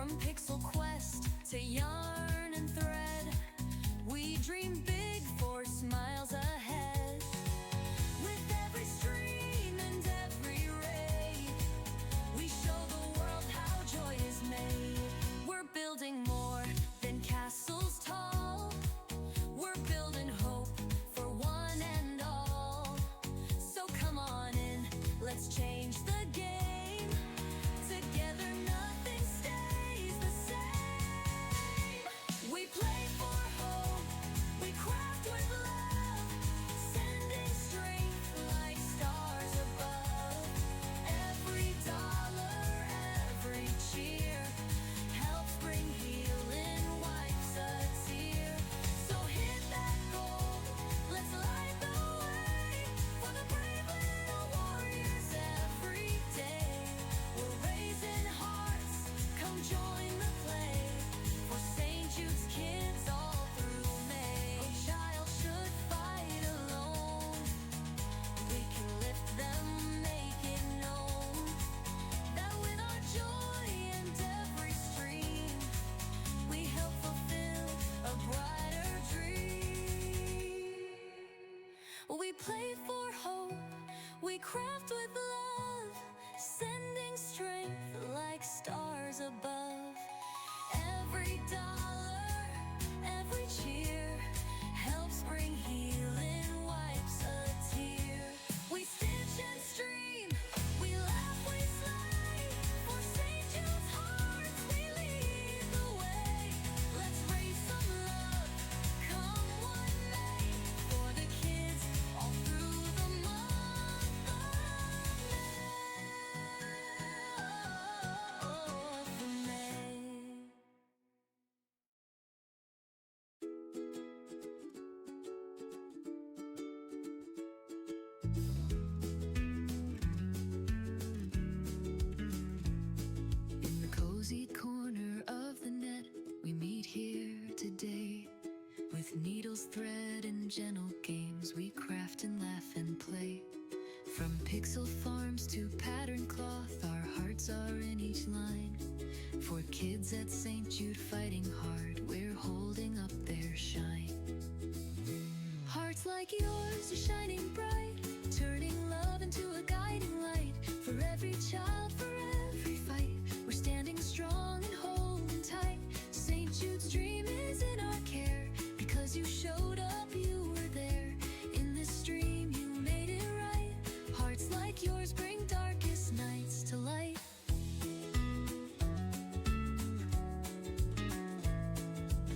From pixel quest to yarn and thread, we dream big for smiles ahead. With every stream and every ray, we show the world how joy is made. We're building more than castles tall. We're building hope for one and all. So come on in, let's change the game. Together nothing stays the same. We play for hope, we craft with love, sending strength like stars above. Every dollar, every cheer helps bring healing, wipes a tear. So hit that goal, let's light the way for the brave little warriors every day. We're raising hearts, come join the play for St. Jude's kids all through May. No child should fight alone. We can lift them, make it known that with our joy and every stream, we help fulfill a brighter dream. We play for hope, we craft with love, sending strength like stars above. Every dollar, every cheer helps bring healing, wipes a tear. We stitch and stream, we laugh, we slay. For St. Jude's hearts, we lead the way. Let's raise some love, come what may, for the kids all through the month of May. In the cozy corner of the net, we meet here today. With needles, thread, and gentle games, we craft and laugh and play. From pixel farms to patterned cloth, our hearts are in each line. For kids at St. Jude fighting hard, we're holding up their shine. Hearts like yours are shining bright, turning love into a guiding light. For every child, for every fight, we're standing strong and holding tight. St. Jude's dream is in our care, because you showed up, you were there. In this stream, you made it right. Hearts like yours bring darkest nights to light.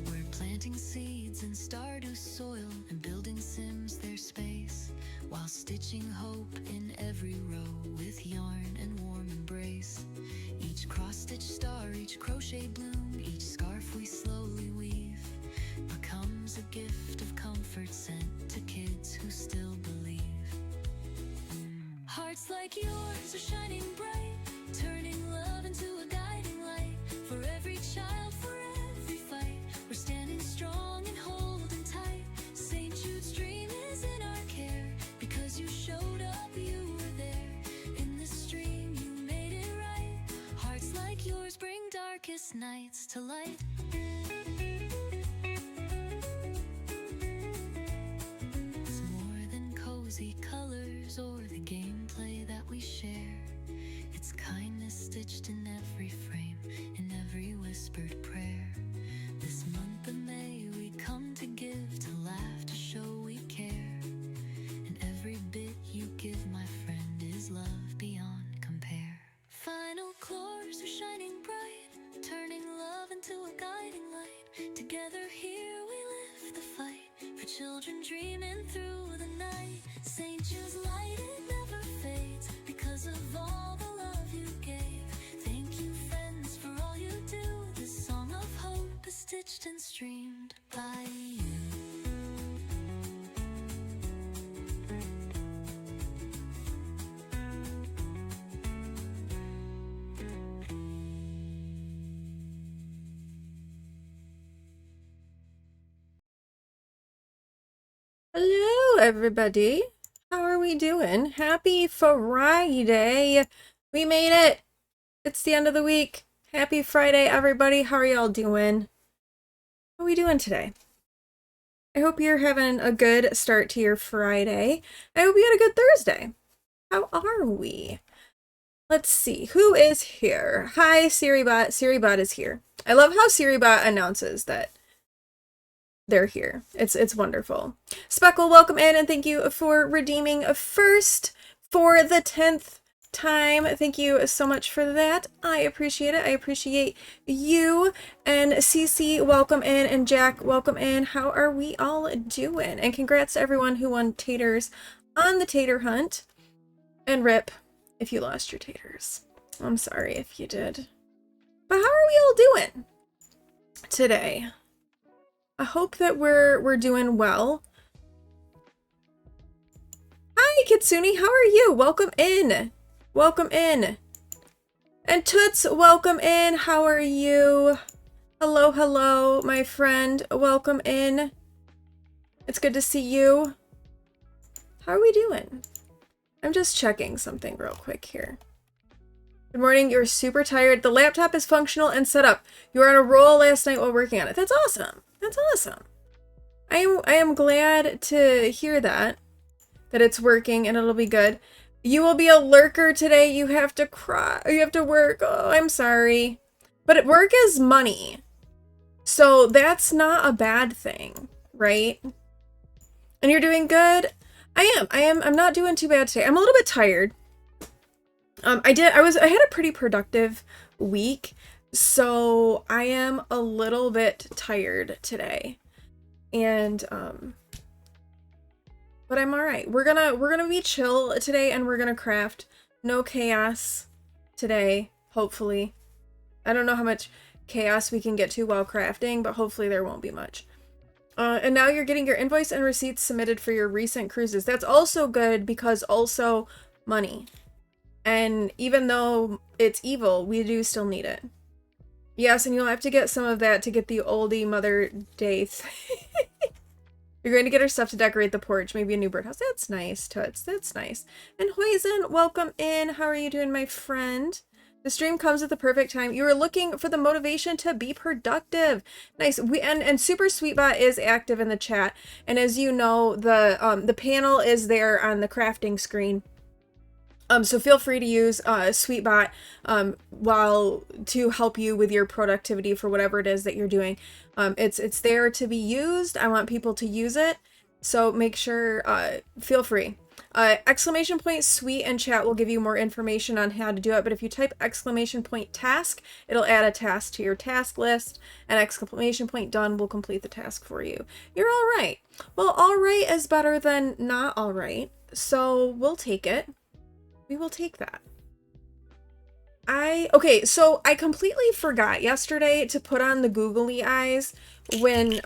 We're planting seeds in Stardew soil and building Sims their space, while stitching hope in every row with yarn and warm embrace. Each cross-stitch star, each crochet bloom, each scarf we slowly weave becomes a gift of comfort sent to kids who still believe. Hearts like yours are shining bright, turning love into a guiding light. For every child, for every fight, we're standing strong and holding tight. St. Jude's dream is in our care, because you showed up, you were there. In this stream, you made it right. Hearts like yours bring darkest nights to light. It's more than cozy colors or the gameplay that we share. It's kindness stitched in every frame, in every whispered prayer. This month of May, we come to give, to laugh, to show we care. And every bit you give, my friend, is love beyond compare. Final claws are shining bright, turning love into a guiding light. Together here we lift the fight, for children dreaming through the night. St. Jude's light, it never fades, because of all the love you gave. Thank you, friends, for all you do. This song of hope is stitched and streamed by you. Hello, everybody. How are we doing? Happy Friday. We made it. It's the end of the week. Happy Friday, everybody. How are y'all doing? How are we doing today? I hope you're having a good start to your Friday. I hope you had a good Thursday. How are we? Let's see. Who is here? Hi, SiriBot. SiriBot is here. I love how SiriBot announces that they're here. It's wonderful. Speckle, welcome in, and thank you for redeeming first for the 10th time. Thank you so much for that. I appreciate it. I appreciate you. And Cece, welcome in, and Jack, welcome in. How are we all doing? And congrats to everyone who won taters on the tater hunt. And rip if you lost your taters. I'm sorry if you did. But how are we all doing today? I hope that we're doing well. Hi, Kitsune. How are you? Welcome in. Welcome in. And Toots, welcome in. How are you? Hello, hello, my friend. Welcome in. It's good to see you. How are we doing? I'm just checking something real quick here. Good morning. You're super tired. The laptop is functional and set up. You were on a roll last night while working on it. That's awesome. That's awesome. I am glad to hear that it's working and it'll be good. You will be a lurker today. You have to cry. You have to work. Oh, I'm sorry. But work is money. So that's not a bad thing, right? And you're doing good? I'm not doing too bad today. I'm a little bit tired. I had a pretty productive week, so I am a little bit tired today. And but I'm all right. We're gonna be chill today, and we're gonna craft. No chaos today, hopefully. I don't know how much chaos we can get to while crafting, but hopefully there won't be much. And now you're getting your invoice and receipts submitted for your recent cruises. That's also good because also money. And even though it's evil, we do still need it. Yes, and you'll have to get some of that to get the oldie Mother Day thing. You're going to get her stuff to decorate the porch, maybe a new birdhouse. That's nice, Toots. That's nice. And Hoisin, welcome in. How are you doing, my friend? The stream comes at the perfect time. You are looking for the motivation to be productive. Nice. And Super Sweetbot is active in the chat. And as you know, the panel is there on the crafting screen. So feel free to use Sweetbot while to help you with your productivity for whatever it is that you're doing. It's there to be used. I want people to use it. So make sure, feel free. Exclamation point sweet in chat will give you more information on how to do it, but if you type exclamation point task, it'll add a task to your task list, and exclamation point done will complete the task for you. You're all right. Well, all right is better than not all right, so we'll take it. We will take that. Okay, so I completely forgot yesterday to put on the googly eyes when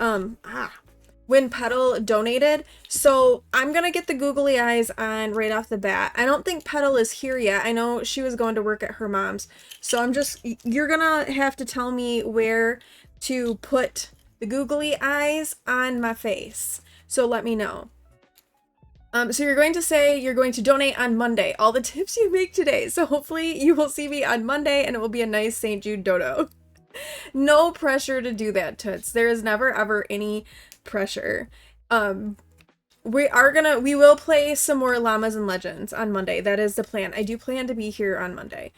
Petal donated, so I'm gonna get the googly eyes on right off the bat. I don't think Petal is here yet. I know she was going to work at her mom's, so you're gonna have to tell me where to put the googly eyes on my face, so let me know. So you're going to say you're going to donate on Monday, all the tips you make today, so hopefully you will see me on Monday and it will be a nice St. Jude dodo. No pressure to do that, Toots. There is never ever any pressure. We will play some more Llamas and Legends on Monday. That is the plan. I do plan to be here on Monday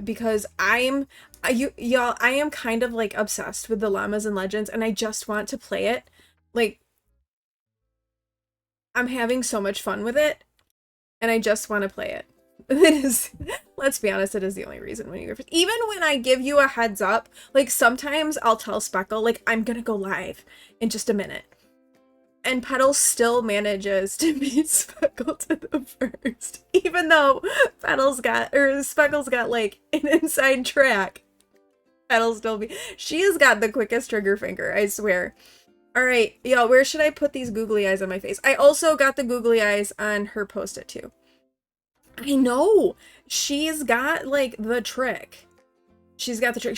because I am kind of like obsessed with the Llamas and Legends, and I just want to play it. Like, I'm having so much fun with it, and I just want to play it. It is, let's be honest, it is the only reason when even when I give you a heads up, like sometimes I'll tell Speckle, like, I'm gonna go live in just a minute. And Petal still manages to beat Speckle to the first. Even though Speckle's got like an inside track. Petal still she has got the quickest trigger finger, I swear. Alright, y'all, where should I put these googly eyes on my face? I also got the googly eyes on her post-it too. I know! She's got, like, the trick. She's got the trick.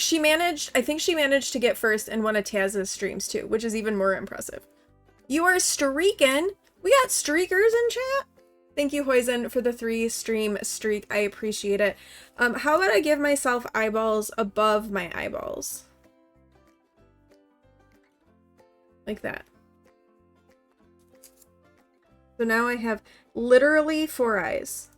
I think she managed to get first in one of Taz's streams too, which is even more impressive. You are streaking! We got streakers in chat? Thank you, Hoisin, for the 3-stream streak. I appreciate it. How about I give myself eyeballs above my eyeballs? Like that. So now I have literally 4 eyes.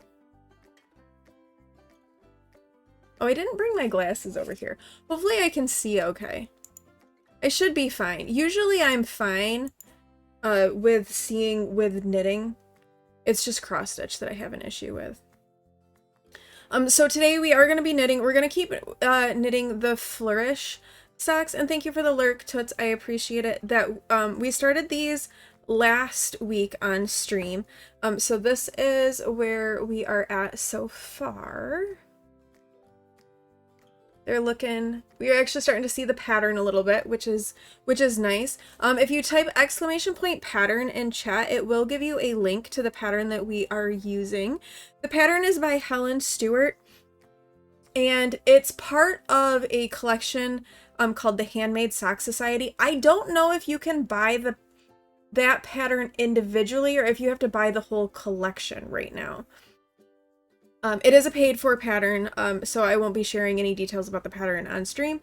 Oh, I didn't bring my glasses over here. Hopefully I can see okay. I should be fine. Usually I'm fine with seeing with knitting. It's just cross stitch that I have an issue with. So today we are going to be knitting. We're going to keep knitting the Flourish socks. And thank you for the lurk, Toots. I appreciate it. That we started these last week on stream. So this is where we are at so far. They're looking, we're actually starting to see the pattern a little bit, which is nice. If you type !pattern in chat, it will give you a link to the pattern that we are using. The pattern is by Helen Stewart, and it's part of a collection called the Handmade Sock Society. I don't know if you can buy that pattern individually or if you have to buy the whole collection right now. It is a paid for pattern, so I won't be sharing any details about the pattern on stream.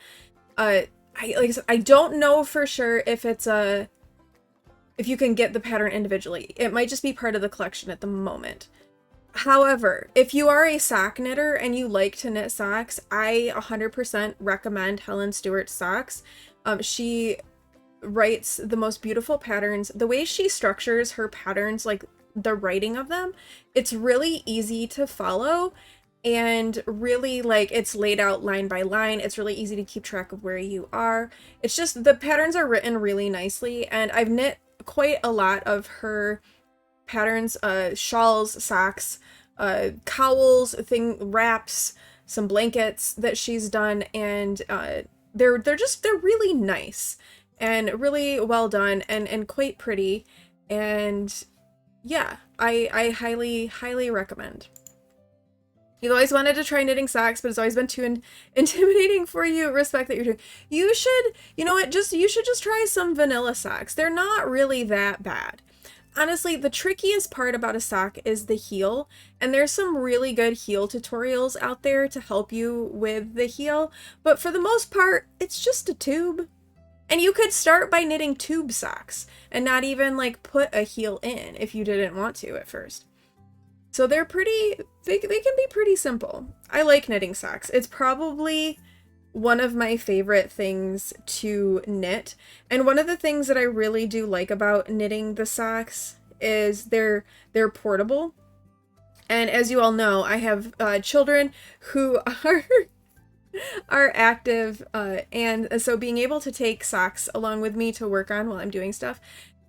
Like I said, I don't know for sure if it's if you can get the pattern individually. It might just be part of the collection at the moment. However, if you are a sock knitter and you like to knit socks, I 100% recommend Helen Stewart's socks. She writes the most beautiful patterns. The way she structures her patterns, like the writing of them, it's really easy to follow and really like it's laid out line by line. It's really easy to keep track of where you are. It's just the patterns are written really nicely, and I've knit quite a lot of her patterns, shawls, socks, cowls, wraps, some blankets that she's done, and they're really nice and really well done and quite pretty. And yeah, I highly recommend. You've always wanted to try knitting socks, but it's always been too intimidating for you. Respect that you're doing. You should, you know what, you should just try some vanilla socks. They're not really that bad. Honestly, the trickiest part about a sock is the heel, and there's some really good heel tutorials out there to help you with the heel, but for the most part, it's just a tube. And you could start by knitting tube socks and not even like put a heel in if you didn't want to at first. So they're pretty, they can be pretty simple. I like knitting socks. It's probably one of my favorite things to knit. And one of the things that I really do like about knitting the socks is they're portable. And as you all know, I have children who are active, and so being able to take socks along with me to work on while I'm doing stuff,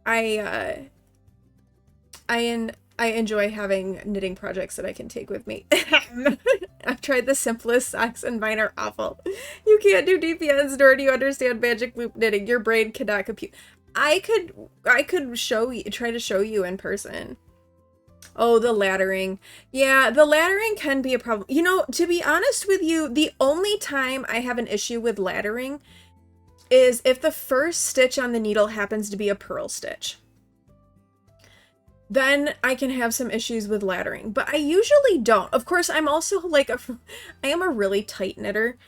I enjoy having knitting projects that I can take with me. I've tried the simplest socks and mine are awful. You can't do DPNs, nor do you understand magic loop knitting. Your brain cannot compute. I could try to show you in person. Oh, the laddering. Yeah, the laddering can be a problem. You know, to be honest with you, the only time I have an issue with laddering is if the first stitch on the needle happens to be a purl stitch. Then I can have some issues with laddering, but I usually don't. Of course, I'm also like I am a really tight knitter.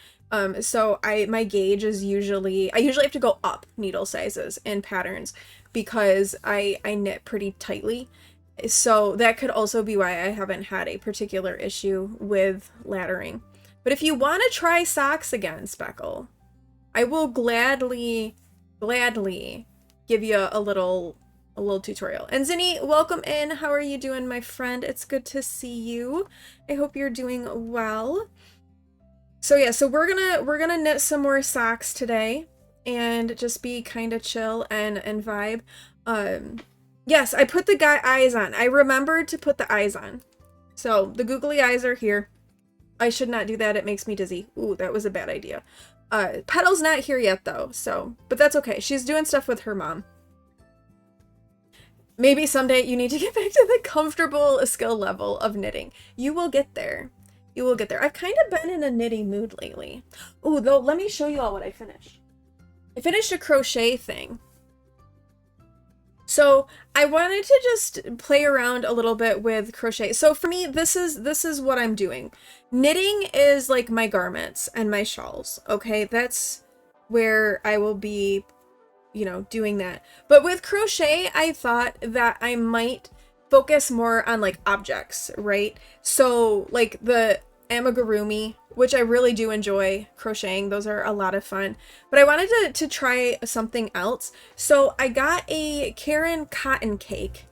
So my gauge is I usually have to go up needle sizes in patterns because I knit pretty tightly. So that could also be why I haven't had a particular issue with laddering. But if you want to try socks again, Speckle, I will gladly give you a little tutorial. And Zinni, welcome in. How are you doing, my friend? It's good to see you. I hope you're doing well. So yeah, so we're gonna knit some more socks today and just be kind of chill and vibe. Yes, I put the eyes on. I remembered to put the eyes on. So the googly eyes are here. I should not do that. It makes me dizzy. Ooh, that was a bad idea. Petal's not here yet though, but that's okay. She's doing stuff with her mom. Maybe someday you need to get back to the comfortable skill level of knitting. You will get there. You will get there. I've kind of been in a knitting mood lately. Ooh, though, let me show you all what I finished. I finished a crochet thing. So I wanted to just play around a little bit with crochet. So for me, this is what I'm doing. Knitting is like my garments and my shawls. Okay, that's where I will be, doing that. But with crochet, I thought that I might focus more on like objects, right? So like the amigurumi, which I really do enjoy crocheting. Those are a lot of fun. But I wanted to try something else. So I got a Karen cotton cake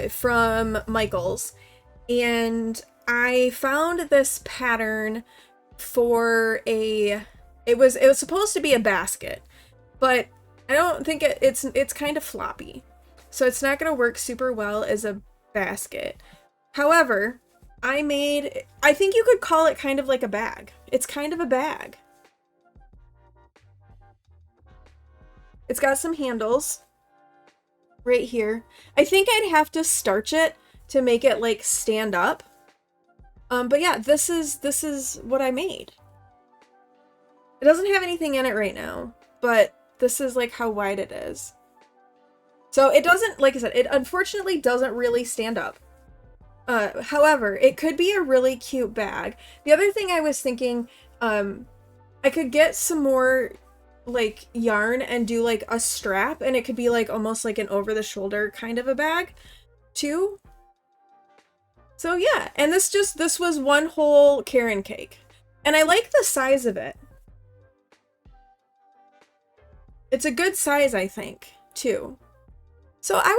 from Michael's, and I found this pattern for it was supposed to be a basket, but I don't think it's kind of floppy. So it's not going to work super well as a basket. However, I think you could call it kind of like a bag. It's kind of a bag. It's got some handles right here. I think I'd have to starch it to make it like stand up. But yeah, this is what I made. It doesn't have anything in it right now, but this is like how wide it is. So it doesn't, like I said, it unfortunately doesn't really stand up. However, it could be a really cute bag. The other thing I was thinking, I could get some more like yarn and do like a strap, and it could be like almost like an over the shoulder kind of a bag too. So yeah, and this was one whole Karen cake. And I like the size of it. It's a good size, I think, too. So I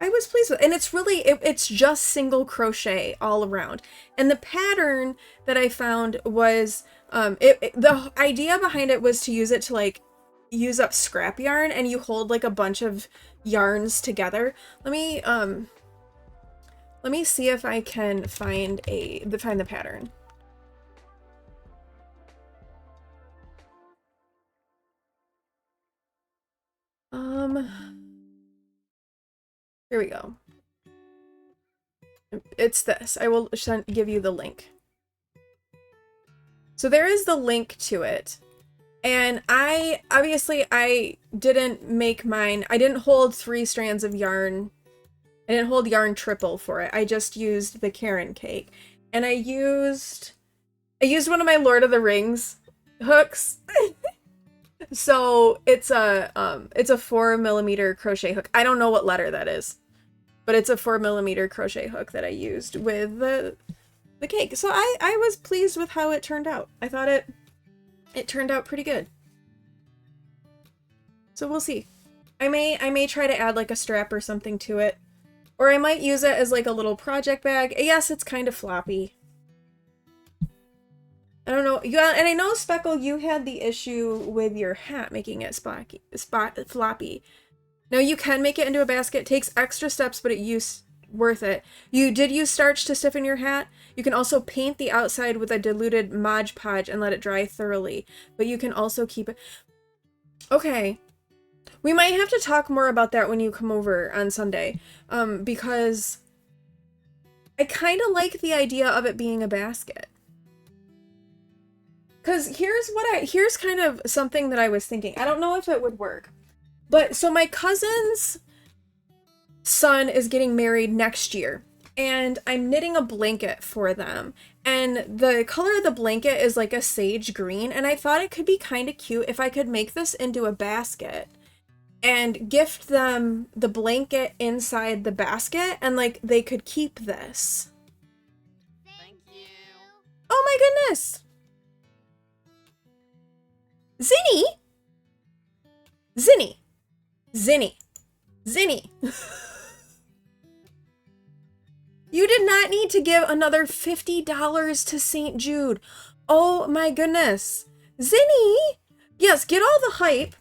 was pleased with it. And it's really, it's just single crochet all around. And the pattern that I found was, the idea behind it was to use it to like use up scrap yarn, and you hold like a bunch of yarns together. Let me see if I can find the pattern. Here we go. It's this. I will give you the link. So there is the link to it. And I didn't make mine. I didn't hold 3 strands of yarn. I didn't hold yarn triple for it. I just used the Karen cake. And I used one of my Lord of the Rings hooks. So it's a 4mm crochet hook. I don't know what letter that is, but it's a 4mm crochet hook that I used with the cake. So I was pleased with how it turned out. I thought it turned out pretty good. So we'll see. I may try to add like a strap or something to it, or I might use it as like a little project bag. Yes, it's kind of floppy. I don't know. And I know, Speckle, you had the issue with your hat making it floppy. Now you can make it into a basket. It takes extra steps, but worth it. You did use starch to stiffen your hat. You can also paint the outside with a diluted Mod Podge and let it dry thoroughly. But you can also keep it. Okay. We might have to talk more about that when you come over on Sunday. Because I kind of like the idea of it being a basket. Because here's kind of something that I was thinking. I don't know if it would work. But so my cousin's son is getting married next year, and I'm knitting a blanket for them. And the color of the blanket is like a sage green, and I thought it could be kind of cute if I could make this into a basket and gift them the blanket inside the basket, and like they could keep this. Thank you. Oh my goodness! Zinny! Zinny! Zinny! Zinny! You did not need to give another $50 to St. Jude. Oh my goodness. Zinny! Yes, get all the hype.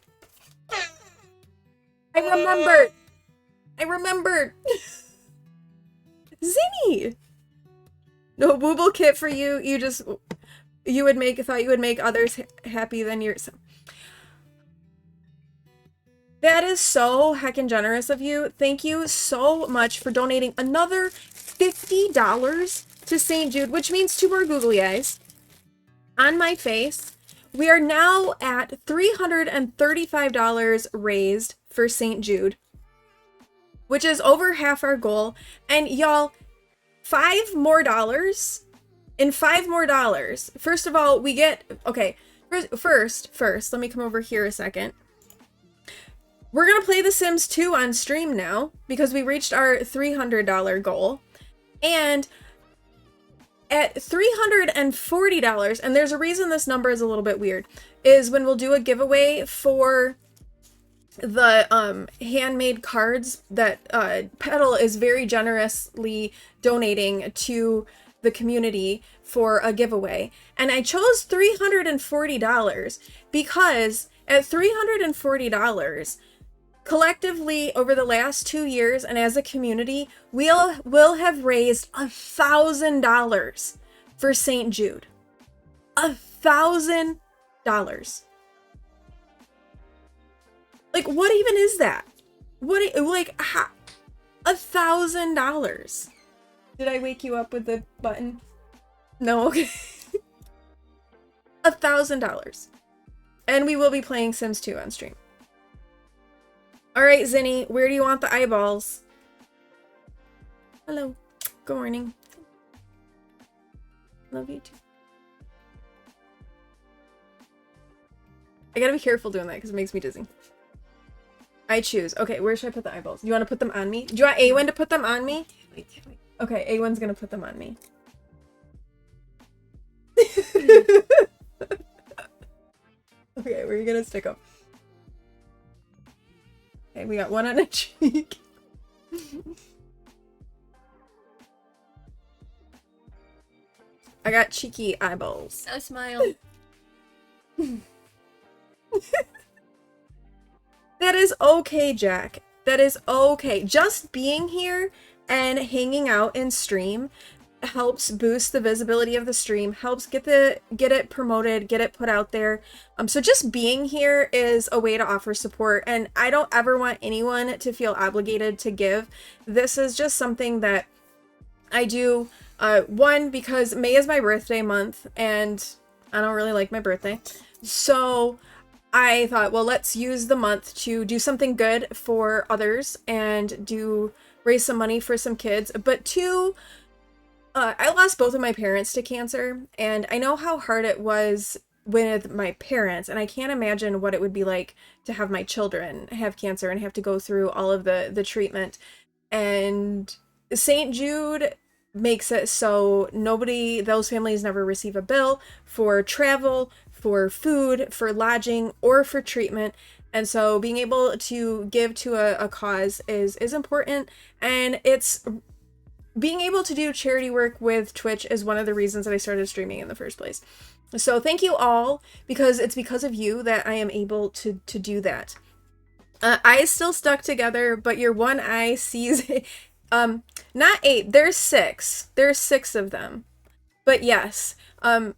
I remembered. Zinny! No booble kit for you. Thought you would make others happy than yourself. That is so heckin' generous of you. Thank you so much for donating another $50 to St. Jude, which means 2 more googly eyes on my face. We are now at $335 raised for St. Jude. which is over half our goal. And y'all, $5 more, and $5 more. First of all, we get, okay, first, let me come over here a second. We're gonna play The Sims 2 on stream now because we reached our $300 goal. And at $340, and there's a reason this number is a little bit weird, is when we'll do a giveaway for the handmade cards that Petal is very generously donating to the community for a giveaway. And I chose $340 because at $340, collectively over the last 2 years and as a community, will have raised $1,000 for St. Jude. $1,000. Like, what even is that? $1,000. Did I wake you up with the button? No, okay. $1,000. And we will be playing Sims 2 on stream. Alright, Zinni, where do you want the eyeballs? Hello. Good morning. Love you too. I gotta be careful doing that because it makes me dizzy. I choose. Okay, where should I put the eyeballs? Do you want to put them on me? Do you want Awen to put them on me? Okay, Awen's gonna put them on me. Okay, where are you gonna stick them? Okay, we got one on a cheek. I got cheeky eyeballs. I smile. That is okay, Jack. That is okay. Just being here and hanging out in stream helps boost the visibility of the stream, helps get it promoted, get it put out there. So just being here is a way to offer support, and I don't ever want anyone to feel obligated to give. This is just something that I do, one, because May is my birthday month, and I don't really like my birthday. So I thought, well, let's use the month to do something good for others and raise some money for some kids. But two, I lost both of my parents to cancer, and I know how hard it was with my parents, and I can't imagine what it would be like to have my children have cancer and have to go through all of the treatment. And St. Jude makes it so those families never receive a bill for travel, for food, for lodging, or for treatment. And so being able to give to a cause is important, and being able to do charity work with Twitch is one of the reasons that I started streaming in the first place. So thank you all, because it's because of you that I am able to do that. Eyes still stuck together, but your one eye sees not 8, there's 6. There's 6 of them. But yes,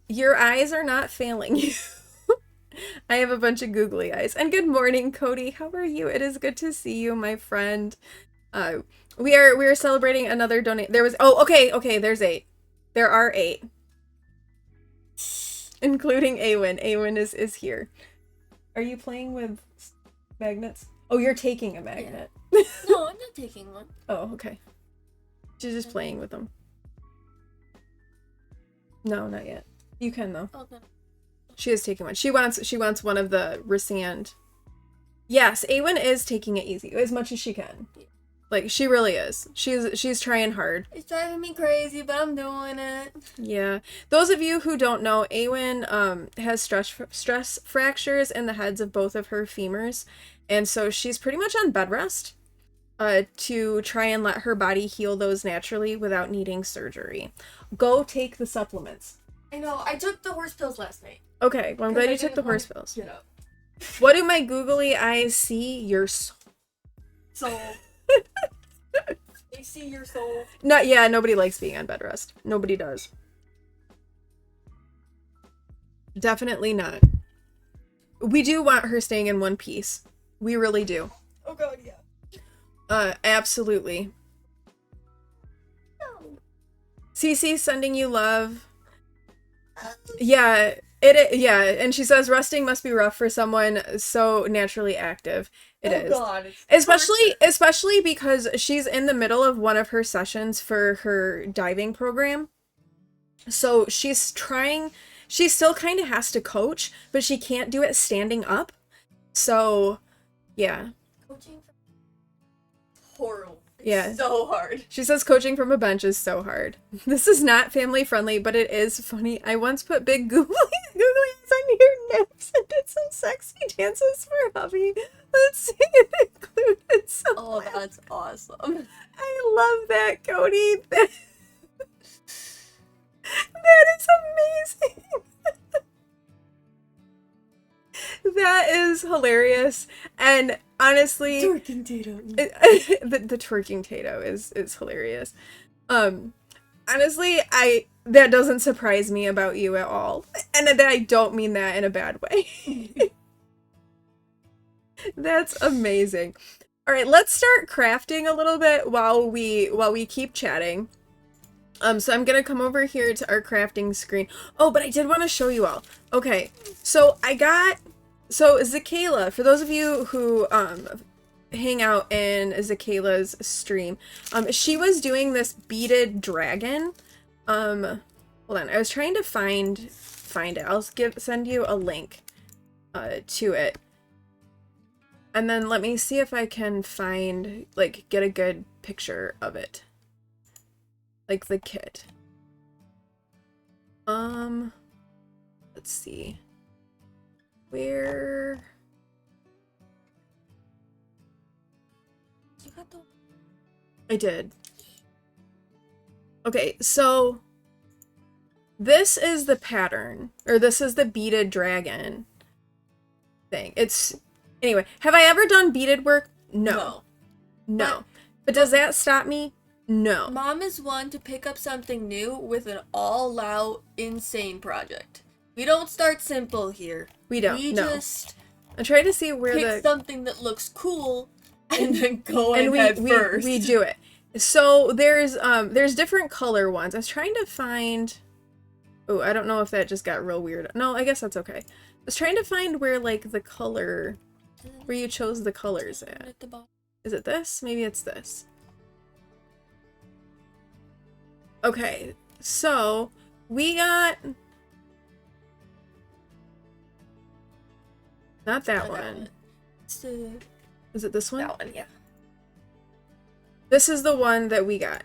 your eyes are not failing you. I have a bunch of googly eyes. And good morning, Cody. How are you? It is good to see you, my friend. We are celebrating another donate. There was okay, there's 8. There are 8. Including Awen. Awen is here. Are you playing with magnets? Oh, you're taking a magnet. Yeah. No, I'm not taking one. Oh, okay. She's just playing with them. No, not yet. You can though. Okay. She is taking one. She wants one of the Resand. Yes, Awen is taking it easy as much as she can. Like, she really is. She's trying hard. It's driving me crazy, but I'm doing it. Yeah. Those of you who don't know, Awen has stress fractures in the heads of both of her femurs, and so she's pretty much on bed rest to try and let her body heal those naturally without needing surgery. Go take the supplements. I know. I took the horse pills last night. Okay, well, I'm glad you took the horse pills. Get up. What do my googly eyes see? Your soul. Soul. They see your soul. Nobody likes being on bed rest. Nobody does. Definitely not. We do want her staying in one piece. We really do. Oh god, yeah. Absolutely. No. Cece sending you love. Yeah, Yeah, and she says resting must be rough for someone so naturally active. It is. God, it's Especially because she's in the middle of one of her sessions for her diving program. So she still kind of has to coach, but she can't do it standing up. So, yeah. coaching. Horrible. It's Yeah. so hard. She says coaching from a bench is so hard. This is not family friendly, but it is funny. I once put big googly eyes on your nips and did some sexy dances for hubby. Let's see it included. So Oh, that's awesome. I love that, Cody. That is amazing. That is hilarious. And honestly, Twerking Tato. the twerking Tato is hilarious. Honestly, that doesn't surprise me about you at all. And that I don't mean that in a bad way. That's amazing. All right, let's start crafting a little bit while we keep chatting. So I'm gonna come over here to our crafting screen. Oh, but I did want to show you all. Okay, so Zakayla, for those of you who hang out in Zakayla's stream, she was doing this beaded dragon. Hold on, I was trying to find it. I'll send you a link to it. And then let me see if I can find, like, get a good picture of it. Like the kit. Let's see. Where? You got the. I did. Okay, so this is the pattern, or this is the beaded dragon thing. Anyway, have I ever done beaded work? No. No. But does that stop me? No. Mom is one to pick up something new with an all-out insane project. We don't start simple here. We don't. We No. just I'm trying to see where pick something that looks cool and then go in head first. we do it. So there's different color ones. I was trying to find. Oh, I don't know if that just got real weird. No, I guess that's okay. I was trying to find where, like, the color, where you chose the colors at. the bottom. Is it this? Maybe it's this. Okay, so we got not that one. It's the Is it this one? that one, yeah. This is the one that we got.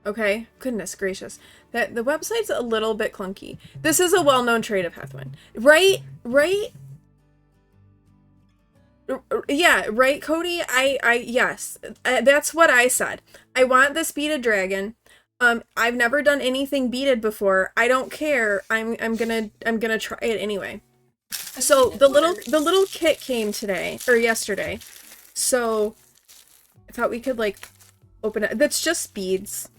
Okay, goodness gracious. That the website's a little bit clunky. This is a well-known trade of Hethwin. Right? Yeah, right, Cody? Yes. That's what I said. I want this beaded dragon. I've never done anything beaded before. I don't care. I'm gonna try it anyway. So the little kit came today or yesterday. So I thought we could, like, open it. That's just beads.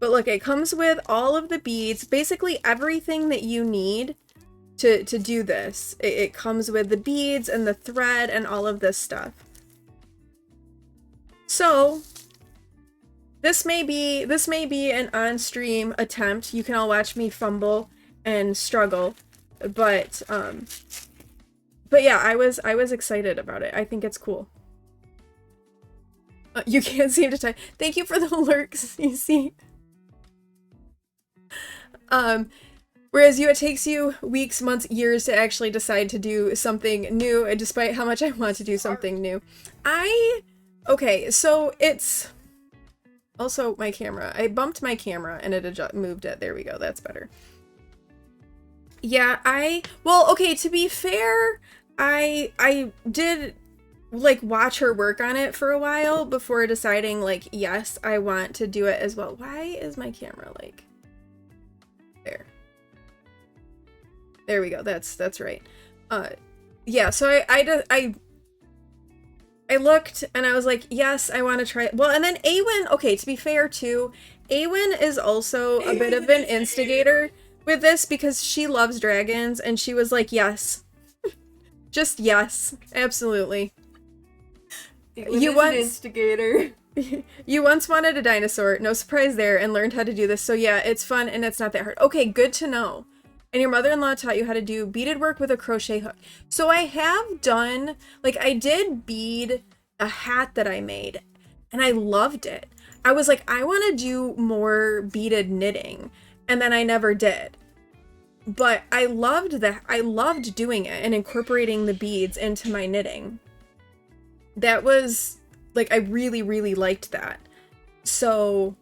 But look, it comes with all of the beads, basically everything that you need to do this. It comes with the beads and the thread and all of this stuff. So this may be an on-stream attempt. You can all watch me fumble and struggle, but yeah, I was excited about it. I think it's cool. You can't seem to type. Thank you for the lurks, you see. Whereas it takes you weeks, months, years to actually decide to do something new, despite how much I want to do something new. Okay, so it's also my camera. I bumped my camera and it moved it. There we go. That's better. Yeah, well, okay, to be fair, I did, like, watch her work on it for a while before deciding, like, yes, I want to do it as well. Why is my camera, like, there? There we go. That's right. Yeah, so I looked and I was like, yes, I want to try it. Well, and then Awen, okay, to be fair too, Awen is also a bit of an instigator with this because she loves dragons and she was like, yes. Just yes. Absolutely. You want an instigator. You once wanted a dinosaur, no surprise there, and learned how to do this. So yeah, it's fun and it's not that hard. Okay, good to know. And your mother-in-law taught you how to do beaded work with a crochet hook. So I have done, like I did bead a hat that I made and I loved it. I was like, I want to do more beaded knitting, and then I never did. But I loved that. I loved doing it and incorporating the beads into my knitting. That was, like, I really, really liked that. So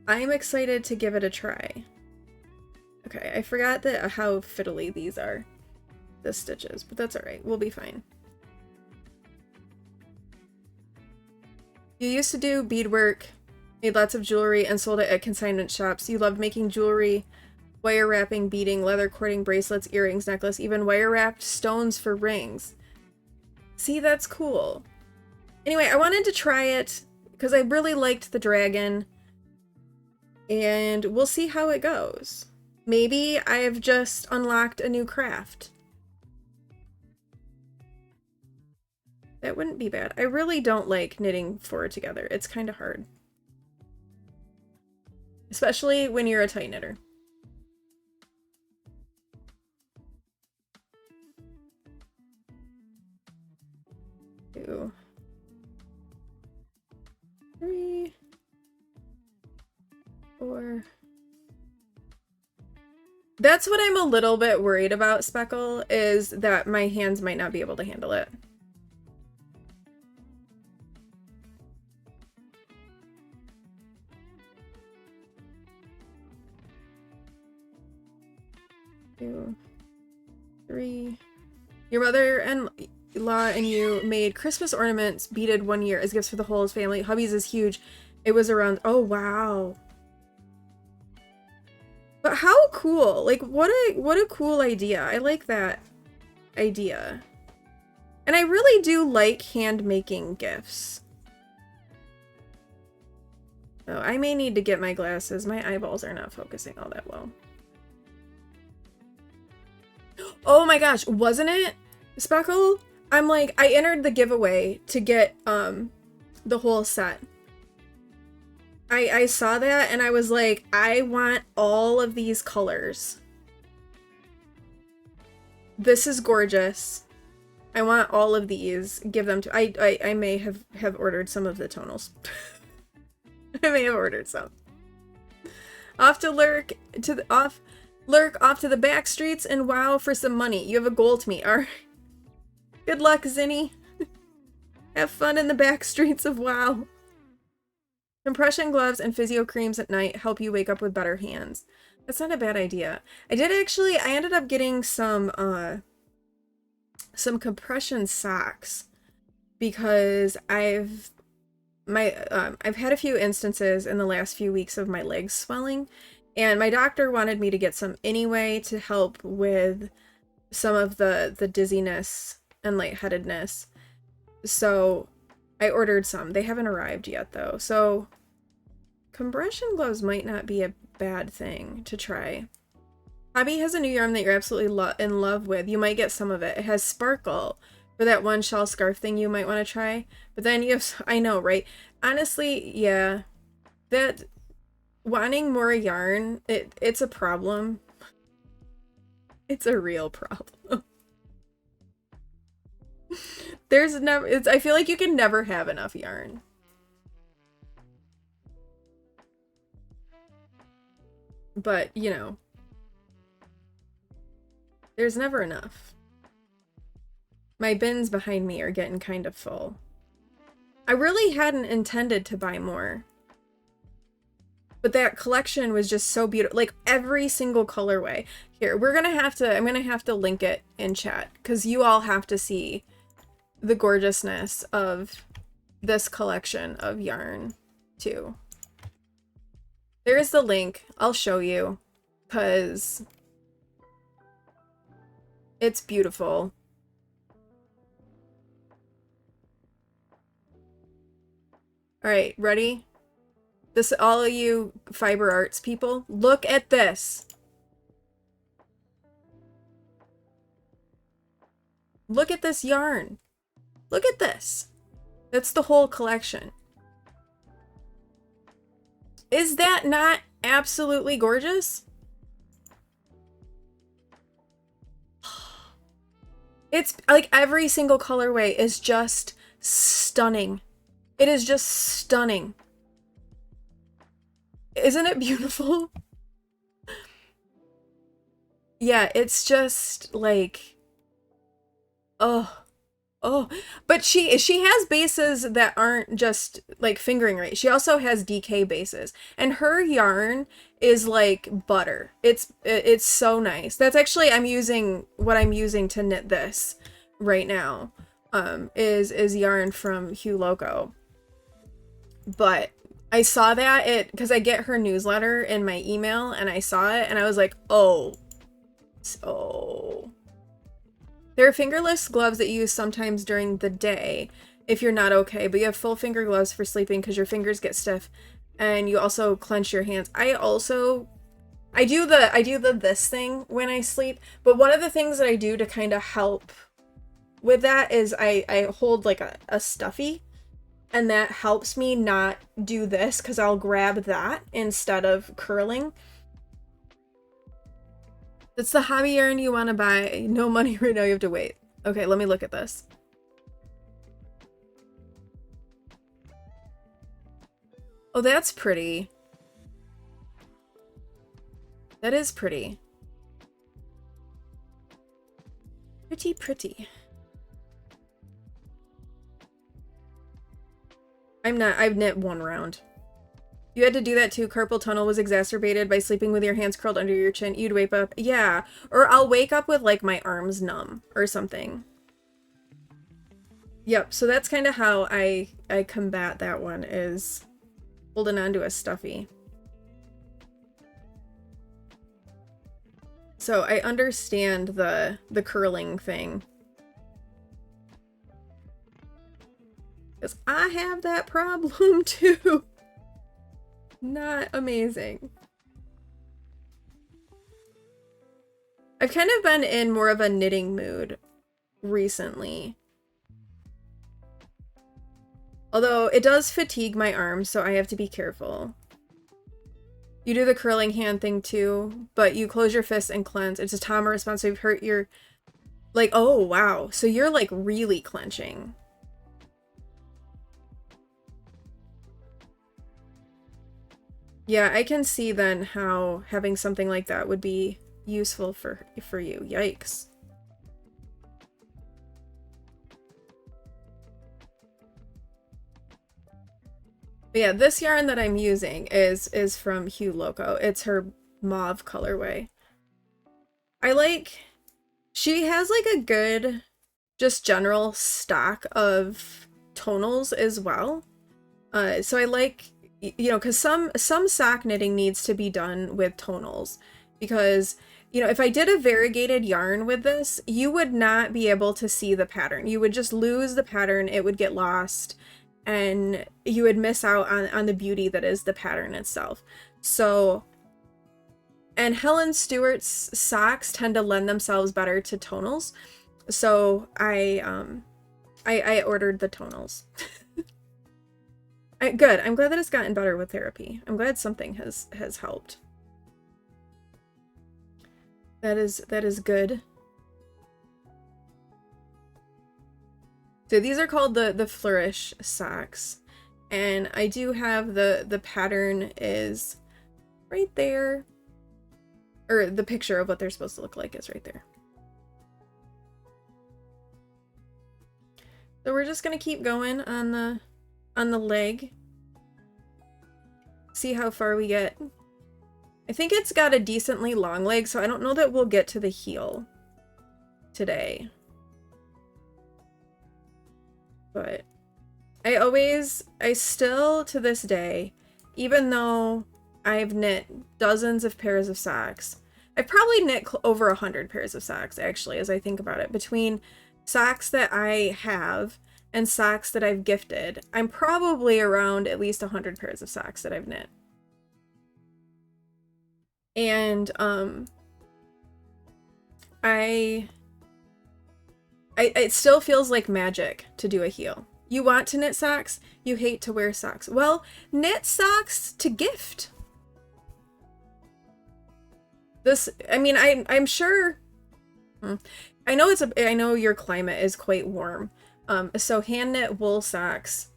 I'm excited to give it a try. Okay, I forgot that how fiddly these are, the stitches, but that's all right. We'll be fine. You used to do beadwork, made lots of jewelry, and sold it at consignment shops. You loved making jewelry, wire wrapping, beading, leather cording, bracelets, earrings, necklace, even wire wrapped stones for rings. See, that's cool. Anyway, I wanted to try it because I really liked the dragon, and we'll see how it goes. Maybe I've just unlocked a new craft. That wouldn't be bad. I really don't like knitting four together. It's kind of hard. Especially when you're a tight knitter. 2, 3, 4. That's what I'm a little bit worried about, Speckle, is that my hands might not be able to handle it. Two, 3. Your mother-in-law and you made Christmas ornaments beaded one year as gifts for the whole family. Hubby's is huge. It was around, oh wow. But how cool. Like what a cool idea. I like that idea. And I really do like hand making gifts. Oh, I may need to get my glasses. My eyeballs are not focusing all that well. Oh my gosh, wasn't it, Speckle? I'm like, I entered the giveaway to get the whole set. I saw that and I was like, I want all of these colors. This is gorgeous. I want all of these. Give them to I may have ordered some of the tonals. I may have ordered some. Off to lurk to the off to the back streets and wow for some money. You have a goal to meet. Alright. Good luck, Zinni. Have fun in the back streets of WoW. Compression gloves and physio creams at night help you wake up with better hands. That's not a bad idea. I ended up getting some compression socks because I've had a few instances in the last few weeks of my legs swelling, and my doctor wanted me to get some anyway to help with some of the dizziness and lightheadedness. So I ordered some. They haven't arrived yet though. So compression gloves might not be a bad thing to try. Hobby has a new yarn that you're absolutely in love with. You might get some of it. It has sparkle for that one shawl scarf thing you might want to try. But then you have, I know, right? Honestly, yeah. That wanting more yarn, it's a problem. It's a real problem. There's never, I feel like you can never have enough yarn. But, you know, there's never enough. My bins behind me are getting kind of full. I really hadn't intended to buy more. But that collection was just so beautiful. Like every single colorway. Here, I'm gonna have to link it in chat because you all have to see the gorgeousness of this collection of yarn too. There's the link. I'll show you because it's beautiful. All right, ready? This, all of you fiber arts people, look at this. Look at this yarn. Look at this. That's the whole collection. Is that not absolutely gorgeous? It's like every single colorway is just stunning. It is just stunning. Isn't it beautiful? Yeah, it's just like, oh, oh. But she has bases that aren't just like fingering rate. She also has DK bases, and her yarn is like butter. It's so nice. That's actually I'm using to knit this right now. Is yarn from Hugh Loco. But I saw that because I get her newsletter in my email, and I saw it and I was like, oh. So there are fingerless gloves that you use sometimes during the day if you're not okay, but you have full finger gloves for sleeping because your fingers get stiff, and you also clench your hands. I do the this thing when I sleep, but one of the things that I do to kind of help with that is I hold like a stuffy, and that helps me not do this because I'll grab that instead of curling. It's the hobby yarn you want to buy. No money right now, you have to wait. Okay, let me look at this. Oh, that's pretty. That is pretty. Pretty, pretty. I've knit one round. You had to do that too. Carpal tunnel was exacerbated by sleeping with your hands curled under your chin. You'd wake up. Yeah. Or I'll wake up with like my arms numb or something. Yep. So that's kind of how I combat that one, is holding onto a stuffy. So I understand the curling thing. Because I have that problem too. Not amazing. I've kind of been in more of a knitting mood recently. Although it does fatigue my arms, so I have to be careful. You do the curling hand thing too, but you close your fists and clench. It's a trauma response, so you've hurt your... Like, oh, wow. So you're like really clenching. Yeah, I can see then how having something like that would be useful for you. Yikes. But yeah, this yarn that I'm using is from Hugh Loco. It's her mauve colorway. She has like a good, just general stock of tonals as well. So I like, you know, because some sock knitting needs to be done with tonals, because, you know, if I did a variegated yarn with this, you would not be able to see the pattern. You would just lose the pattern, it would get lost, and you would miss out on the beauty that is the pattern itself. So, and Helen Stewart's socks tend to lend themselves better to tonals, so I ordered the tonals. Good. I'm glad that it's gotten better with therapy. I'm glad something has helped. That is good. So these are called the Flourish socks, and I do have the pattern is right there, or the picture of what they're supposed to look like is right there. So we're just gonna keep going on the leg. See how far we get. I think it's got a decently long leg, so I don't know that we'll get to the heel today. But I still to this day, even though I've knit dozens of pairs of socks, I've probably knit over 100 pairs of socks actually, as I think about it, between socks that I have and socks that I've gifted. I'm probably around at least 100 pairs of socks that I've knit. And I It still feels like magic to do a heel. You want to knit socks, you hate to wear socks. Well, knit socks to gift. This, I mean, I'm sure, I know your climate is quite warm. So hand knit wool socks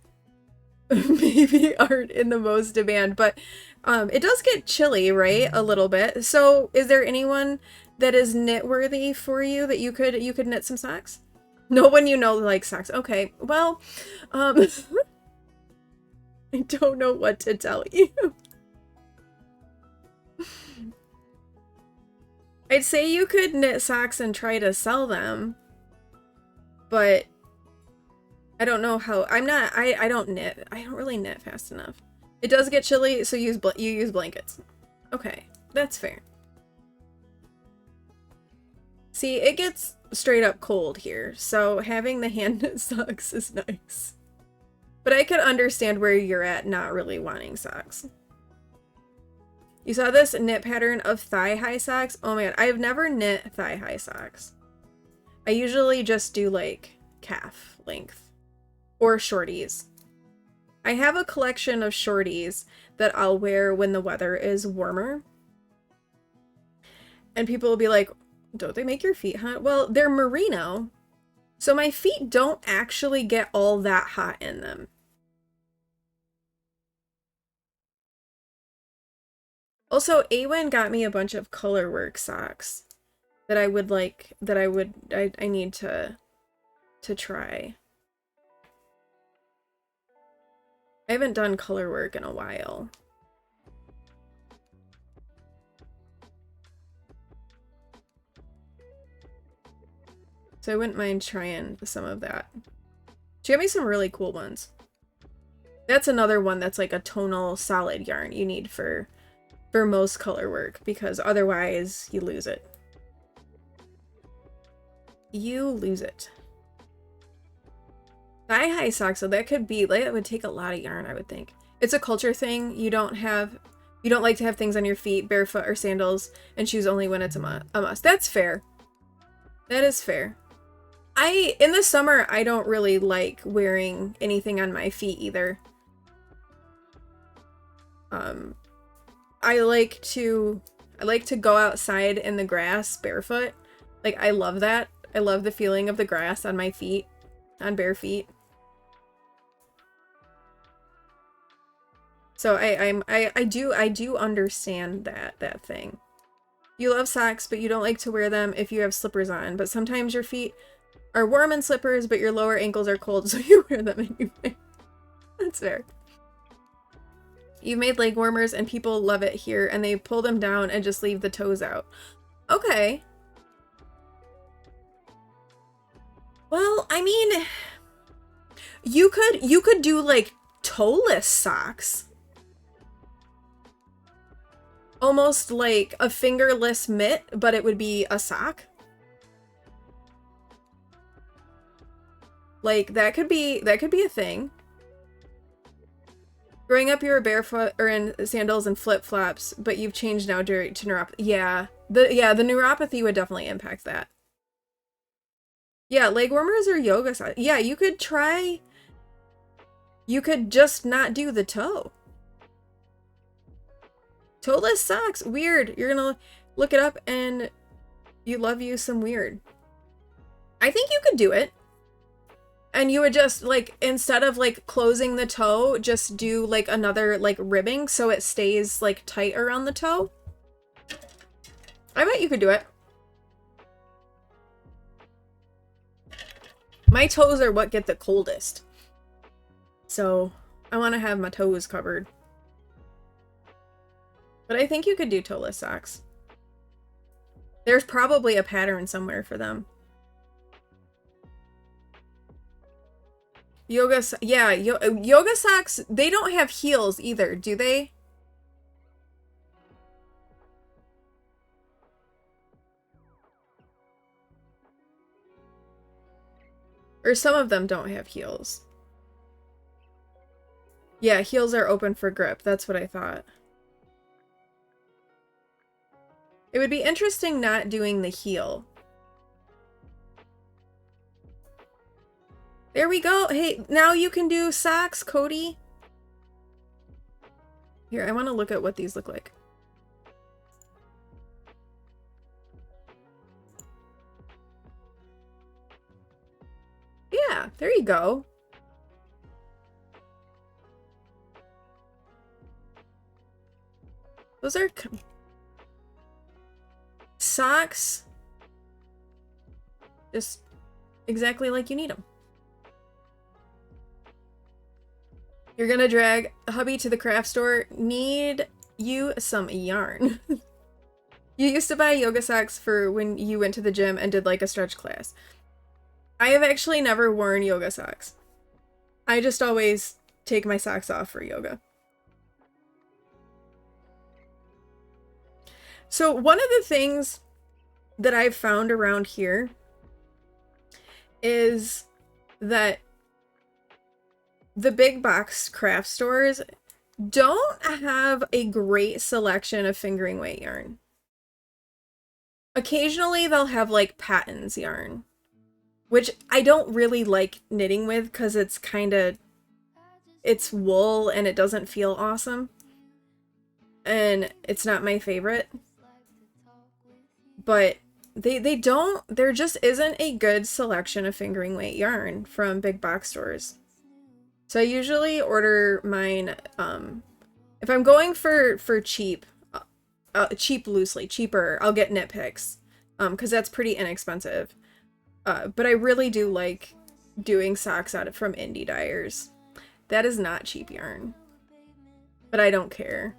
maybe aren't in the most demand, but it does get chilly, right? A little bit. So is there anyone that is knit worthy for you that you could knit some socks? No one you know likes socks. Okay, well, I don't know what to tell you. I'd say you could knit socks and try to sell them, but I don't know how. I don't knit. I don't really knit fast enough. It does get chilly, so you use blankets. Okay, that's fair. See, it gets straight up cold here, so having the hand knit socks is nice. But I could understand where you're at not really wanting socks. You saw this knit pattern of thigh-high socks? Oh man, I've never knit thigh-high socks. I usually just do like calf length or shorties. I have a collection of shorties that I'll wear when the weather is warmer. And people will be like, don't they make your feet hot? Well, they're merino, so my feet don't actually get all that hot in them. Also, Awen got me a bunch of colorwork socks that I would like, I need to try. I haven't done colorwork in a while. So I wouldn't mind trying some of that. She got me some really cool ones. That's another one that's like a tonal solid yarn you need for most color work, because otherwise you lose it. You lose it. Thigh-high socks, so that would take a lot of yarn, I would think. It's a culture thing. You don't like to have things on your feet, barefoot or sandals, and shoes only when it's a must. That's fair. That is fair. In the summer, I don't really like wearing anything on my feet either. I like to go outside in the grass barefoot. Like, I love that. I love the feeling of the grass on my feet, on bare feet. So I do understand that thing. You love socks, but you don't like to wear them if you have slippers on. But sometimes your feet are warm in slippers, but your lower ankles are cold, so you wear them anyway. That's fair. You've made leg warmers and people love it here, and they pull them down and just leave the toes out. Okay. Well, I mean, you could do like toeless socks. Almost like a fingerless mitt, but it would be a sock. Like, that could be a thing. Growing up, you were barefoot or in sandals and flip-flops, but you've changed now to neuropathy. Yeah, the neuropathy would definitely impact that. Yeah, leg warmers or yoga socks. Yeah, you could just not do the toe. Toeless socks, weird. You're gonna look it up and you love you some weird. I think you could do it. And you would just, like, instead of, like, closing the toe, just do, like, another, like, ribbing so it stays, like, tight around the toe. I bet you could do it. My toes are what get the coldest. So, I want to have my toes covered. But I think you could do toeless socks. There's probably a pattern somewhere for them. Yoga socks, they don't have heels either, do they? Or some of them don't have heels. Yeah, heels are open for grip. That's what I thought. It would be interesting not doing the heel. There we go. Hey, now you can do socks, Cody. Here, I want to look at what these look like. Yeah, there you go. Those are socks. Just exactly like you need them. You're gonna drag hubby to the craft store. Need you some yarn. You used to buy yoga socks for when you went to the gym and did like a stretch class. I have actually never worn yoga socks. I just always take my socks off for yoga. So one of the things that I've found around here is that the big box craft stores don't have a great selection of fingering weight yarn. Occasionally they'll have like Patton's yarn, which I don't really like knitting with because it's wool and it doesn't feel awesome. And it's not my favorite. But there just isn't a good selection of fingering weight yarn from big box stores. So I usually order mine, if I'm going for cheap, cheaper, I'll get Knit Picks, because that's pretty inexpensive. But I really do like doing socks from indie dyers. That is not cheap yarn. But I don't care.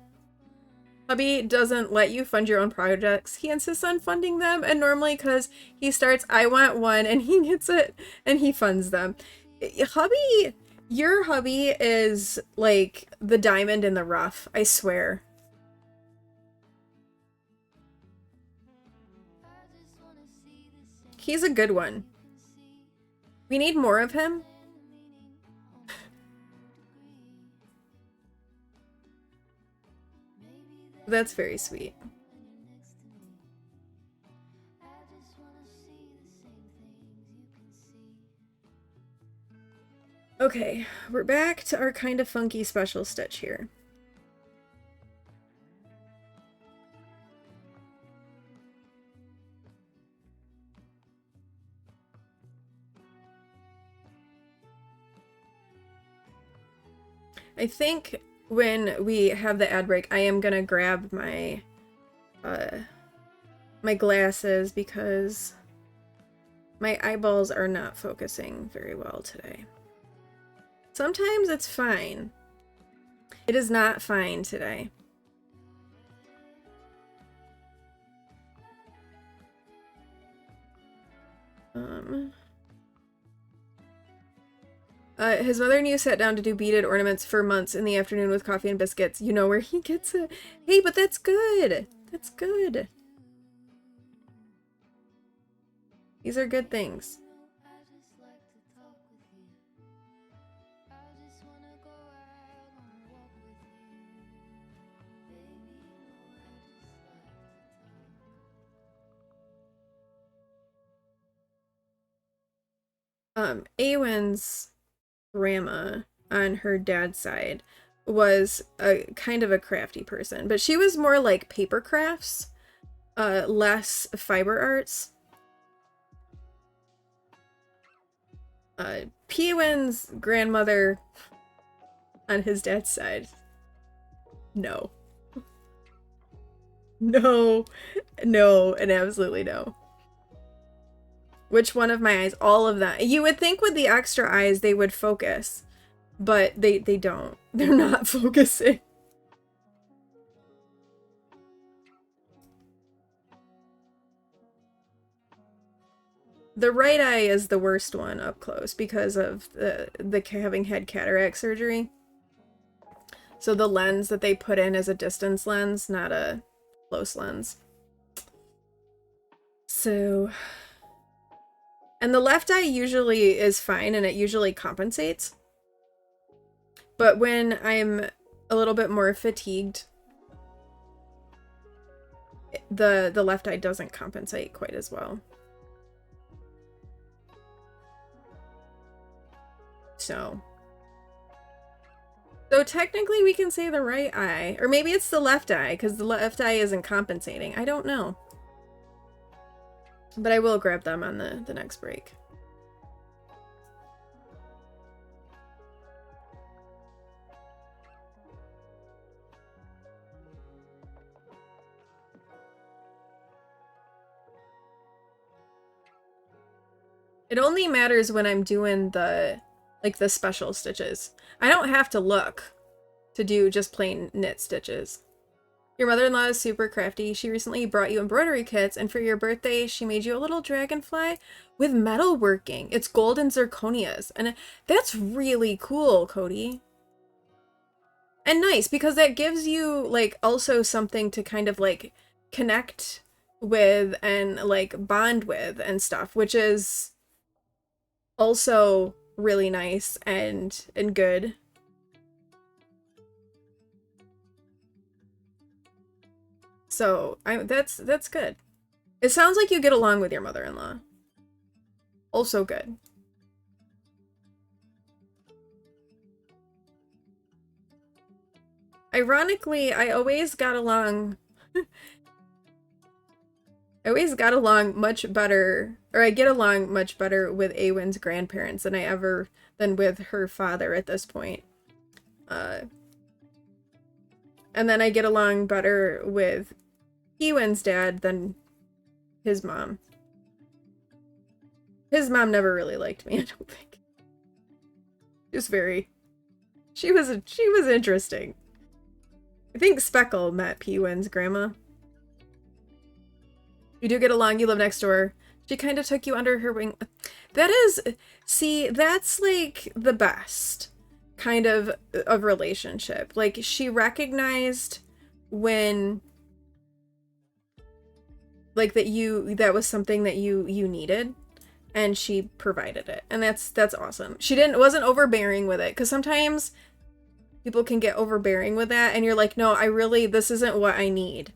Hubby doesn't let you fund your own projects. He insists on funding them, and normally because he starts, I want one, and he gets it, and he funds them. Your hubby is like the diamond in the rough, I swear. He's a good one. We need more of him. That's very sweet. Okay, we're back to our kind of funky special stitch here. I think when we have the ad break, I am gonna grab my my glasses because my eyeballs are not focusing very well today. Sometimes it's fine. It is not fine today. His mother and you sat down to do beaded ornaments for months in the afternoon with coffee and biscuits. You know where he gets it. Hey, but that's good. That's good. These are good things. Awen's grandma on her dad's side was a kind of a crafty person, but she was more like paper crafts, less fiber arts. Pewen's grandmother on his dad's side, no. No, and absolutely no. Which one of my eyes? All of them. You would think with the extra eyes they would focus, but they don't. They're not focusing. The right eye is the worst one up close because of the having had cataract surgery. So the lens that they put in is a distance lens, not a close lens. So... And the left eye usually is fine and it usually compensates. But when I'm a little bit more fatigued, the left eye doesn't compensate quite as well. So technically we can say the right eye. Or maybe it's the left eye, because the left eye isn't compensating. I don't know. But I will grab them on the next break. It only matters when I'm doing the special stitches. I don't have to look to do just plain knit stitches. Your mother-in-law is super crafty. She recently brought you embroidery kits, and for your birthday, she made you a little dragonfly with metalworking. It's gold and zirconias, and that's really cool, Cody. And nice, because that gives you, like, also something to kind of, like, connect with and, like, bond with and stuff, which is also really nice and good. So that's good. It sounds like you get along with your mother-in-law. Also good. Ironically, I always got along much better, or I get along much better with Awen's grandparents than with her father at this point. And then I get along better with Ewan's dad than his mom. His mom never really liked me, I don't think. She was interesting. I think Speckle met Peewin's grandma. You do get along, you live next door. She kind of took you under her wing. That's like the best kind of relationship. Like, she recognized when, like, that was something that you needed, and she provided it. And that's awesome. She wasn't overbearing with it, because sometimes people can get overbearing with that, and you're like, no, this isn't what I need.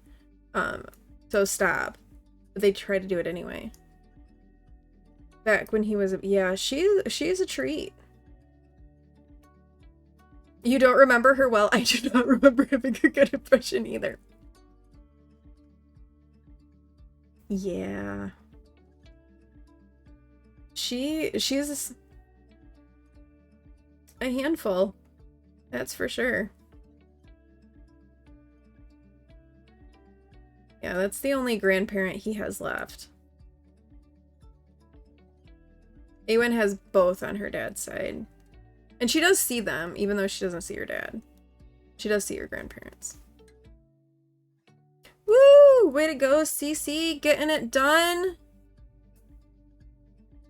So stop. But they try to do it anyway. Back when he was, yeah, she's a treat. You don't remember her well? I do not remember having a good impression either. Yeah. She's a handful. That's for sure. Yeah, that's the only grandparent he has left. Awen has both on her dad's side. And she does see them, even though she doesn't see her dad. She does see her grandparents. Woo! Way to go, Cece! Getting it done!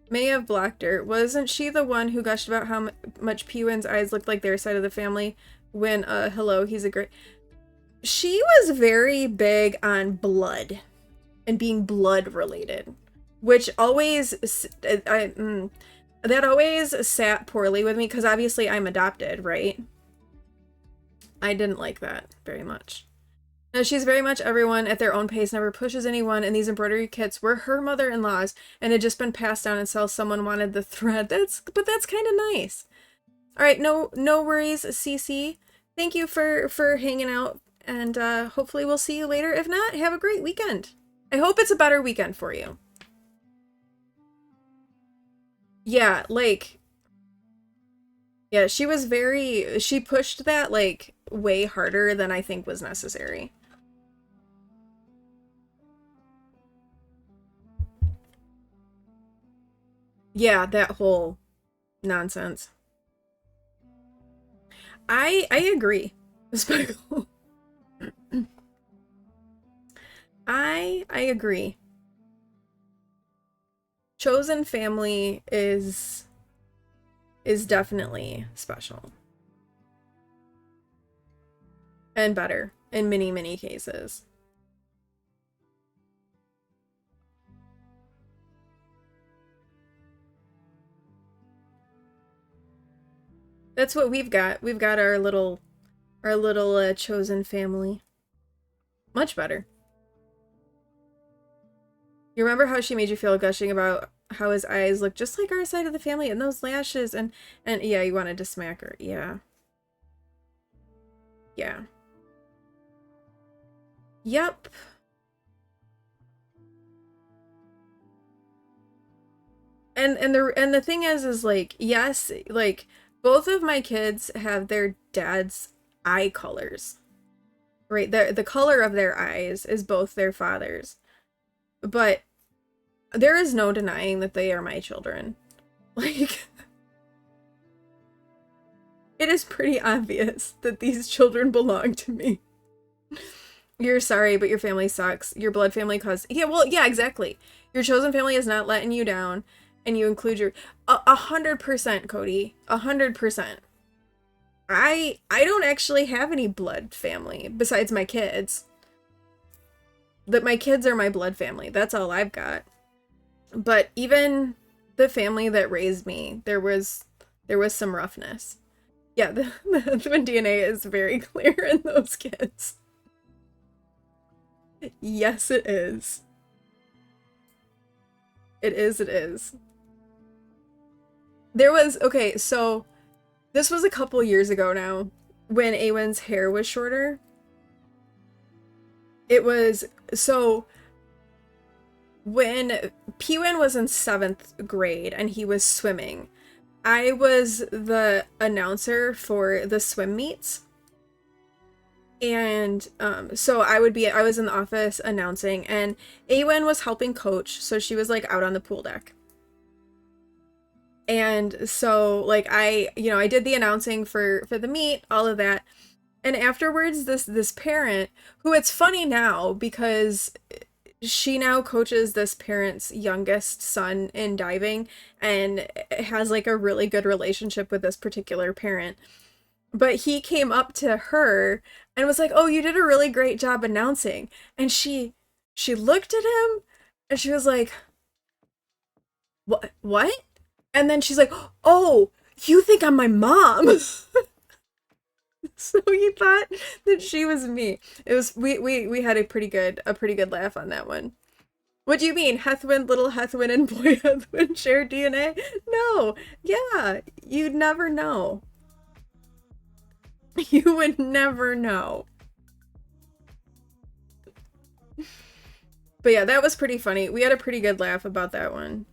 May have blocked her. Wasn't she the one who gushed about how much Peewin's eyes looked like their side of the family when, hello, he's a great... She was very big on blood and being blood related, which always, that always sat poorly with me, because obviously I'm adopted, right? I didn't like that very much. No, she's very much everyone at their own pace, never pushes anyone, and these embroidery kits were her mother-in-law's and had just been passed down until someone wanted the thread. But that's kind of nice. All right, no worries, Cece. Thank you for hanging out, and hopefully we'll see you later. If not, have a great weekend. I hope it's a better weekend for you. Yeah, like, yeah, she pushed that, like, way harder than I think was necessary. Yeah, that whole nonsense. I agree. Speckle. I agree. Chosen family is definitely special. And better in many, many cases. That's what we've got. We've got our little chosen family. Much better. You remember how she made you feel gushing about how his eyes look just like our side of the family, and those lashes, and yeah, you wanted to smack her. Yeah. Yeah. Yep. And the thing is like, yes, like both of my kids have their dad's eye colors. Right? The color of their eyes is both their father's. But there is no denying that they are my children. Like, it is pretty obvious that these children belong to me. You're sorry, but your family sucks. Your blood family caused... Yeah, well, yeah, exactly. Your chosen family is not letting you down, and you include your... 100%, Cody. 100%. I don't actually have any blood family besides my kids. That my kids are my blood family. That's all I've got. But even the family that raised me, there was some roughness. Yeah, the DNA is very clear in those kids. Yes, it is. It is. There was, okay, so this was a couple years ago now when Awen's hair was shorter. It was, so when Pwin was in 7th grade and he was swimming, I was the announcer for the swim meets. And so I was in the office announcing, and Awen was helping coach, so she was like out on the pool deck. And so like I did the announcing for the meet, all of that. And afterwards this parent, who, it's funny now because she now coaches this parent's youngest son in diving and has like a really good relationship with this particular parent. But he came up to her and was like, "Oh, you did a really great job announcing." And she looked at him and she was like, What? And then she's like, "Oh, you think I'm my mom?" So he thought that she was me. It was we had a pretty good laugh on that one. What do you mean? Little Hethwin and boy Hethwin share DNA? No. Yeah, you'd never know. You would never know. But yeah, that was pretty funny. We had a pretty good laugh about that one.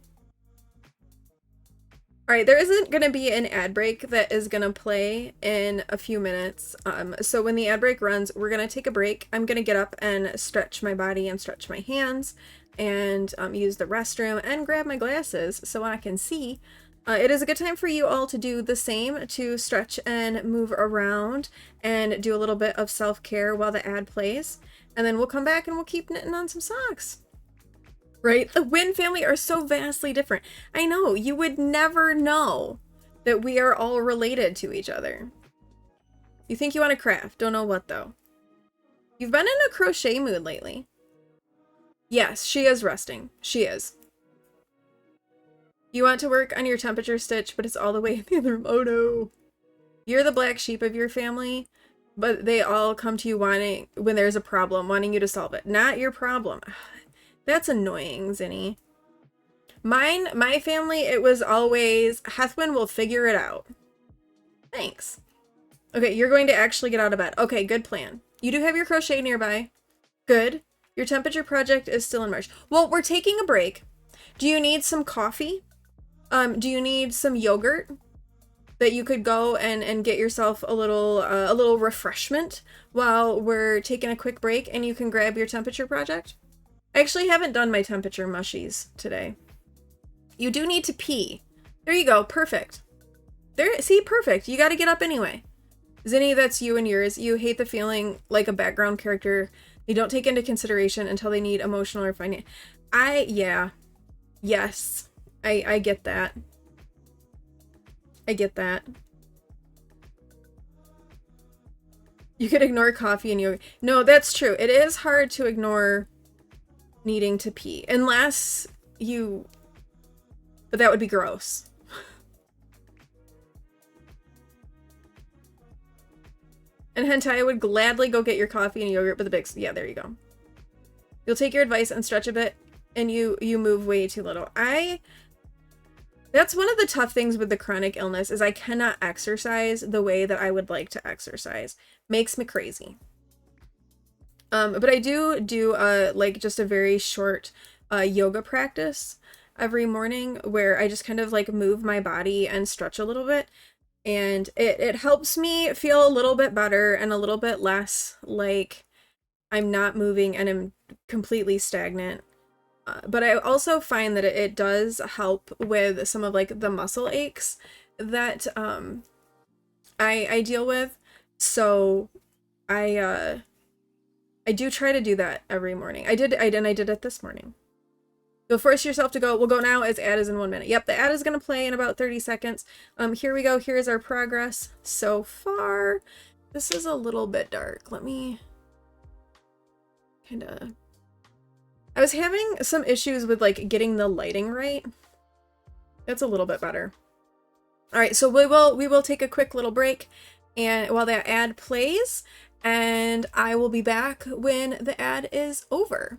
Alright, there isn't going to be an ad break that is going to play in a few minutes. So when the ad break runs, we're going to take a break. I'm going to get up and stretch my body and stretch my hands and use the restroom and grab my glasses so I can see. It is a good time for you all to do the same, to stretch and move around and do a little bit of self-care while the ad plays. And then we'll come back and we'll keep knitting on some socks. Right? The Wynn family are so vastly different. I know, you would never know that we are all related to each other. You think you want to craft, don't know what though. You've been in a crochet mood lately. Yes, she is resting. She is. You want to work on your temperature stitch, but it's all the way in the other room. Oh no. You're the black sheep of your family, but they all come to you wanting, when there's a problem, wanting you to solve it. Not your problem. That's annoying, Zinni. My family, it was always, Hethwin will figure it out. Thanks. Okay, you're going to actually get out of bed. Okay, good plan. You do have your crochet nearby. Good. Your temperature project is still in March. Well, we're taking a break. Do you need some coffee? Do you need some yogurt that you could go and get yourself a little refreshment while we're taking a quick break and you can grab your temperature project? I actually haven't done my temperature mushies today. You do need to pee. There you go. Perfect. There, see, perfect. You got to get up anyway. Zinni, that's you and yours. You hate the feeling like a background character they don't take into consideration until they need emotional or financial. Yeah. Yes. I get that. I get that. You could ignore coffee and yoga. No, that's true. It is hard to ignore needing to pee. Unless you... But that would be gross. And Hentai would gladly go get your coffee and yogurt, but the big... Yeah, there you go. You'll take your advice and stretch a bit. and you move way too little. That's one of the tough things with the chronic illness is I cannot exercise the way that I would like to exercise. Makes me crazy. But I do like just a very short yoga practice every morning where I just kind of like move my body and stretch a little bit, and it helps me feel a little bit better and a little bit less like I'm not moving and I'm completely stagnant. But I also find that it does help with some of like the muscle aches that I deal with. So I do try to do that every morning. I did it this morning. You'll force yourself to go. We'll go now as ad is in 1 minute. Yep, the ad is gonna play in about 30 seconds. Here we go. Here's our progress so far. This is a little bit dark. Let me kinda. I was having some issues with like getting the lighting right. That's a little bit better. All right, so we will take a quick little break, and while that ad plays, and I will be back when the ad is over.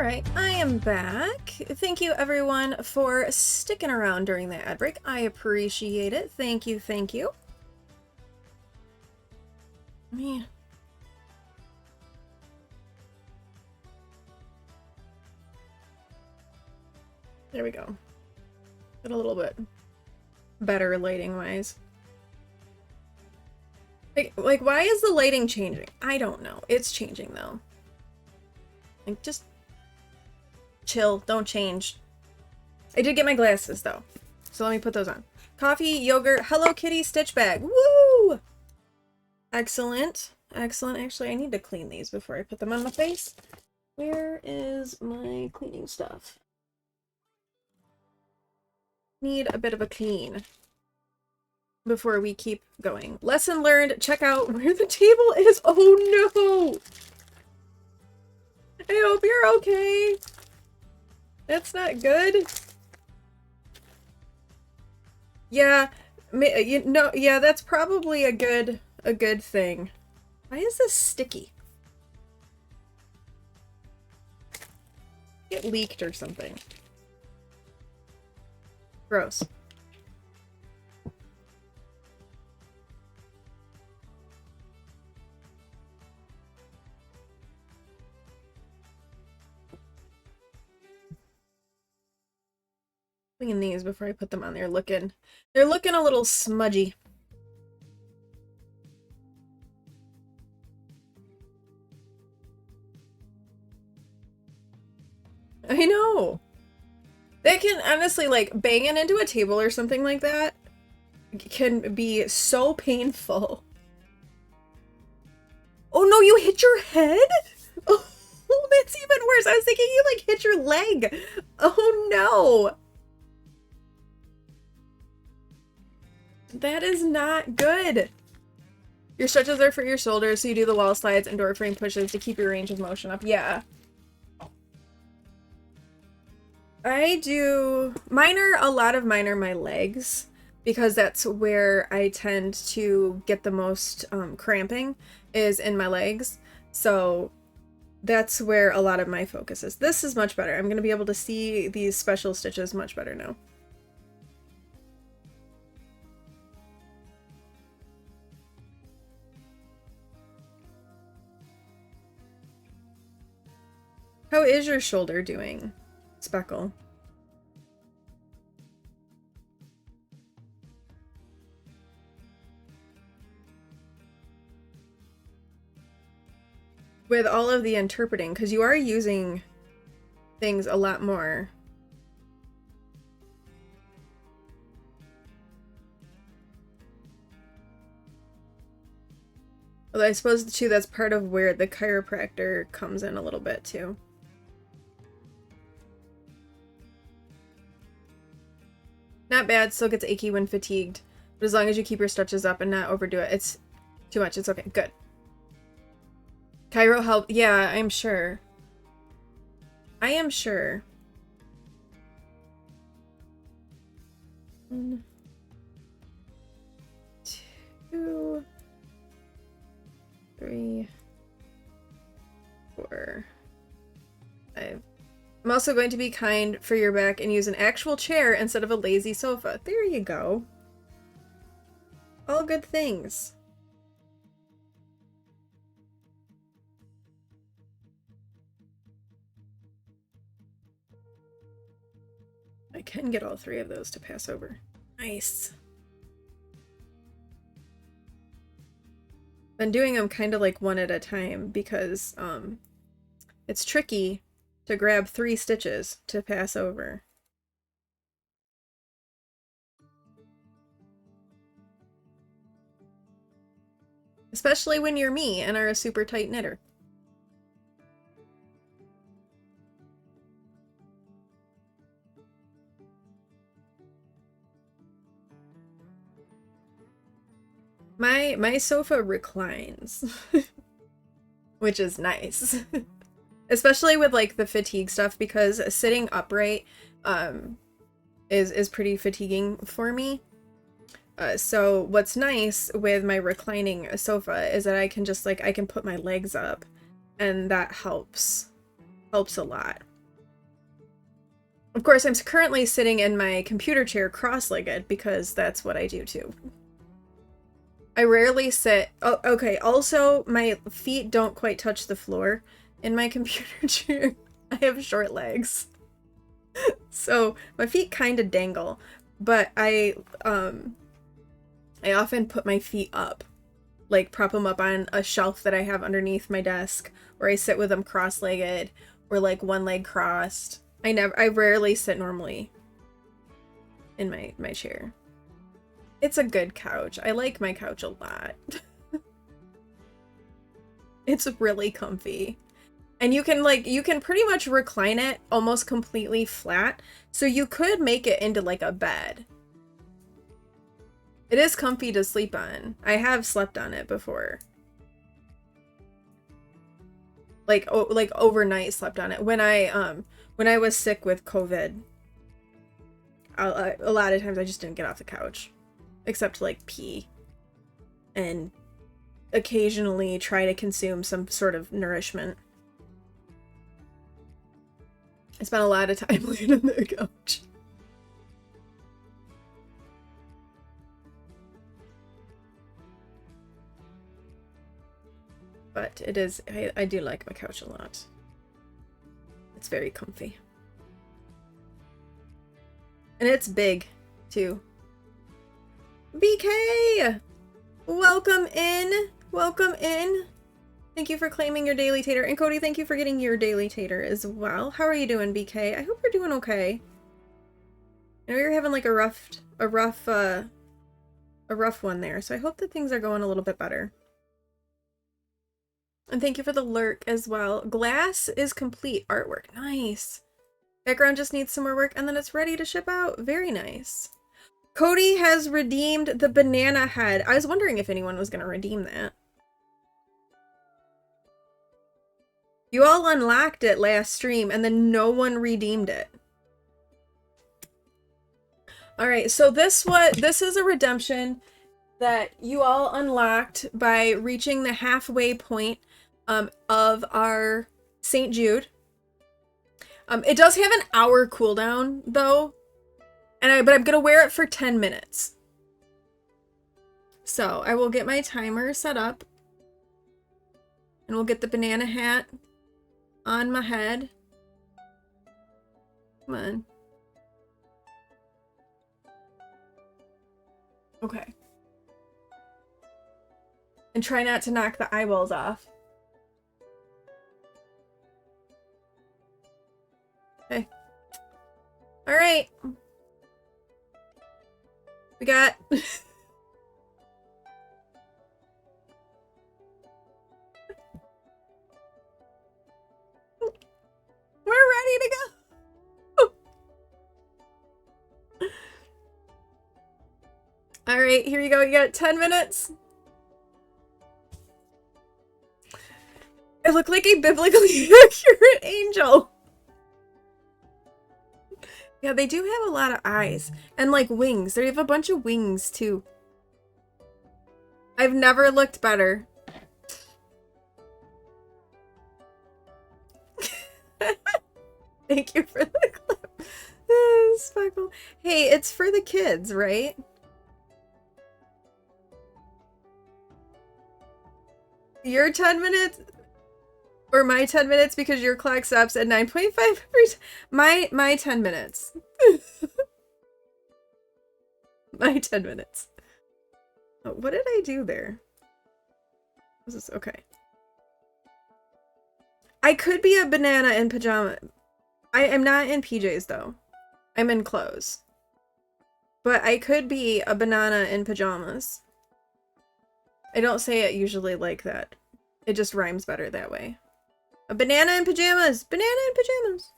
Alright, I am back. Thank you everyone for sticking around during the ad break. I appreciate it. Thank you, thank you. Man. There we go. Get a little bit better lighting wise. Like why is the lighting changing? I don't know. It's changing though. Like just chill, don't change. I did get my glasses though, so let me put those on. Coffee, yogurt, Hello Kitty stitch bag. Woo! Excellent, excellent. Actually, I need to clean these before I put them on my face. Where is my cleaning stuff? Need a bit of a clean before we keep going. Lesson learned, check out where the table is. Oh no! I hope you're okay. That's not good. Yeah, you know, yeah, that's probably a good thing. Why is this sticky? It leaked or something. Gross. Clean these before I put them on. They're looking a little smudgy. I know. That can honestly, like, banging into a table or something like that can be so painful. Oh no, you hit your head? Oh, that's even worse. I was thinking you, like, hit your leg. Oh no. That is not good. Your stretches are for your shoulders, so you do the wall slides and door frame pushes to keep your range of motion up. Yeah. I do... a lot of mine are my legs, because that's where I tend to get the most cramping, is in my legs. So that's where a lot of my focus is. This is much better. I'm going to be able to see these special stitches much better now. How is your shoulder doing, Speckle? With all of the interpreting, because you are using things a lot more. Although I suppose, too, that's part of where the chiropractor comes in a little bit, too. Not bad, still gets achy when fatigued. But as long as you keep your stretches up and not overdo it. It's too much, it's okay. Good. Chiro help. Yeah, I'm sure. I am sure. 1, 2, 3, 4, 5. I'm also going to be kind for your back and use an actual chair instead of a lazy sofa. There you go. All good things. I can get all 3 of those to pass over. Nice. Been doing them kind of like one at a time because it's tricky to grab 3 stitches to pass over. Especially when you're me and are a super tight knitter. My sofa reclines, which is nice. Especially with like the fatigue stuff, because sitting upright is pretty fatiguing for me. So what's nice with my reclining sofa is that I can just like I can put my legs up, and that helps a lot. Of course, I'm currently sitting in my computer chair cross-legged because that's what I do too. I rarely sit. Oh, okay. Also, my feet don't quite touch the floor in my computer chair. I have short legs. So my feet kind of dangle, but I often put my feet up, like prop them up on a shelf that I have underneath my desk, or I sit with them cross-legged or like one leg crossed. I rarely sit normally in my chair. It's a good couch. I like my couch a lot. It's really comfy. And you can pretty much recline it almost completely flat. So you could make it into like a bed. It is comfy to sleep on. I have slept on it before. Like overnight slept on it. When I was sick with COVID, a lot of times I just didn't get off the couch. Except to like pee. And occasionally try to consume some sort of nourishment. I spent a lot of time laying on the couch. But it is, I do like my couch a lot. It's very comfy. And it's big, too. BK! Welcome in! Welcome in! Thank you for claiming your daily tater. And Cody, thank you for getting your daily tater as well. How are you doing, BK? I hope you're doing okay. I know you're having like a rough one there, so I hope that things are going a little bit better. And thank you for the lurk as well. Glass is complete artwork. Nice. Background just needs some more work and then it's ready to ship out. Very nice. Cody has redeemed the banana head. I was wondering if anyone was going to redeem that. You all unlocked it last stream and then no one redeemed it. Alright, so this is a redemption that you all unlocked by reaching the halfway point of our St. Jude. It does have an hour cooldown though, but I'm gonna wear it for 10 minutes. So I will get my timer set up, and we'll get the banana hat on my head. Come on. Okay. And try not to knock the eyeballs off. Okay. Alright. We got... We're ready to go! Alright, here you go. You got 10 minutes. I look like a biblically accurate angel. Yeah, they do have a lot of eyes. And like wings. They have a bunch of wings too. I've never looked better. Thank you for the clip. Sparkle. Hey, it's for the kids, right? Your 10 minutes or my 10 minutes because your clock stops at 9:25 every time. My 10 minutes. My 10 minutes. Oh, what did I do there? Was this okay? I could be a banana in pajama. I am not in PJs though. I'm in clothes. But I could be a banana in pajamas. I don't say it usually like that. It just rhymes better that way. A banana in pajamas! Banana in pajamas!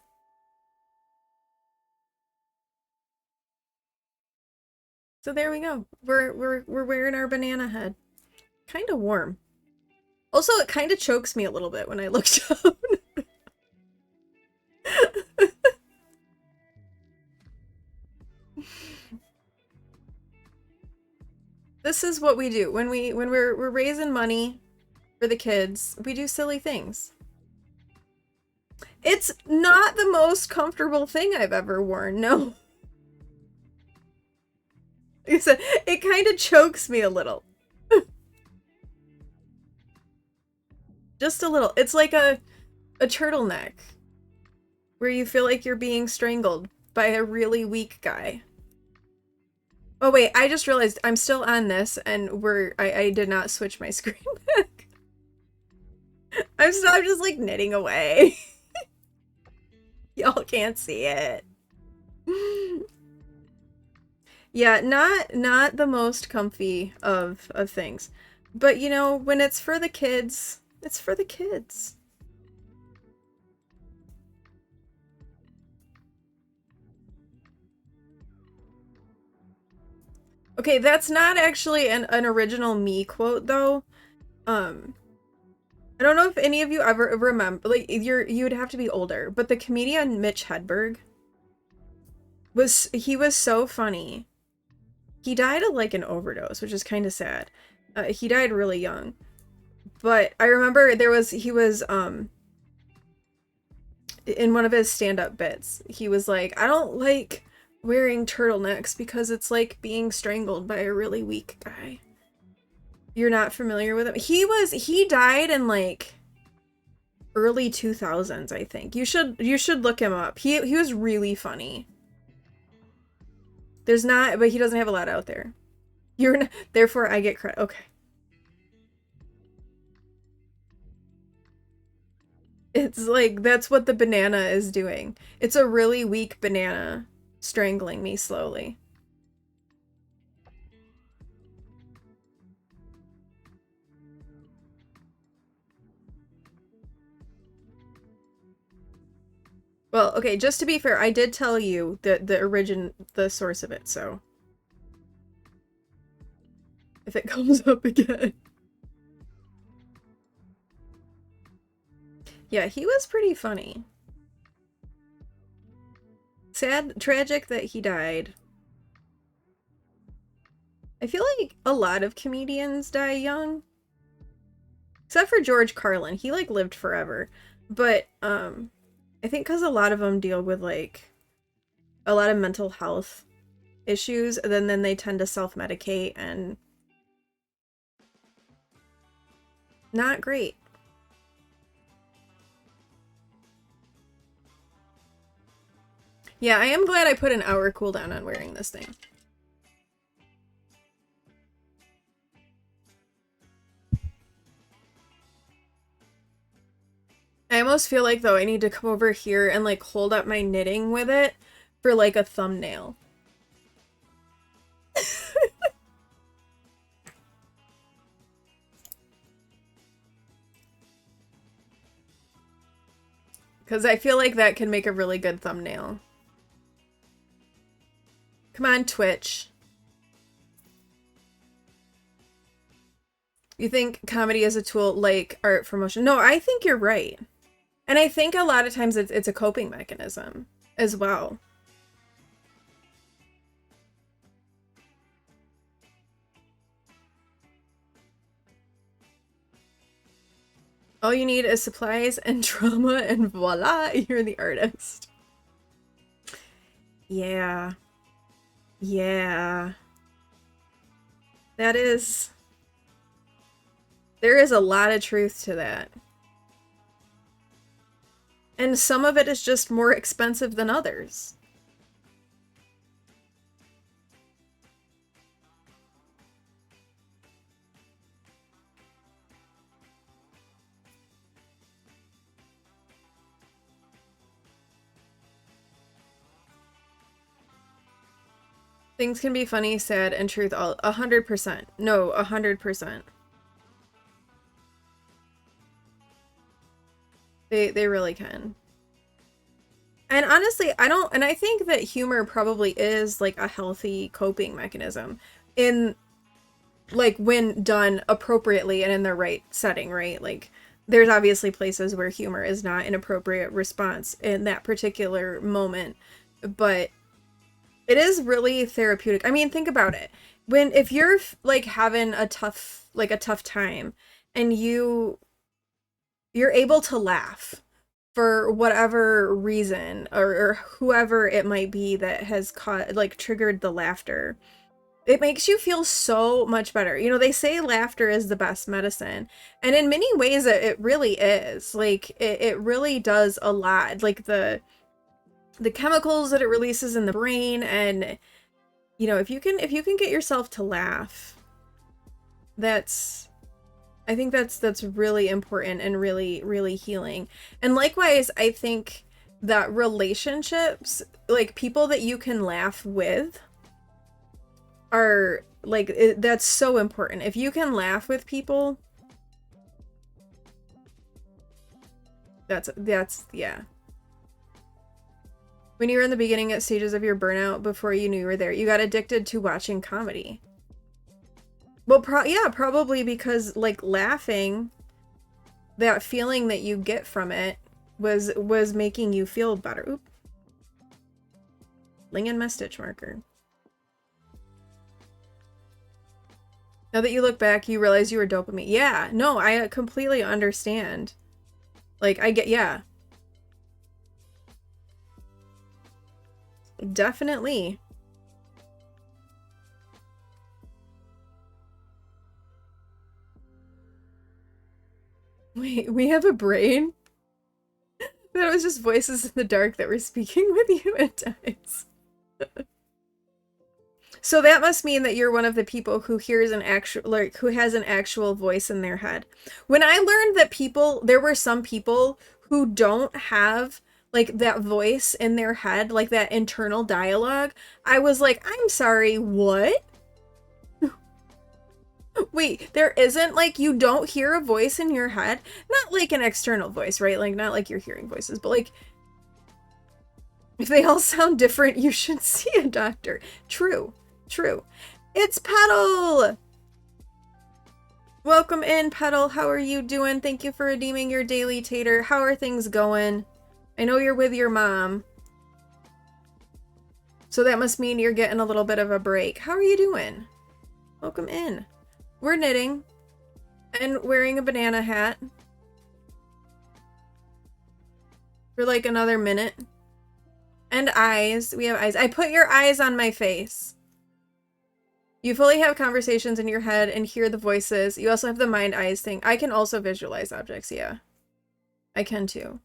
So there we go. We're wearing our banana head. Kind of warm. Also, it kind of chokes me a little bit when I look down. This is what we do when we're raising money for the kids. We do silly things. It's not the most comfortable thing I've ever worn, no. Like I said, it kind of chokes me a little. Just a little. It's like a turtleneck where you feel like you're being strangled by a really weak guy. Oh wait, I just realized I'm still on this and I did not switch my screen back. I'm just like knitting away. Y'all can't see it. Yeah, not the most comfy of things. But you know, when it's for the kids, it's for the kids. Okay, that's not actually an original me quote though. I don't know if any of you ever remember, like you would have to be older, but the comedian Mitch Hedberg was so funny. He died of like an overdose, which is kind of sad. He died really young. But I remember he was in one of his stand-up bits, he was like, I don't like wearing turtlenecks because it's like being strangled by a really weak guy. You're not familiar with him? He died in like early 2000s, I think. You should look him up. He was really funny. There's not, but he doesn't have a lot out there. You're not, therefore I get credit. Okay. It's like, that's what the banana is doing. It's a really weak banana strangling me slowly. Well, okay, just to be fair, I did tell you the source of it, so if it comes up again. Yeah, he was pretty funny. Sad, tragic that he died. I feel like a lot of comedians die young. Except for George Carlin. He like lived forever. But I think because a lot of them deal with like a lot of mental health issues, and then they tend to self-medicate, and not great. Yeah, I am glad I put an hour cooldown on wearing this thing. I almost feel like, though, I need to come over here and, like, hold up my knitting with it for, like, a thumbnail. Because I feel like that can make a really good thumbnail. Come on, Twitch. You think comedy is a tool like art for motion? No, I think you're right. And I think a lot of times it's a coping mechanism as well. All you need is supplies and drama, and voila, you're the artist. Yeah. Yeah. That is... There is a lot of truth to that. And some of it is just more expensive than others. Things can be funny, sad, and truth all 100%. No, 100%. They really can. And honestly, I think that humor probably is like a healthy coping mechanism in like when done appropriately and in the right setting, right? Like there's obviously places where humor is not an appropriate response in that particular moment, but it is really therapeutic. I mean, think about it. If you're like having a tough time and you're able to laugh for whatever reason, or whoever it might be that has triggered the laughter. It makes you feel so much better. You know, they say laughter is the best medicine. And in many ways, it really is. Like, it really does a lot. Like, the chemicals that it releases in the brain, and, you know, if you can get yourself to laugh, I think that's really important and really, really healing. And likewise, I think that relationships, like people that you can laugh with, are like that's so important. If you can laugh with people, that's yeah. When you were in the beginning stages of your burnout, before you knew you were there, you got addicted to watching comedy. Well, yeah, probably because like laughing, that feeling that you get from it was making you feel better. Oop. Linging my stitch marker. Now that you look back, you realize you were dopamine. Yeah, no, I completely understand. Like, I get, yeah. Definitely. Wait, we have a brain? That was just voices in the dark that were speaking with you at times. So that must mean that you're one of the people who hears who has an actual voice in their head. When I learned that there were some people who don't have like that voice in their head, like that internal dialogue, I was like, I'm sorry, what? Wait, there isn't, like, you don't hear a voice in your head? Not like an external voice, right? Like, not like you're hearing voices, but like, if they all sound different, you should see a doctor. True. True. It's Petal! Welcome in, Petal. How are you doing? Thank you for redeeming your daily tater. How are things going? I know you're with your mom. So that must mean you're getting a little bit of a break. How are you doing? Welcome in. We're knitting. And wearing a banana hat. For like another minute. And eyes. We have eyes. I put your eyes on my face. You fully have conversations in your head and hear the voices. You also have the mind eyes thing. I can also visualize objects, yeah. I can too.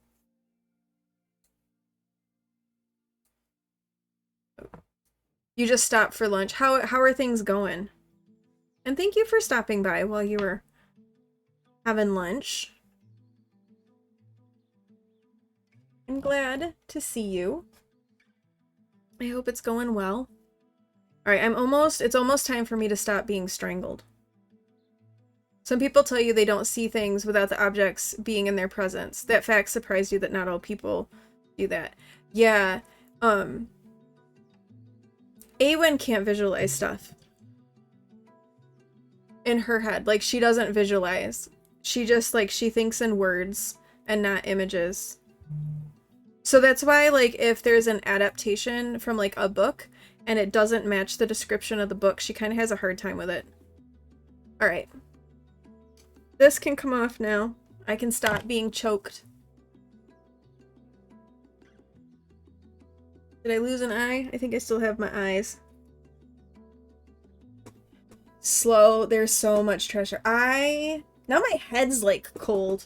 You just stopped for lunch. How are things going? And thank you for stopping by while you were having lunch. I'm glad to see you. I hope it's going well. Alright, it's almost time for me to stop being strangled. Some people tell you they don't see things without the objects being in their presence. That fact surprised you that not all people do that. Yeah, Awen can't visualize stuff in her head. Like, she doesn't visualize. She just, like, she thinks in words and not images. So that's why, like, if there's an adaptation from, like, a book, and it doesn't match the description of the book, she kind of has a hard time with it. Alright. This can come off now. I can stop being choked. Did I lose an eye? I think I still have my eyes. Slow. There's so much treasure. Now my head's, like, cold.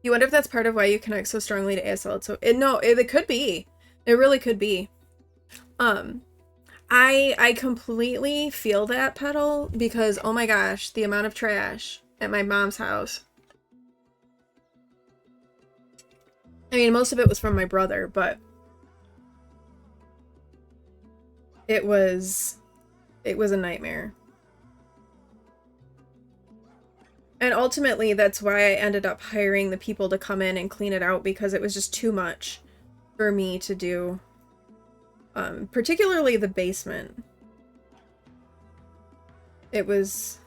You wonder if that's part of why you connect so strongly to ASL. So it could be. It really could be. I completely feel that, Petal, because oh my gosh, the amount of trash at my mom's house. I mean, most of it was from my brother, but it was a nightmare. And ultimately, that's why I ended up hiring the people to come in and clean it out, because it was just too much for me to do. Particularly the basement. It was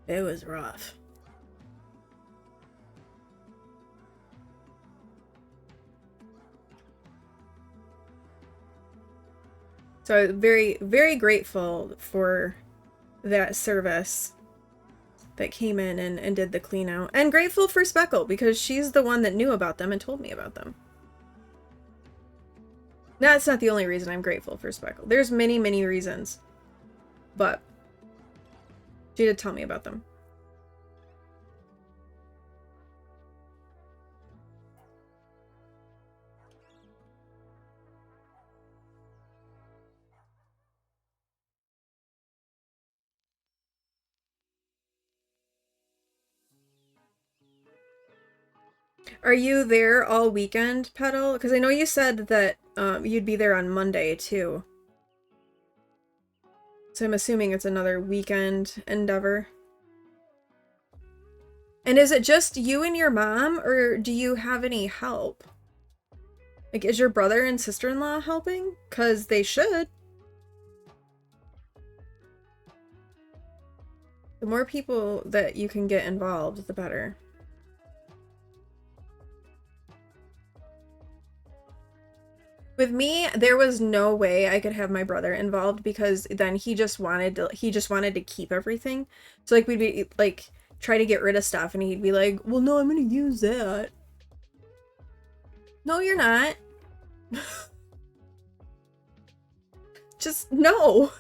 rough. So I'm very, very grateful for that service. that came in and did the clean out. And grateful for Speckle, because she's the one that knew about them and told me about them. That's not the only reason I'm grateful for Speckle. There's many, many reasons. But she did tell me about them. Are you there all weekend, Petal? Because I know you said that you'd be there on Monday, too. So I'm assuming it's another weekend endeavor. And is it just you and your mom, or do you have any help? Like, is your brother and sister-in-law helping? Because they should. The more people that you can get involved, the better. With me, there was no way I could have my brother involved, because then he just wanted to keep everything. So like we'd be like try to get rid of stuff and he'd be like, "Well, no, I'm going to use that." No, you're not. Just no.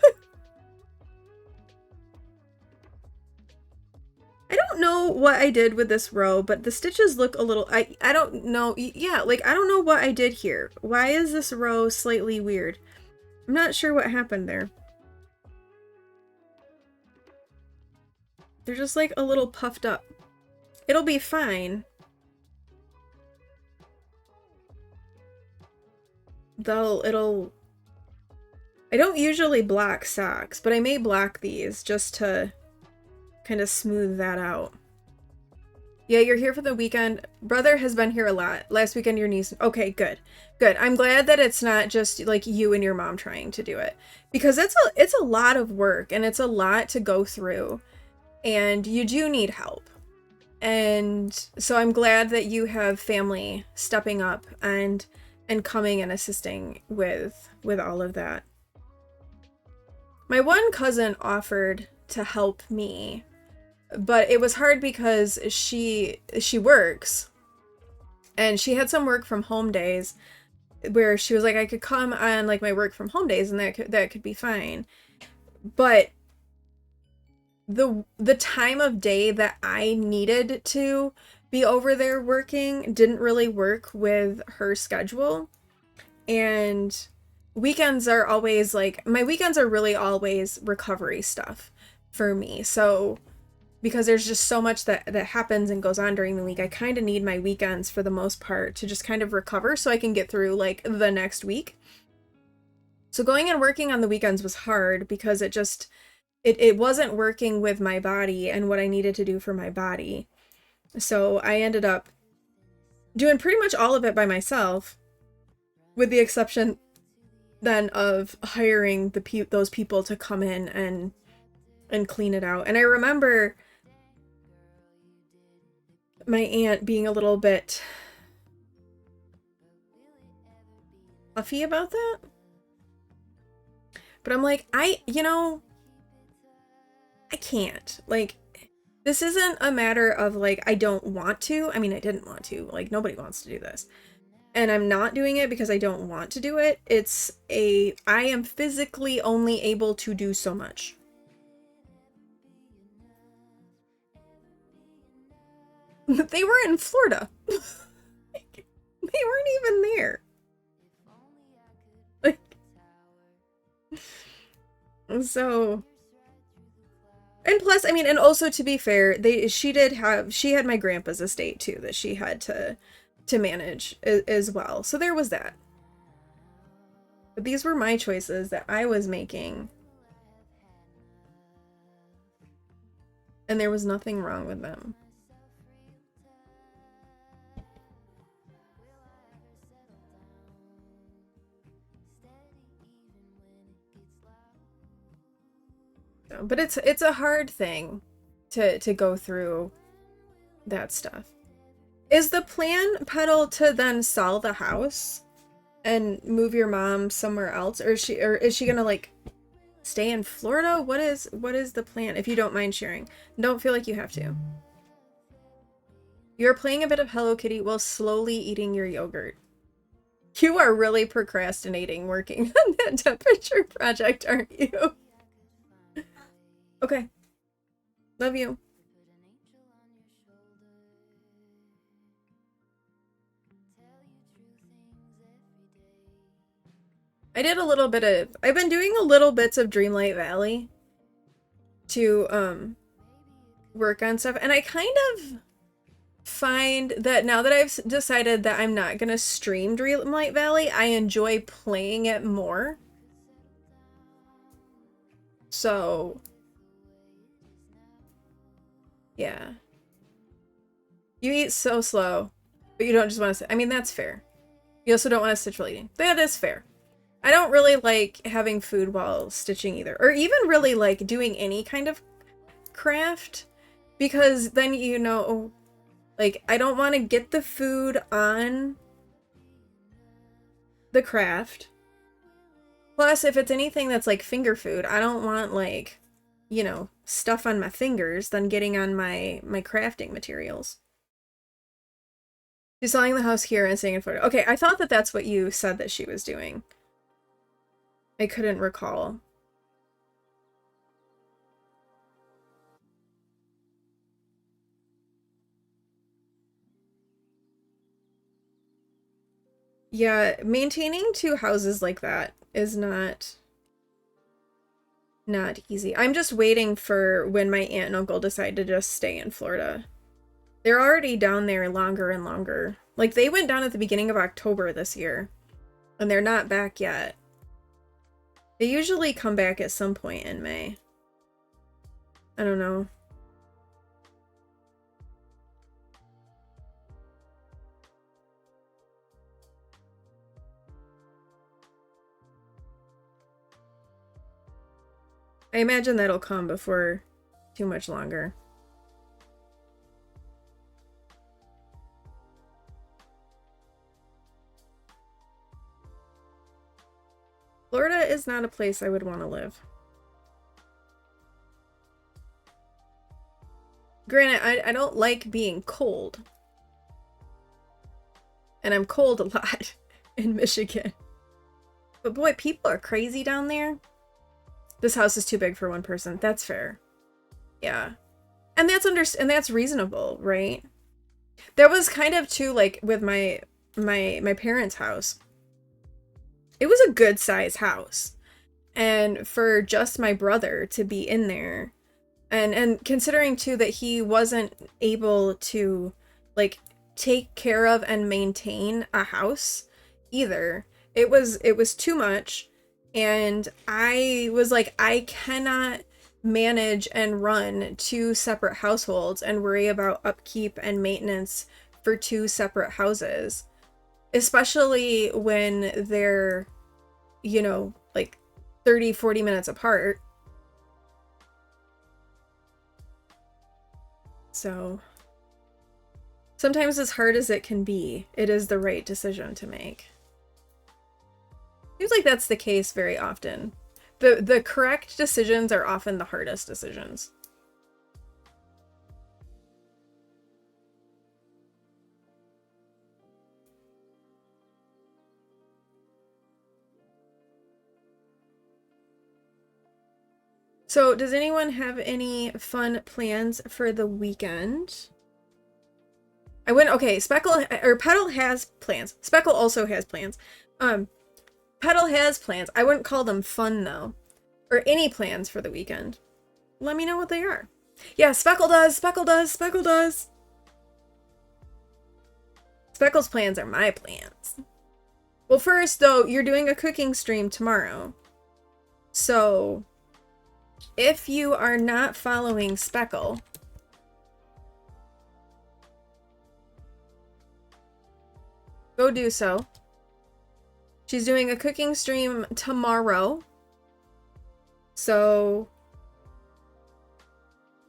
I don't know what I did with this row, but the stitches look a little, I don't know. Yeah, like, I don't know what I did here. Why is this row slightly weird? I'm not sure what happened there. They're just like a little puffed up. It'll be fine. I don't usually black socks, but I may black these just to kind of smooth that out. Yeah, you're here for the weekend. Brother has been here a lot. Last weekend, your niece. Okay, good. Good. I'm glad that it's not just like you and your mom trying to do it, because it's a lot of work and it's a lot to go through, and you do need help. And so I'm glad that you have family stepping up and coming and assisting with all of that. My one cousin offered to help me, but it was hard because she works, and she had some work from home days where she was like, I could come on like my work from home days and that could be fine. But the time of day that I needed to be over there working didn't really work with her schedule. And weekends are always like, my weekends are really always recovery stuff for me. So because there's just so much that happens and goes on during the week, I kind of need my weekends for the most part to just kind of recover so I can get through like the next week. So going and working on the weekends was hard because it wasn't working with my body and what I needed to do for my body. So I ended up doing pretty much all of it by myself, with the exception then of hiring those people to come in and clean it out. And I remember my aunt being a little bit huffy about that. But I'm like, I can't. Like, this isn't a matter of like, I don't want to. I mean, I didn't want to. Like, nobody wants to do this. And I'm not doing it because I don't want to do it. I am physically only able to do so much. They were in Florida. They weren't even there. Like, so, and plus, I mean, and also to be fair, she had my grandpa's estate too that she had to manage as well. So there was that. But these were my choices that I was making. And there was nothing wrong with them. But it's a hard thing to go through that stuff. Is the plan, Petal, to then sell the house and move your mom somewhere else, or is she gonna like Stay in Florida? What is the plan, if you don't mind sharing? Don't feel like you have to. You're playing a bit of Hello Kitty while slowly eating your yogurt. You are really procrastinating working on that temperature project, aren't you? Okay. Love you. I've been doing a little bits of Dreamlight Valley to work on stuff, and I kind of find that now that I've decided that I'm not gonna stream Dreamlight Valley, I enjoy playing it more. So yeah. You eat so slow, but you don't just want to, I mean, that's fair. You also don't want to stitch while eating. That is fair. I don't really like having food while stitching either, or even really like doing any kind of craft, because then, you know, like, I don't want to get the food on the craft. Plus, if it's anything that's like finger food, I don't want, like, you know, stuff on my fingers then getting on my crafting materials. She's selling the house here and staying in Florida. Okay, I thought that that's what you said that she was doing. I couldn't recall. Yeah, maintaining two houses like that is not easy. I'm just waiting for when my aunt and uncle decide to just stay in Florida. They're already down there longer and longer. Like, they went down at the beginning of October this year, and they're not back yet. They usually come back at some point in May. I don't know. I imagine that'll come before too much longer. Florida is not a place I would want to live. Granted, I don't like being cold. And I'm cold a lot in Michigan. But boy, people are crazy down there. This house is too big for one person. That's fair. Yeah. And that's reasonable, right? That was kind of too, like, with my parents' house. It was a good size house. And for just my brother to be in there, and considering too that he wasn't able to, like, take care of and maintain a house either. It was too much. And I was like, I cannot manage and run two separate households and worry about upkeep and maintenance for two separate houses, especially when they're, you know, like 30-40 minutes apart. So sometimes, as hard as it can be, it is the right decision to make. Seems like that's the case very often. The correct decisions are often the hardest decisions. So, does anyone have any fun plans for the weekend? Speckle, or Petal has plans. Speckle also has plans. Petal has plans. I wouldn't call them fun, though. Or any plans for the weekend. Let me know what they are. Yeah, Speckle does! Speckle does! Speckle does! Speckle's plans are my plans. Well, first, though, you're doing a cooking stream tomorrow. So, if you are not following Speckle, go do so. She's doing a cooking stream tomorrow. So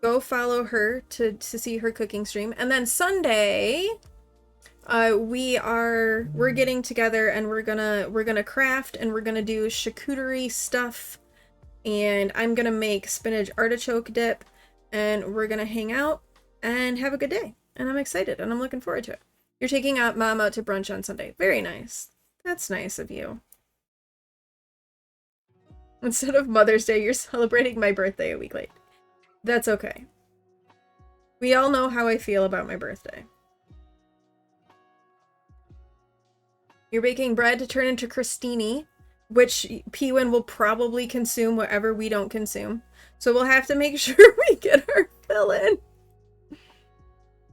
go follow her to see her cooking stream. And then Sunday, we're getting together and we're gonna craft and we're gonna do charcuterie stuff and I'm gonna make spinach artichoke dip, and we're gonna hang out and have a good day. And I'm excited, and I'm looking forward to it. You're taking out mom out to brunch on Sunday. Very nice. That's nice of you. Instead of Mother's Day, you're celebrating my birthday a week late. That's okay. We all know how I feel about my birthday. You're baking bread to turn into crostini, which Pewin will probably consume whatever we don't consume. So we'll have to make sure we get our fill in.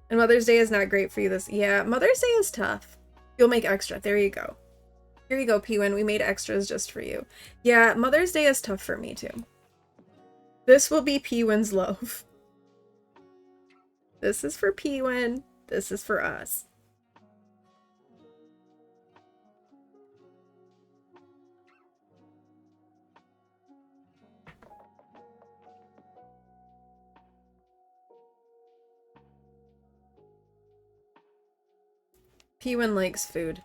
And Mother's Day is not great for you this... Yeah, Mother's Day is tough. You'll make extra. There you go. Here you go, Pewin. We made extras just for you. Yeah, Mother's Day is tough for me, too. This will be Pewin's loaf. This is for Pewin. This is for us. Pewin likes food.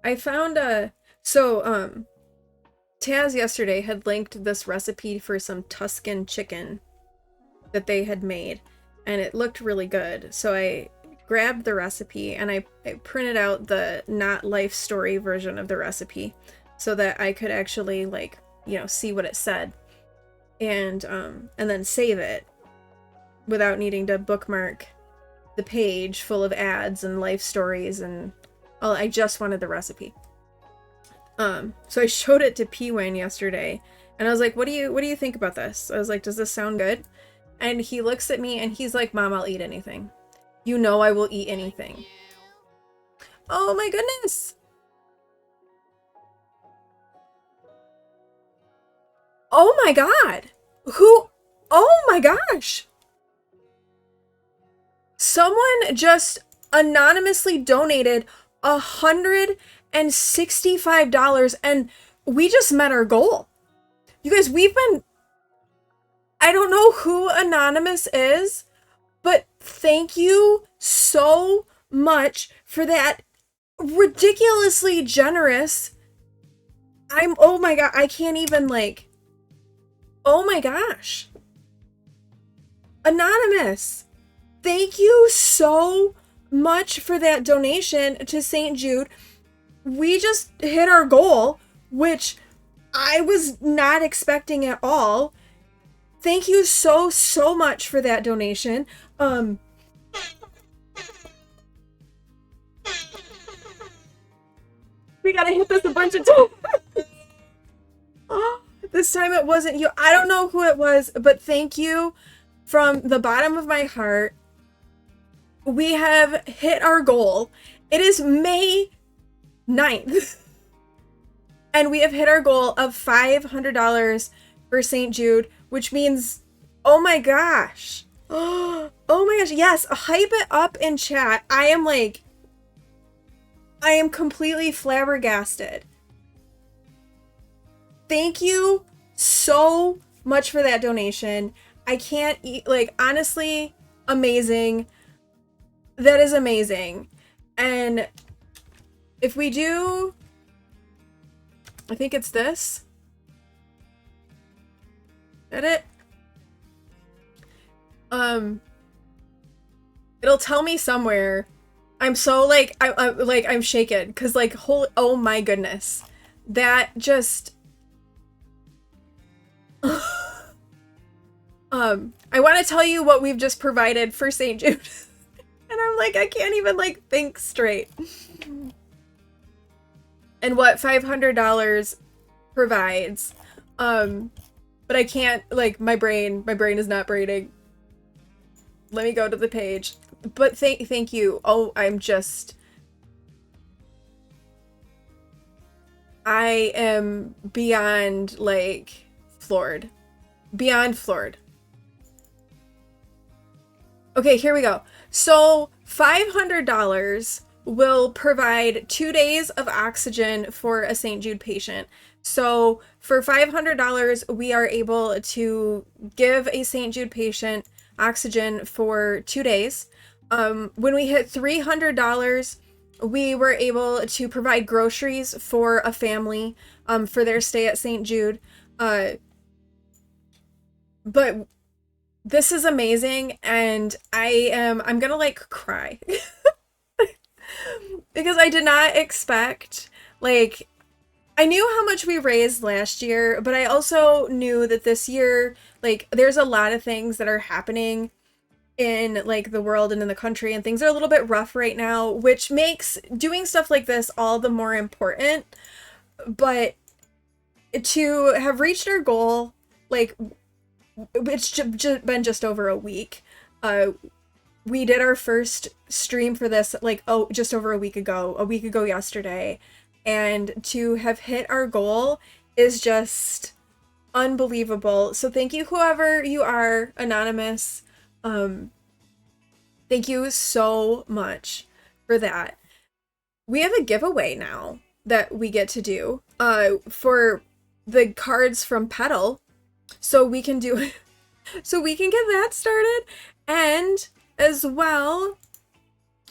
I found Taz yesterday had linked this recipe for some Tuscan chicken that they had made, and it looked really good. So I grabbed the recipe and I printed out the not life story version of the recipe so that I could actually, like, you know, see what it said and then save it without needing to bookmark the page full of ads and life stories, and I just wanted the recipe. So I showed it to Pewin yesterday, and I was like, what do you think about this? I was like, does this sound good? And he looks at me and he's like, Mom, I'll eat anything. You know I will eat anything. Oh my goodness. Oh my god. Oh my gosh. Someone just anonymously donated $165, and we just met our goal. You guys, I don't know who Anonymous is, but thank you so much for that ridiculously generous. Oh my god, I can't even, like, oh my gosh. Anonymous, thank you so much for that donation to St. Jude. We just hit our goal, which I was not expecting at all. Thank you so much for that donation. We gotta hit this a bunch of times. This time it wasn't you. I don't know who it was, but thank you from the bottom of my heart. We have hit our goal. It is May 9th. And we have hit our goal of $500 for St. Jude, which means, oh my gosh. Oh my gosh. Yes, hype it up in chat. I am completely flabbergasted. Thank you so much for that donation. I can't eat, like, honestly, amazing. That is amazing. And if we do, I think it's this. Is that it? It'll tell me somewhere. I'm so, like, I'm shaken because, like, oh my goodness. That just I want to tell you what we've just provided for St. Jude. And I'm like, I can't even, like, think straight. And what $500 provides. But I can't, like, my brain is not braining. Let me go to the page. But thank you. Oh, I am beyond, like, floored. Beyond floored. Okay, here we go. So $500 will provide 2 days of oxygen for a St. Jude patient. So for $500, we are able to give a St. Jude patient oxygen for 2 days. When we hit $300, we were able to provide groceries for a family for their stay at St. Jude. but this is amazing, and I'm gonna like cry because I did not expect, like, I knew how much we raised last year, but I also knew that this year, like, there's a lot of things that are happening in like the world and in the country, and things are a little bit rough right now, which makes doing stuff like this all the more important. But to have reached our goal, like, it's been just over a week. We did our first stream for this, like, just over a week ago yesterday. And to have hit our goal is just unbelievable. So thank you, whoever you are, Anonymous. Thank you so much for that. We have a giveaway now that we get to do for the cards from Petal. So we can do so we can get that started. And as well,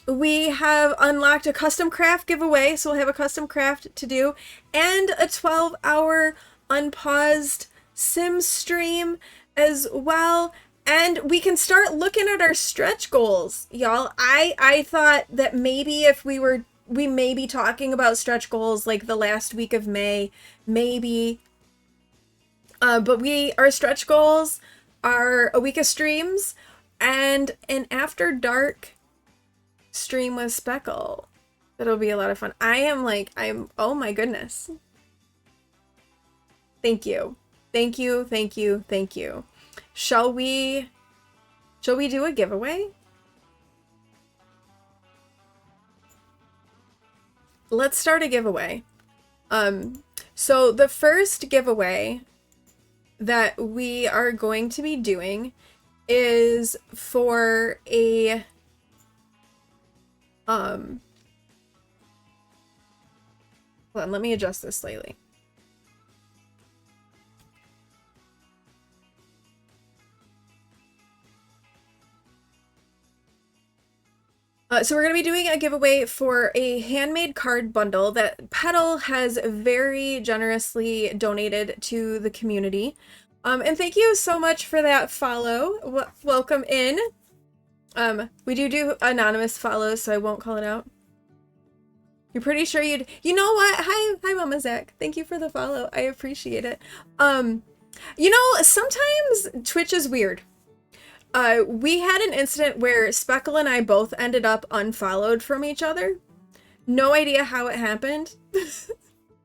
we have unlocked a custom craft giveaway, so we'll have a custom craft to do, and a 12-hour unpaused sim stream as well. And we can start looking at our stretch goals, y'all. I thought that maybe if we may be talking about stretch goals like the last week of May, maybe. But our stretch goals are a week of streams and an after dark stream with Speckle. That'll be a lot of fun. Oh my goodness. Thank you. Thank you, thank you, thank you. Shall we do a giveaway? Let's start a giveaway. So the first giveaway that we are going to be doing is for a hold on, let me adjust this slightly. So we're going to be doing a giveaway for a handmade card bundle that Petal has very generously donated to the community. And thank you so much for that follow. Welcome in. We do anonymous follows, so I won't call it out. You're pretty sure you know what? Hi, Mama Zach. Thank you for the follow. I appreciate it. You know, sometimes Twitch is weird. We had an incident where Speckle and I both ended up unfollowed from each other. No idea how it happened.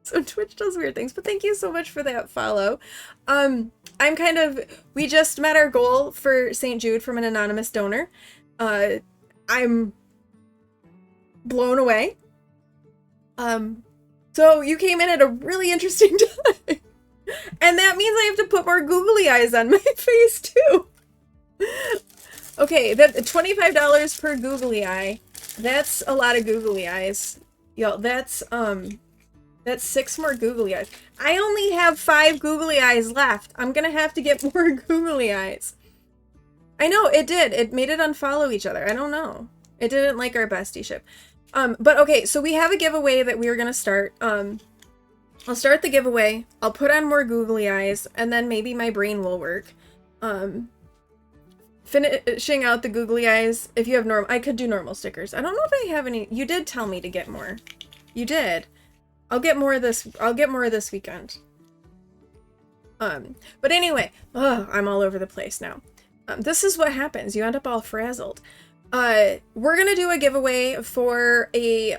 So Twitch does weird things, but thank you so much for that follow. We just met our goal for St. Jude from an anonymous donor. I'm blown away. So you came in at a really interesting time. And that means I have to put more googly eyes on my face too. Okay, that $25 per googly eye. That's a lot of googly eyes. Yo, that's 6 more googly eyes. I only have 5 googly eyes left. I'm gonna have to get more googly eyes. I know, it did. It made it unfollow each other. I don't know. It didn't like our bestie-ship. But okay, so we have a giveaway that we were gonna start. I'll start the giveaway. I'll put on more googly eyes, and then maybe my brain will work. Finishing out the googly eyes. If you have normal, I could do normal stickers. I don't know if I have any. You did tell me to get more. You did. I'll get more this weekend. But anyway, I'm all over the place now. This is what happens. You end up all frazzled. We're gonna do a giveaway for a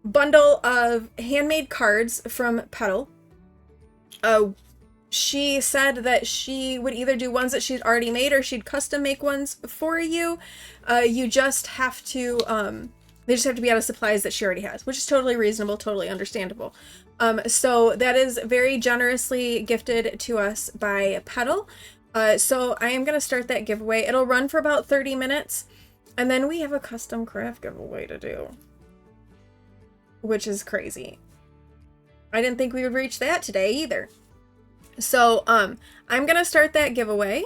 bundle of handmade cards from Petal. She said that she would either do ones that she'd already made or she'd custom make ones for you. You just have to, they just have to be out of supplies that she already has, which is totally reasonable, totally understandable. So that is very generously gifted to us by Petal. So I am going to start that giveaway. It'll run for about 30 minutes. And then we have a custom craft giveaway to do, which is crazy. I didn't think we would reach that today either. So, I'm gonna start that giveaway.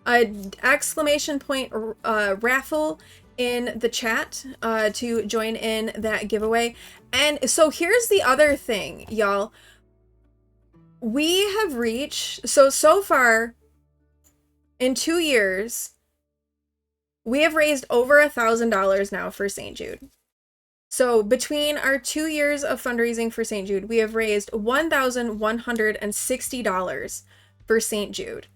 Exclamation point raffle in the chat to join in that giveaway. And so here's the other thing, y'all. We have reached, so far, in 2 years, we have raised over $1,000 now for St. Jude. So between our 2 years of fundraising for St. Jude, we have raised $1,160 for St. Jude,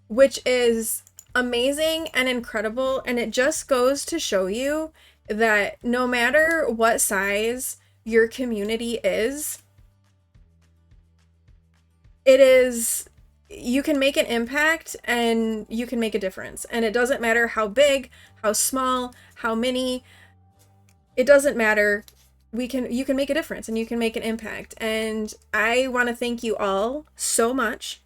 which is amazing and incredible. And it just goes to show you that no matter what size your community is, you can make an impact and you can make a difference. And it doesn't matter how big, how small, how many, it doesn't matter. You can make a difference and you can make an impact. And I want to thank you all so much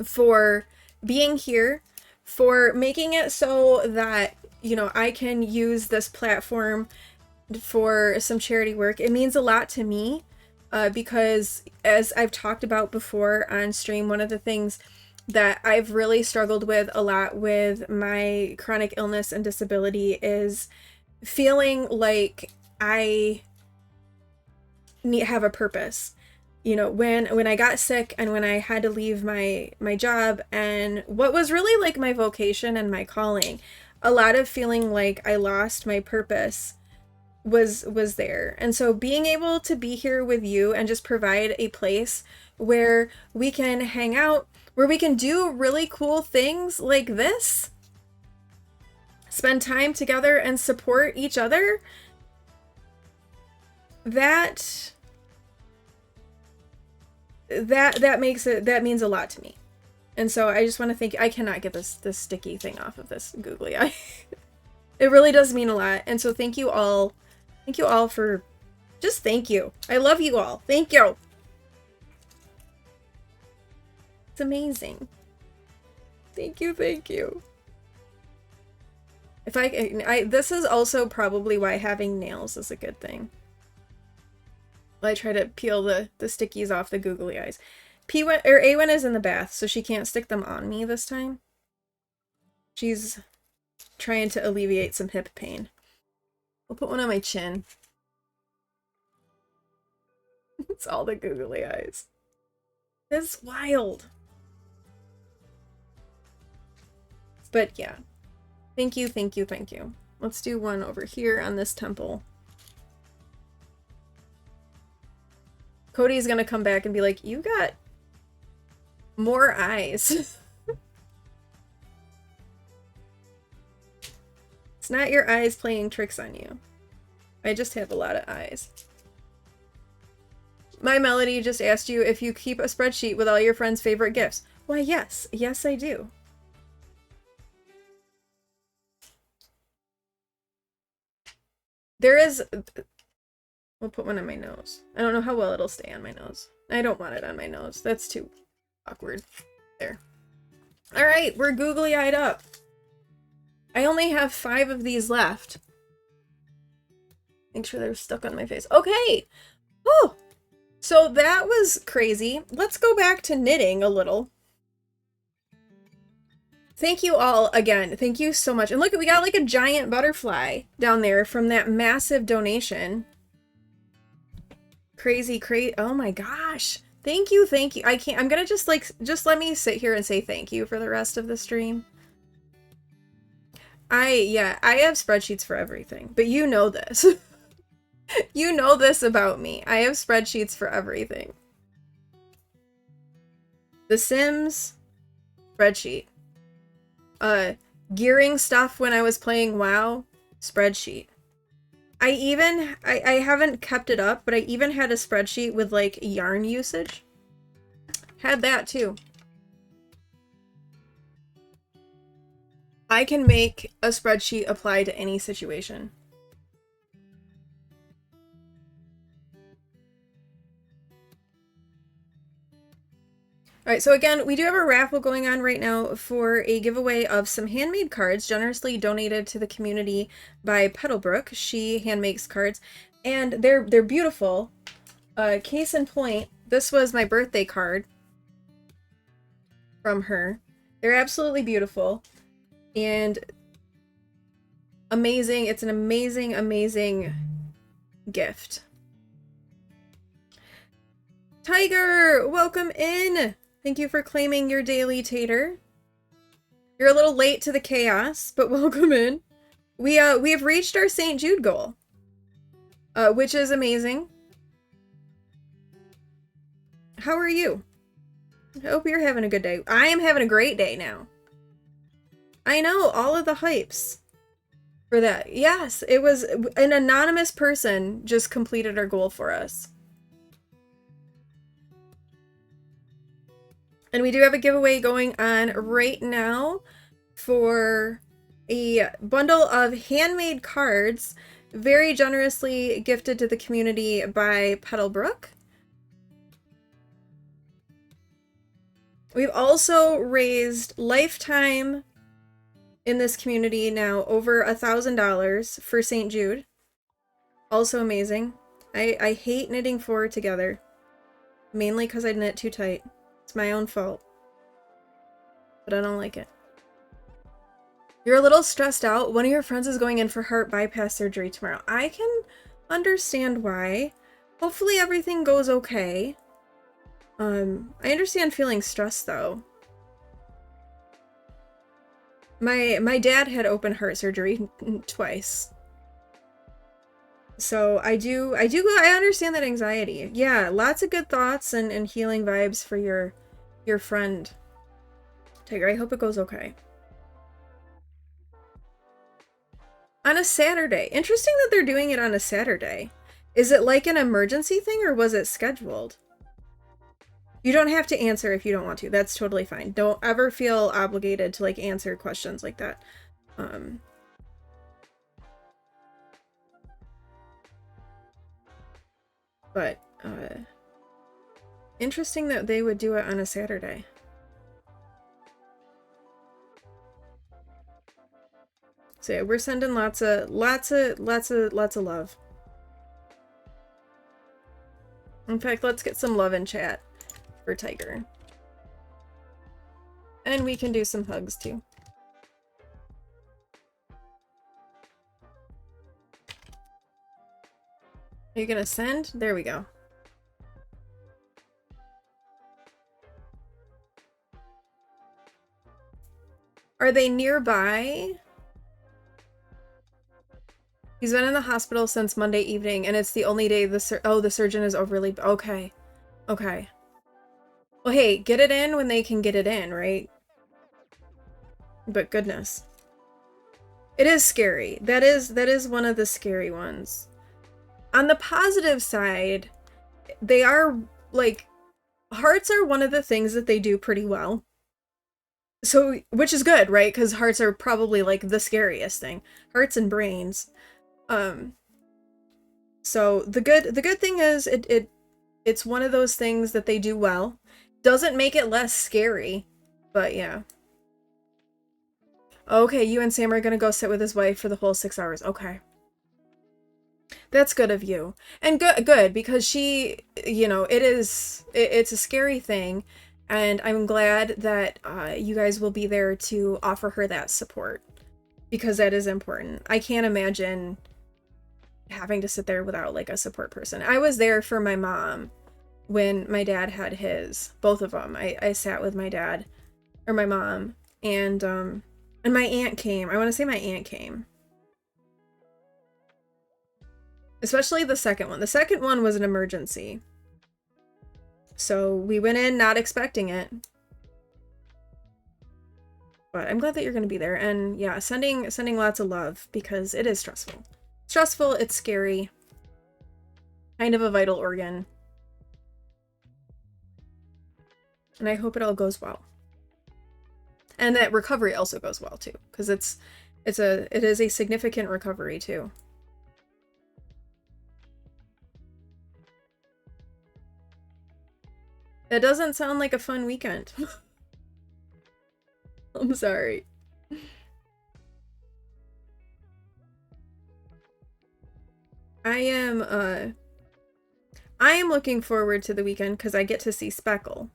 for being here, for making it so that, you know, I can use this platform for some charity work. It means a lot to me. Because as I've talked about before on stream, one of the things that I've really struggled with a lot with my chronic illness and disability is feeling like I have a purpose. You know, when I got sick and when I had to leave my job and what was really like my vocation and my calling, a lot of feeling like I lost my purpose was there. And so being able to be here with you and just provide a place where we can hang out, where we can do really cool things like this, spend time together and support each other, that makes it, that means a lot to me. And so I just want to thank you. I cannot get this sticky thing off of this googly eye. It really does mean a lot. And so thank you all. Thank you all for, just thank you. I love you all. Thank you. It's amazing. Thank you, thank you. If this is also probably why having nails is a good thing. I try to peel the stickies off the googly eyes. Awen is in the bath, so she can't stick them on me this time. She's trying to alleviate some hip pain. I'll put one on my chin. It's all the googly eyes. It's wild. But yeah. Thank you, thank you, thank you. Let's do one over here on this temple. Cody's gonna come back and be like, you got more eyes. It's not your eyes playing tricks on you. I just have a lot of eyes. My Melody just asked you if you keep a spreadsheet with all your friends' favorite gifts. Why, yes. Yes, I do. There is... We'll put one on my nose. I don't know how well it'll stay on my nose. I don't want it on my nose. That's too awkward. There. Alright, we're googly-eyed up. I only have 5 of these left. Make sure they're stuck on my face. Okay! Oh! So that was crazy. Let's go back to knitting a little. Thank you all again. Thank you so much. And look, we got like a giant butterfly down there from that massive donation. Crazy. Oh my gosh. Thank you, thank you. I'm gonna just let me sit here and say thank you for the rest of the stream. I have spreadsheets for everything, but you know this. You know this about me. I have spreadsheets for everything. The Sims, spreadsheet. Gearing stuff when I was playing WoW, spreadsheet. I haven't kept it up, but I even had a spreadsheet with like yarn usage. Had that too. I can make a spreadsheet apply to any situation. Alright, so again, we do have a raffle going on right now for a giveaway of some handmade cards generously donated to the community by Petalbrook. She hand makes cards, and they're beautiful. Case in point, this was my birthday card from her. They're absolutely beautiful and amazing. It's an amazing, amazing gift. Tiger, welcome in! Thank you for claiming your daily tater. You're a little late to the chaos, but welcome in. We have reached our St. Jude goal, which is amazing. How are you? I hope you're having a good day. I am having a great day now. I know, all of the hypes for that. Yes, it was an anonymous person just completed our goal for us. And we do have a giveaway going on right now for a bundle of handmade cards, very generously gifted to the community by Petalbrook. We've also raised lifetime in this community now over $1,000 for St. Jude. Also amazing. I hate knitting four together, mainly because I knit too tight. It's my own fault, but I don't like it. You're a little stressed out. One of your friends is going in for heart bypass surgery tomorrow. I can understand why. Hopefully everything goes okay. I understand feeling stressed though. My dad had open heart surgery twice. So I understand that anxiety. Yeah, lots of good thoughts and healing vibes for your friend. Tiger, I hope it goes okay. On a Saturday. Interesting that they're doing it on a Saturday. Is it like an emergency thing or was it scheduled? You don't have to answer if you don't want to. That's totally fine. Don't ever feel obligated to like answer questions like that. But interesting that they would do it on a Saturday. So yeah, we're sending lots of love. In fact, let's get some love in chat for Tiger. And we can do some hugs too. Are you gonna send? There we go. Are they nearby? He's been in the hospital since Monday evening, and it's the only day the surgeon is overly... Okay. Okay. Well, hey, get it in when they can get it in, right? But goodness. It is scary. That is one of the scary ones. On the positive side, they are, like... Hearts are one of the things that they do pretty well. So, which is good, right? Because hearts are probably, like, the scariest thing. Hearts and brains. So the good thing is it's one of those things that they do well. Doesn't make it less scary, but yeah. Okay, you and Sam are gonna go sit with his wife for the whole 6 hours. Okay. That's good of you. And good, because she, you know, it's a scary thing, and I'm glad that you guys will be there to offer her that support, because that is important. I can't imagine having to sit there without like a support person. I was there for my mom when my dad had his, both of them. I sat with my dad or my mom, and my aunt came. I want to say my aunt came. Especially the second one. The second one was an emergency. So we went in not expecting it. But I'm glad that you're going to be there. And yeah, sending lots of love, because it is stressful. Stressful, it's scary. Kind of a vital organ. And I hope it all goes well. And that recovery also goes well too, because it is a significant recovery too. That doesn't sound like a fun weekend. I'm sorry. I am looking forward to the weekend because I get to see Speckle.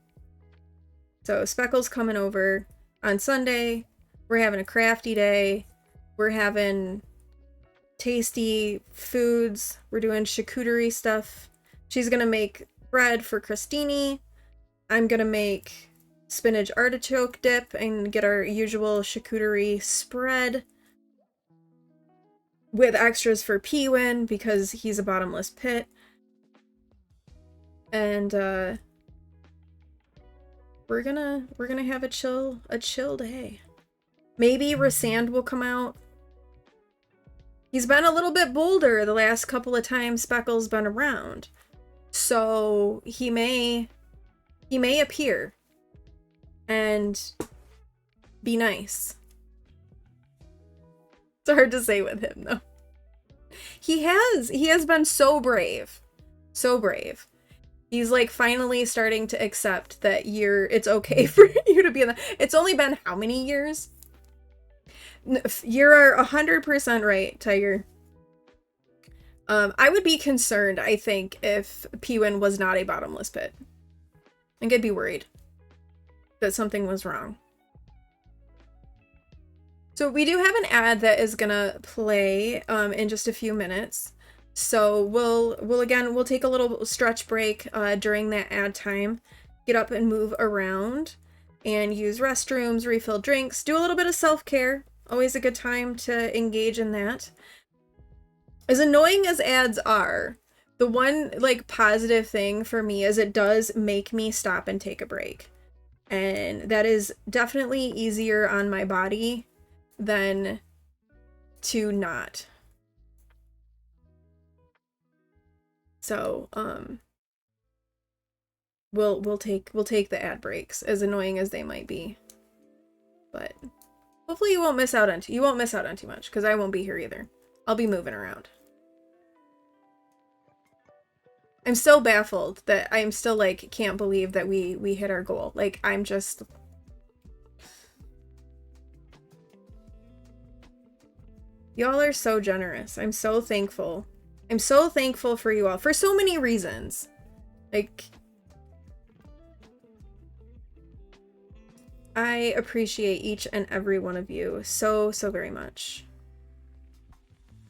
So Speckle's coming over on Sunday. We're having a crafty day. We're having tasty foods. We're doing charcuterie stuff. She's gonna make bread for Christini. I'm gonna make spinach artichoke dip and get our usual charcuterie spread with extras for Pewin because he's a bottomless pit. And we're gonna have a chill day. Maybe Rysand will come out. He's been a little bit bolder the last couple of times Speckle's been around. So he may appear and be nice. It's hard to say with him though. He has been so brave. So brave. He's like finally starting to accept that it's okay for you to be in the. It's only been how many years? You're 100% right, Tiger. I would be concerned, I think, if Pewin was not a bottomless pit. I think I'd be worried that something was wrong. So we do have an ad that is gonna play in just a few minutes. So we'll take a little stretch break during that ad time, get up and move around, and use restrooms, refill drinks, do a little bit of self-care. Always a good time to engage in that. As annoying as ads are, the one like positive thing for me is it does make me stop and take a break. And that is definitely easier on my body than to not. So, we'll take the ad breaks, as annoying as they might be. But hopefully you won't miss out on too much, because I won't be here either. I'll be moving around. I'm still baffled that I'm still like can't believe that we hit our goal. Like I'm just y'all are so generous. I'm so thankful. I'm so thankful for you all for so many reasons. Like I appreciate each and every one of you so very much.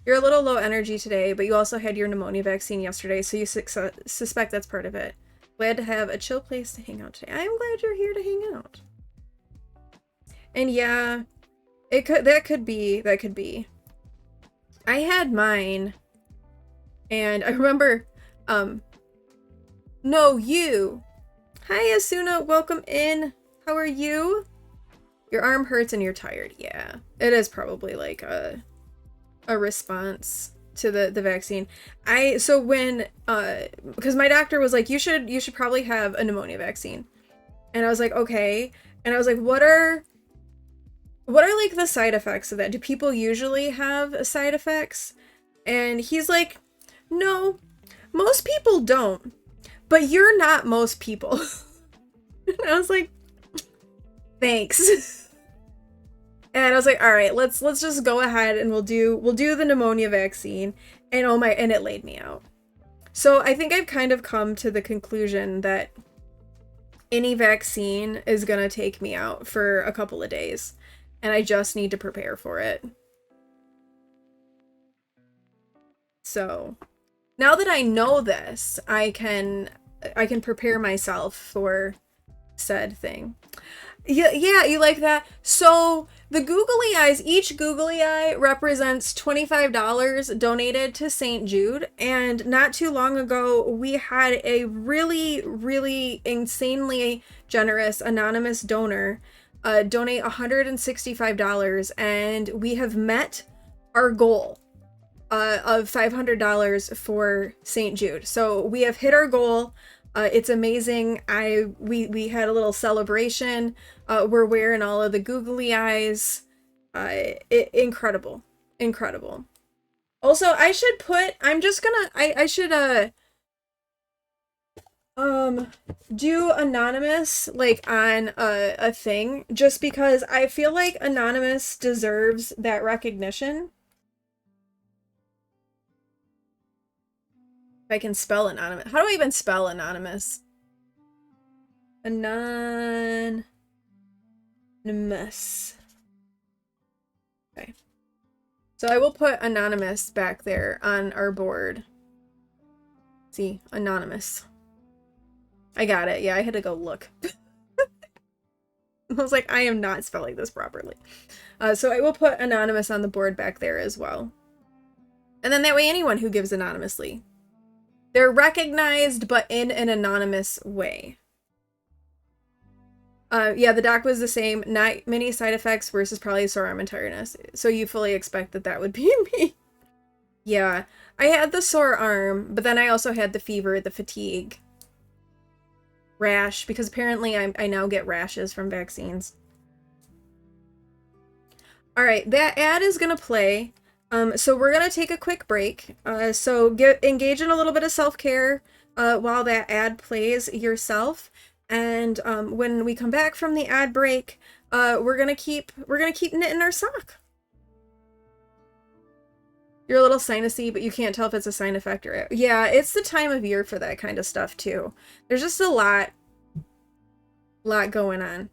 You're a little low energy today, but you also had your pneumonia vaccine yesterday, so you suspect that's part of it. Glad to have a chill place to hang out today. I'm glad you're here to hang out. And yeah, that could be. I had mine, and I remember, no, you. Hi, Asuna, welcome in. How are you? Your arm hurts and you're tired. Yeah, it is probably like a response to the vaccine. So when because my doctor was like, you should probably have a pneumonia vaccine, and I was like, okay, and I was like, what are like the side effects of that? Do people usually have side effects? And he's like, no, most people don't, but you're not most people. And I was like, thanks. And I was like, all right, let's just go ahead and we'll do the pneumonia vaccine. And and it laid me out. So I think I've kind of come to the conclusion that any vaccine is gonna take me out for a couple of days, and I just need to prepare for it. So now that I know this, I can prepare myself for said thing. Yeah, you like that? So the googly eyes, each googly eye represents $25 donated to St. Jude. And not too long ago, we had a really insanely generous anonymous donor donate $165. And we have met our goal of $500 for St. Jude. So we have hit our goal. It's amazing. We had a little celebration. We're wearing all of the googly eyes. Incredible. Also, I should do anonymous like on a thing, just because I feel like anonymous deserves that recognition. If I can spell anonymous. How do I even spell anonymous? Anonymous. Okay. So I will put anonymous back there on our board. See, anonymous. I got it. Yeah, I had to go look. was like, I am not spelling this properly. So I will put anonymous on the board back there as well. And then that way anyone who gives anonymously, they're recognized, but in an anonymous way. Yeah, the doc was the same. Not many side effects versus probably sore arm and tiredness. So you fully expect that that would be me. Yeah, I had the sore arm, but then I also had the fever, the fatigue, rash, because apparently I now get rashes from vaccines. All right, that ad is gonna play. So we're gonna take a quick break. So engage in a little bit of self-care while that ad plays yourself. And when we come back from the ad break, we're gonna keep knitting our sock. You're a little sinusy, but you can't tell if it's a side effect or yeah, it's the time of year for that kind of stuff too. There's just a lot going on.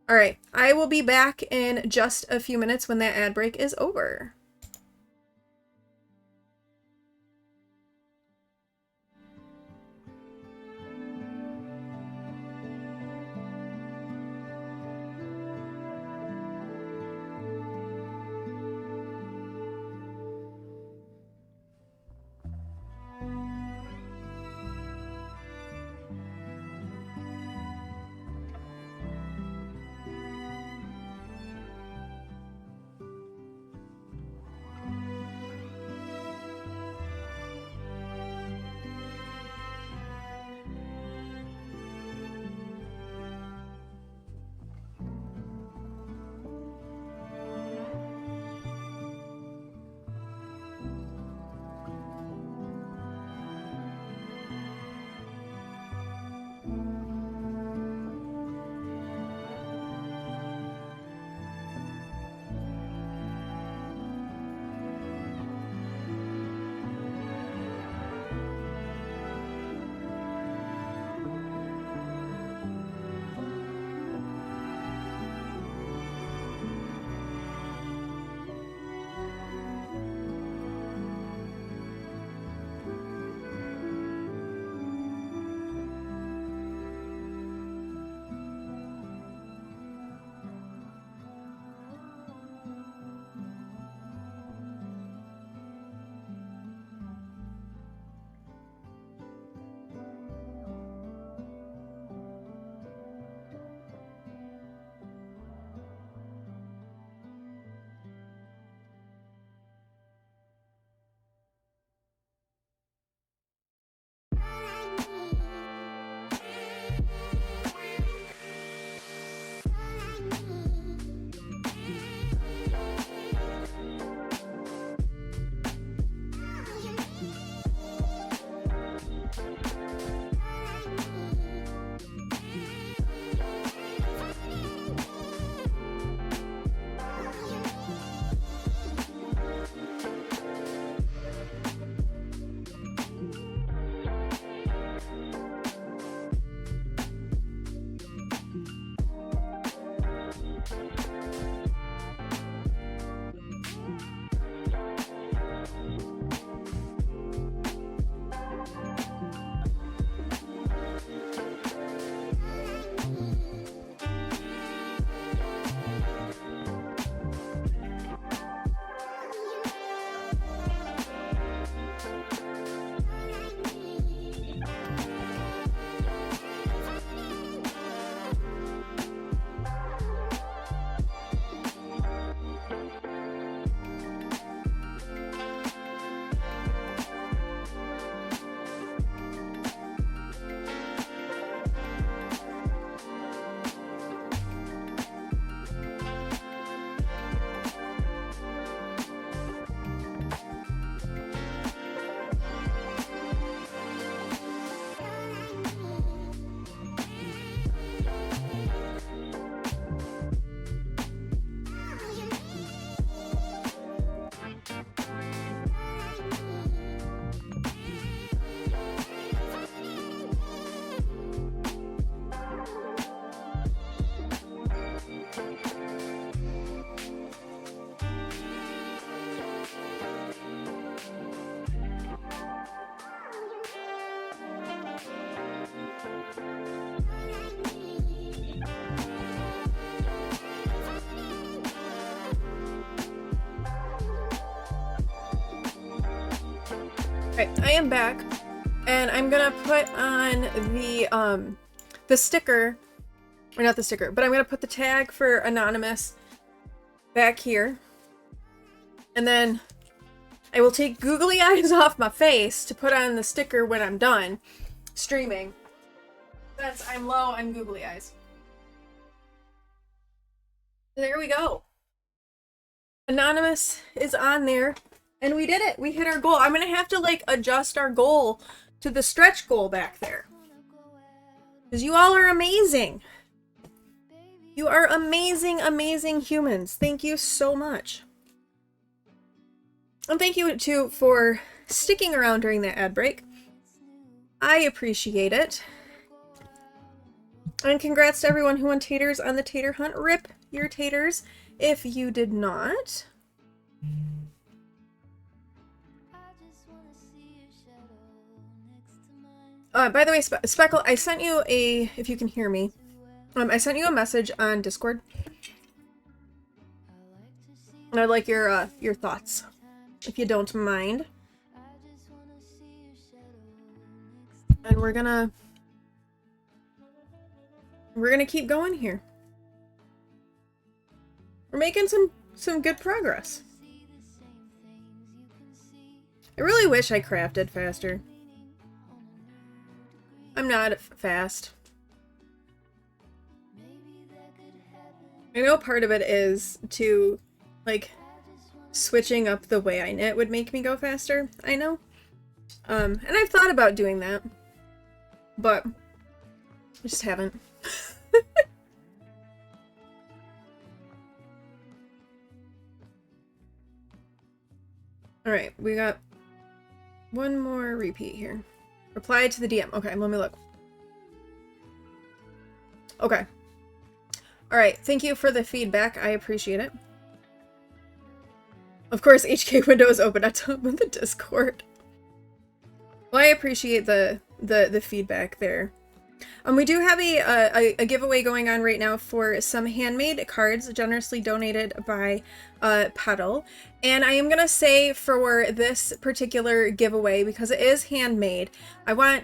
All right, I will be back in just a few minutes when that ad break is over. Alright, I am back, and I'm gonna put on the sticker, or not the sticker, but I'm gonna put the tag for Anonymous back here, and then I will take googly eyes off my face to put on the sticker when I'm done streaming, since I'm low on googly eyes. So there we go. Anonymous is on there. And we did it. We hit our goal. I'm going to have to like adjust our goal to the stretch goal back there. Because you all are amazing. You are amazing, amazing humans. Thank you so much. And thank you too for sticking around during that ad break. I appreciate it. And congrats to everyone who won taters on the tater hunt. Rip your taters if you did not. By the way, Speckle, I sent you a, if you can hear me, I sent you a message on Discord. And I'd like your thoughts, if you don't mind. And we're gonna keep going here. We're making some good progress. I really wish I crafted faster. I'm not fast. I know part of it is to, like, switching up the way I knit would make me go faster. I know. And I've thought about doing that. But I just haven't. Alright, we got one more repeat here. Reply to the DM. Okay, let me look. Okay. Alright, thank you for the feedback. I appreciate it. Of course, HK window is open at top of the Discord. Well, I appreciate the feedback there. We do have a giveaway going on right now for some handmade cards generously donated by Petal. And I am going to say for this particular giveaway, because it is handmade, I want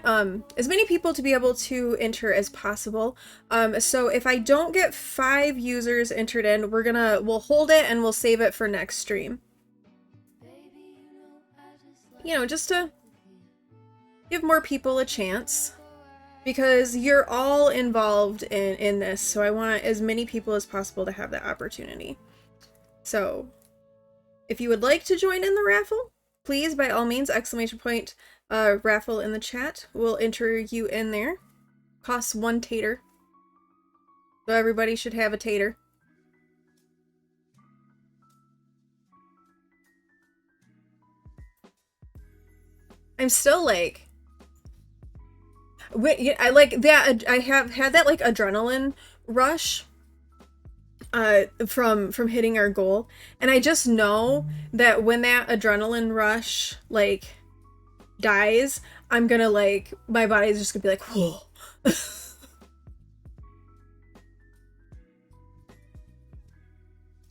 as many people to be able to enter as possible. So if I don't get 5 users entered in, we'll hold it and we'll save it for next stream. You know, just to give more people a chance. Because you're all involved in this, so I want as many people as possible to have that opportunity. So, if you would like to join in the raffle, please, by all means, exclamation point raffle in the chat. We'll enter you in there. Costs 1 tater. So everybody should have a tater. I'm still like... I like that. I have had that like adrenaline rush from hitting our goal, and I just know that when that adrenaline rush like dies, I'm gonna like, my body's just gonna be like, whoa.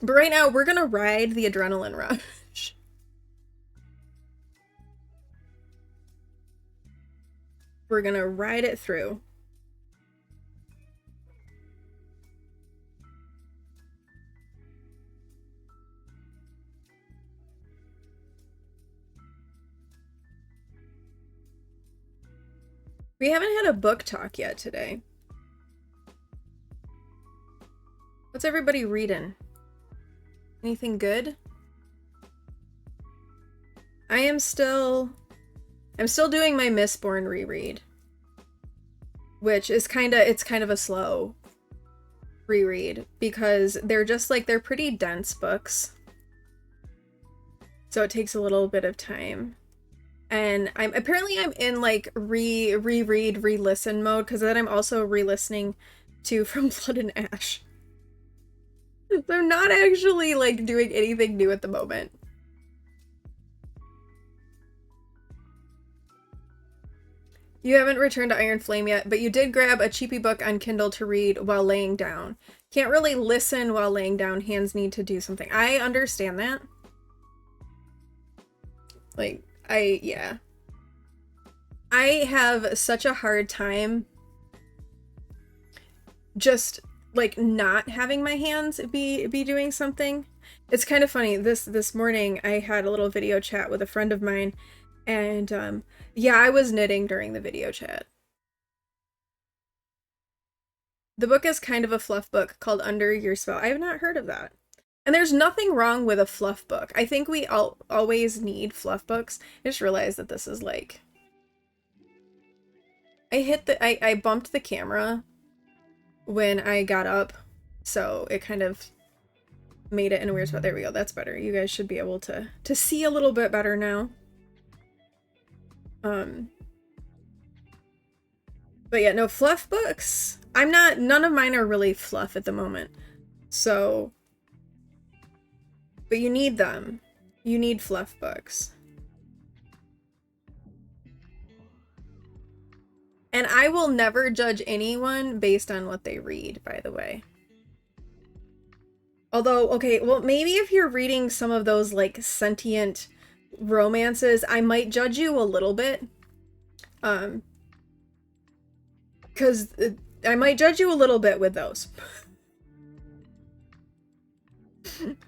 But right now we're gonna ride the adrenaline rush. We're gonna ride it through. We haven't had a book talk yet today. What's everybody reading? Anything good? I'm still doing my Mistborn reread, which is it's kind of a slow reread because they're just like, they're pretty dense books. So it takes a little bit of time. And I'm in like reread, re-listen mode, because then I'm also re-listening to From Blood and Ash. So I'm not actually like doing anything new at the moment. You haven't returned to Iron Flame yet, but you did grab a cheapy book on Kindle to read while laying down. Can't really listen while laying down. Hands need to do something. I understand that. Like, yeah. I have such a hard time just like not having my hands be doing something. It's kind of funny. This morning I had a little video chat with a friend of mine, and yeah, I was knitting during the video chat. The book is kind of a fluff book called Under Your Spell. I have not heard of that. And there's nothing wrong with a fluff book. I think we always need fluff books. I just realized that this is like... I bumped the camera when I got up, so it kind of made it in a weird spot. There we go, that's better. You guys should be able to see a little bit better now. But yeah, no, fluff books. None of mine are really fluff at the moment. So, but you need them. You need fluff books. And I will never judge anyone based on what they read, by the way. Although, okay, well, maybe if you're reading some of those, like, sentient romances, I might judge you a little bit. Because I might judge you a little bit with those.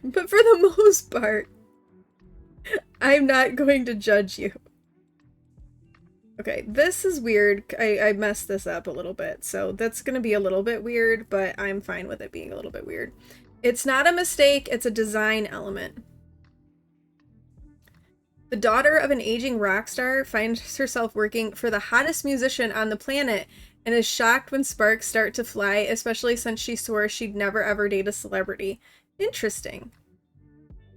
But for the most part, I'm not going to judge you. Okay, this is weird. I messed this up a little bit, so that's gonna be a little bit weird, but I'm fine with it being a little bit weird. It's not a mistake, it's a design element. The daughter of an aging rock star finds herself working for the hottest musician on the planet and is shocked when sparks start to fly, especially since she swore she'd never ever date a celebrity. Interesting.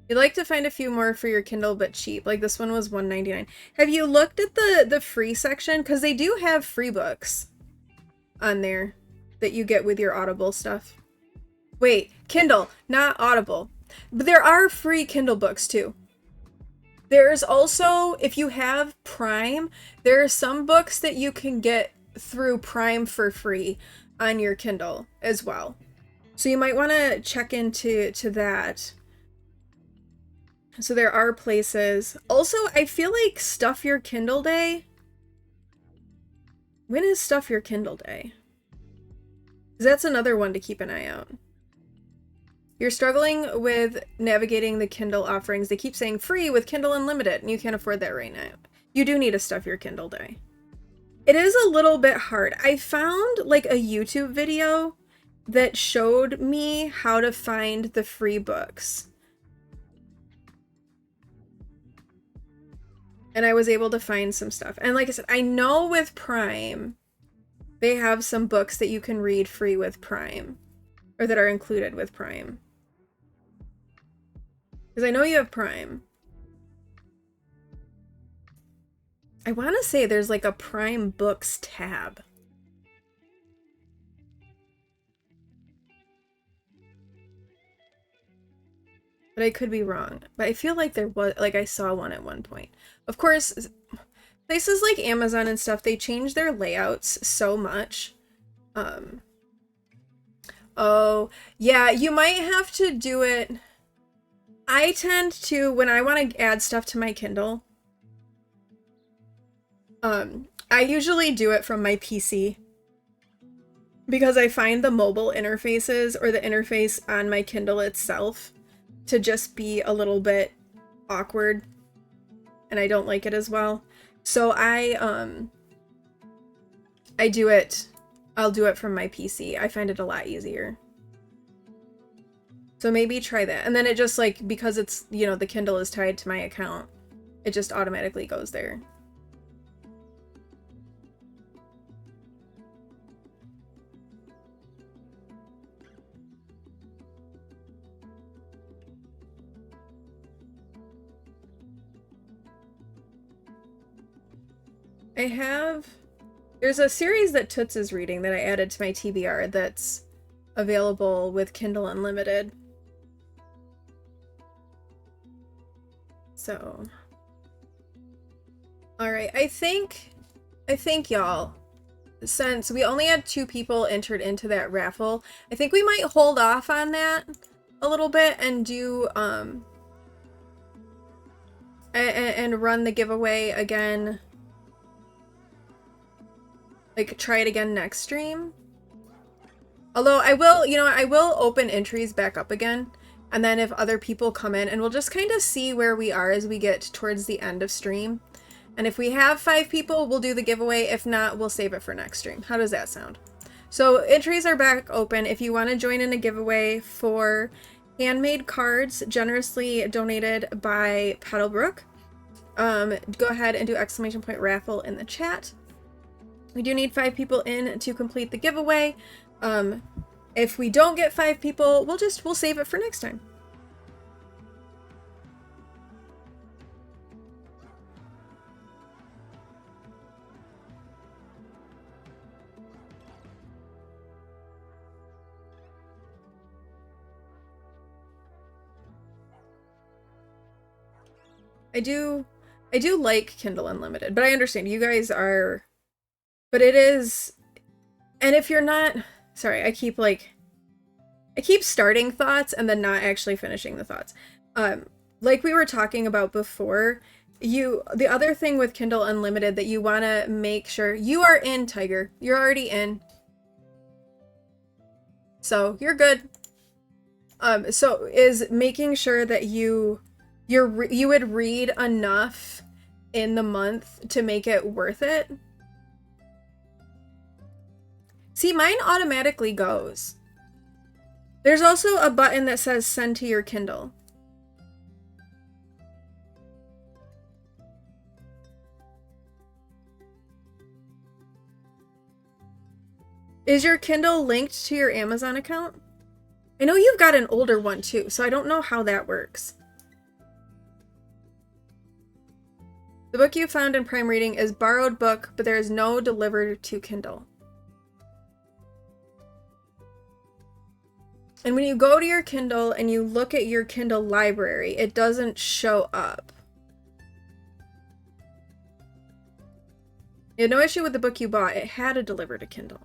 You'd like to find a few more for your Kindle, but cheap. Like this one was $1.99. Have you looked at the free section? Because they do have free books on there that you get with your Audible stuff. Wait, Kindle, not Audible. But there are free Kindle books too. There's also, if you have Prime, there are some books that you can get through Prime for free on your Kindle as well. So you might want to check into that. So there are places. Also, I feel like Stuff Your Kindle Day. When is Stuff Your Kindle Day? 'Cause that's another one to keep an eye out. You're struggling with navigating the Kindle offerings. They keep saying free with Kindle Unlimited, and you can't afford that right now. You do need a Stuff Your Kindle Day. It is a little bit hard. I found like a YouTube video that showed me how to find the free books. And I was able to find some stuff. And like I said, I know with Prime, they have some books that you can read free with Prime. Or that are included with Prime. Because I know you have Prime. I want to say there's like a Prime Books tab. But I could be wrong. But I feel like there was, like I saw one at one point. Of course, places like Amazon and stuff, they change their layouts so much. Oh, yeah, you might have to do it. I tend to, when I want to add stuff to my Kindle, I usually do it from my PC. Because I find the mobile interfaces or the interface on my Kindle itself to just be a little bit awkward. And I don't like it as well. So I'll do it from my PC. I find it a lot easier. So maybe try that. And then it just like, because it's, you know, the Kindle is tied to my account, it just automatically goes there. There's a series that Toots is reading that I added to my TBR that's available with Kindle Unlimited. So, alright, I think y'all, since we only had 2 people entered into that raffle, I think we might hold off on that a little bit and do, and run the giveaway again like try it again next stream. Although I will, you know, I will open entries back up again. And then if other people come in, and we'll just kind of see where we are as we get towards the end of stream. And if we have 5 people, we'll do the giveaway. If not, we'll save it for next stream. How does that sound? So entries are back open. If you want to join in a giveaway for handmade cards generously donated by Petalbrook, go ahead and do ! raffle in the chat. We do need 5 people in to complete the giveaway. If we don't get 5 people, we'll save it for next time. I do like Kindle Unlimited, but I understand you guys are, but it is, and if you're not, sorry, I keep starting thoughts and then not actually finishing the thoughts. Like we were talking about before, the other thing with Kindle Unlimited that you want to make sure you are in, Tiger. You're already in. So you're good. So is making sure that you would read enough in the month to make it worth it. See, mine automatically goes. There's also a button that says send to your Kindle. Is your Kindle linked to your Amazon account? I know you've got an older one too, so I don't know how that works. The book you found in Prime Reading is borrowed book, but there is no delivered to Kindle. And when you go to your Kindle and you look at your Kindle library, it doesn't show up. You had no issue with the book you bought. It had to deliver to Kindle.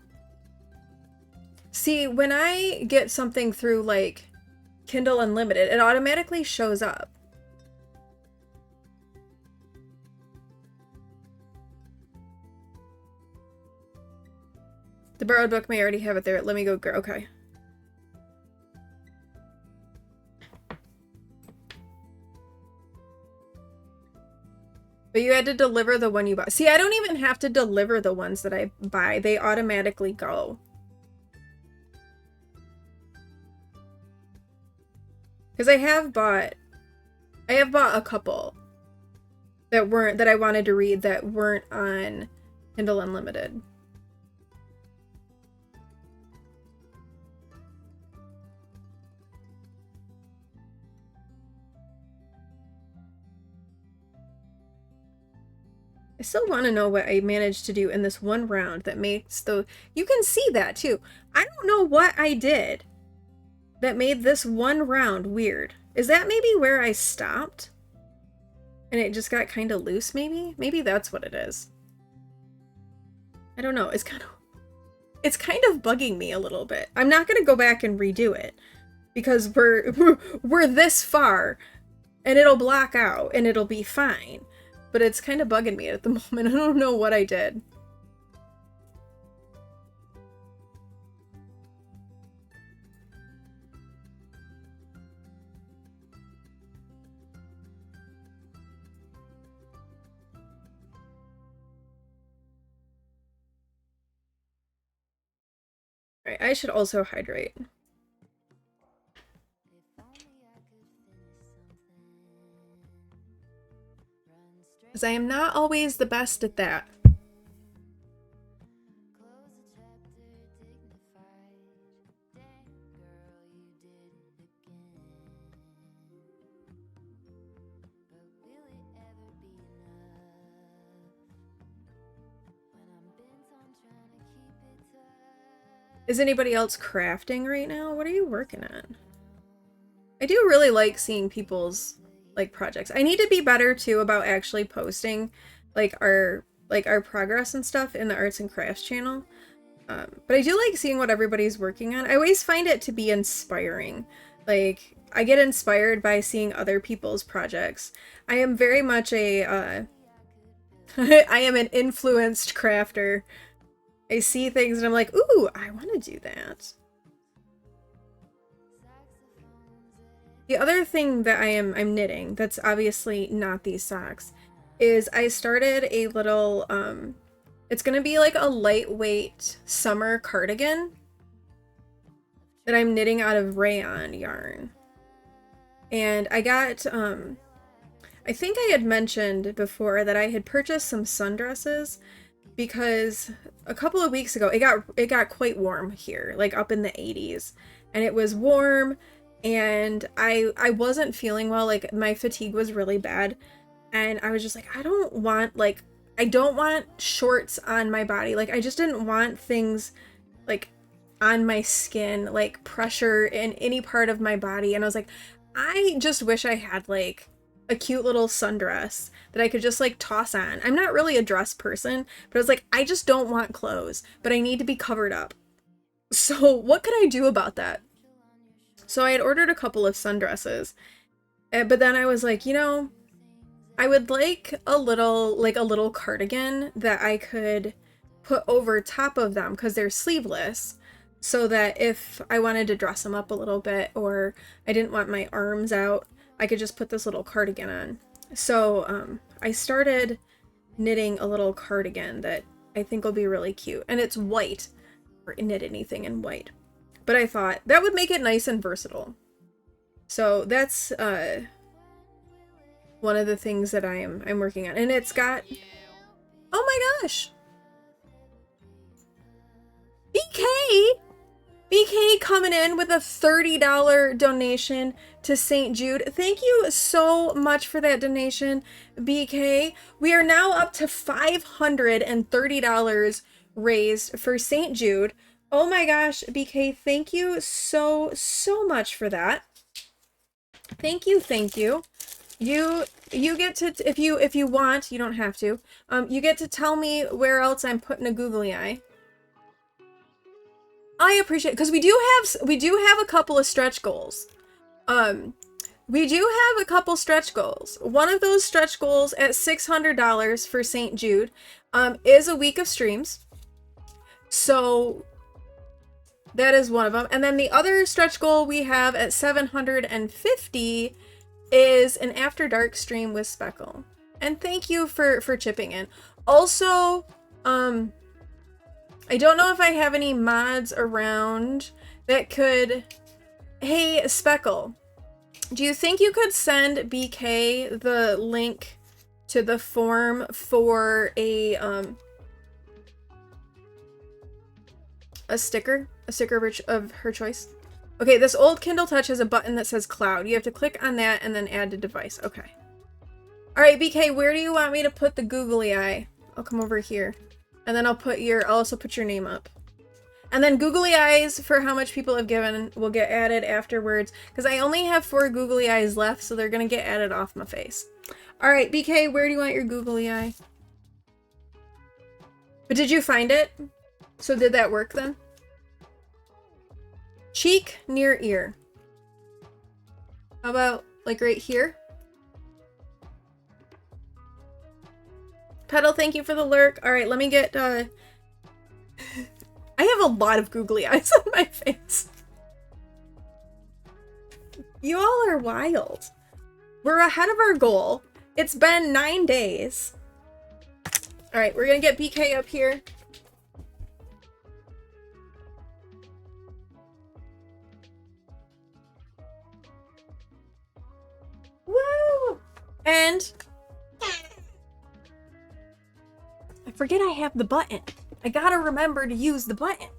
See, when I get something through like Kindle Unlimited, it automatically shows up. The borrowed book may already have it there. Let me go. Okay. But you had to deliver the one you bought. See, I don't even have to deliver the ones that I buy. They automatically go. Because I have bought a couple that I wanted to read that weren't on Kindle Unlimited. I still want to know what I managed to do in this one round that makes you can see that too. I don't know what I did that made this one round weird. Is that maybe where I stopped? And it just got kind of loose, maybe? Maybe that's what it is. I don't know. It's kind of bugging me a little bit. I'm not going to go back and redo it because we're this far and it'll block out and it'll be fine. But it's kind of bugging me at the moment. I don't know what I did. Alright, I should also hydrate. Because I am not always the best at that. Is anybody else crafting right now? What are you working on? I do really like seeing people's like projects. I need to be better too about actually posting like our progress and stuff in the arts and crafts channel. But I do like seeing what everybody's working on. I always find it to be inspiring. Like I get inspired by seeing other people's projects. I am very much a I am an influenced crafter. I see things and I'm like, ooh, I want to do that. The other thing that I'm knitting, that's obviously not these socks, is I started a little, it's gonna be like a lightweight summer cardigan that I'm knitting out of rayon yarn. And I got, I think I had mentioned before that I had purchased some sundresses because a couple of weeks ago it got quite warm here, like up in the 80s, and it was warm and I wasn't feeling well, like my fatigue was really bad, and I was just like, I don't want shorts on my body. Like I just didn't want things like on my skin, like pressure in any part of my body. And I was like, I just wish I had like a cute little sundress that I could just like toss on. I'm not really a dress person, but I was like, I just don't want clothes, but I need to be covered up. So what could I do about that? So I had ordered a couple of sundresses, but then I was like, you know, I would like a little cardigan that I could put over top of them because they're sleeveless, so that if I wanted to dress them up a little bit or I didn't want my arms out, I could just put this little cardigan on. So I started knitting a little cardigan that I think will be really cute, and it's white, or knit anything in white. But I thought that would make it nice and versatile. So that's one of the things that I'm working on. And it's got, oh my gosh, BK coming in with a $30 donation to St. Jude. Thank you so much for that donation, BK. We are now up to $530 raised for St. Jude. Oh my gosh, BK, thank you so much for that. Thank you. You get to, if you want, you don't have to. You get to tell me where else I'm putting a googly eye. I appreciate, because we do have a couple of stretch goals. We do have a couple stretch goals. One of those stretch goals at $600 for St. Jude is a week of streams. So that is one of them. And then the other stretch goal we have at $750 is an After Dark stream with Speckle. And thank you for chipping in. Also, I don't know if I have any mods around that could... Hey, Speckle, do you think you could send BK the link to the form for a sticker? A sticker of her choice? Okay, this old Kindle Touch has a button that says cloud. You have to click on that and then add to device. Okay. Alright, BK, where do you want me to put the googly eye? I'll come over here. And then I'll also put your name up. And then googly eyes, for how much people have given, will get added afterwards. Because I only have 4 googly eyes left, so they're going to get added off my face. Alright, BK, where do you want your googly eye? But did you find it? So did that work then? Cheek near ear. How about, like, right here? Petal, thank you for the lurk. Alright, let me get, I have a lot of googly eyes on my face. You all are wild. We're ahead of our goal. It's been 9 days. Alright, we're gonna get BK up here. Woo! And I forget I have the button. I gotta remember to use the button.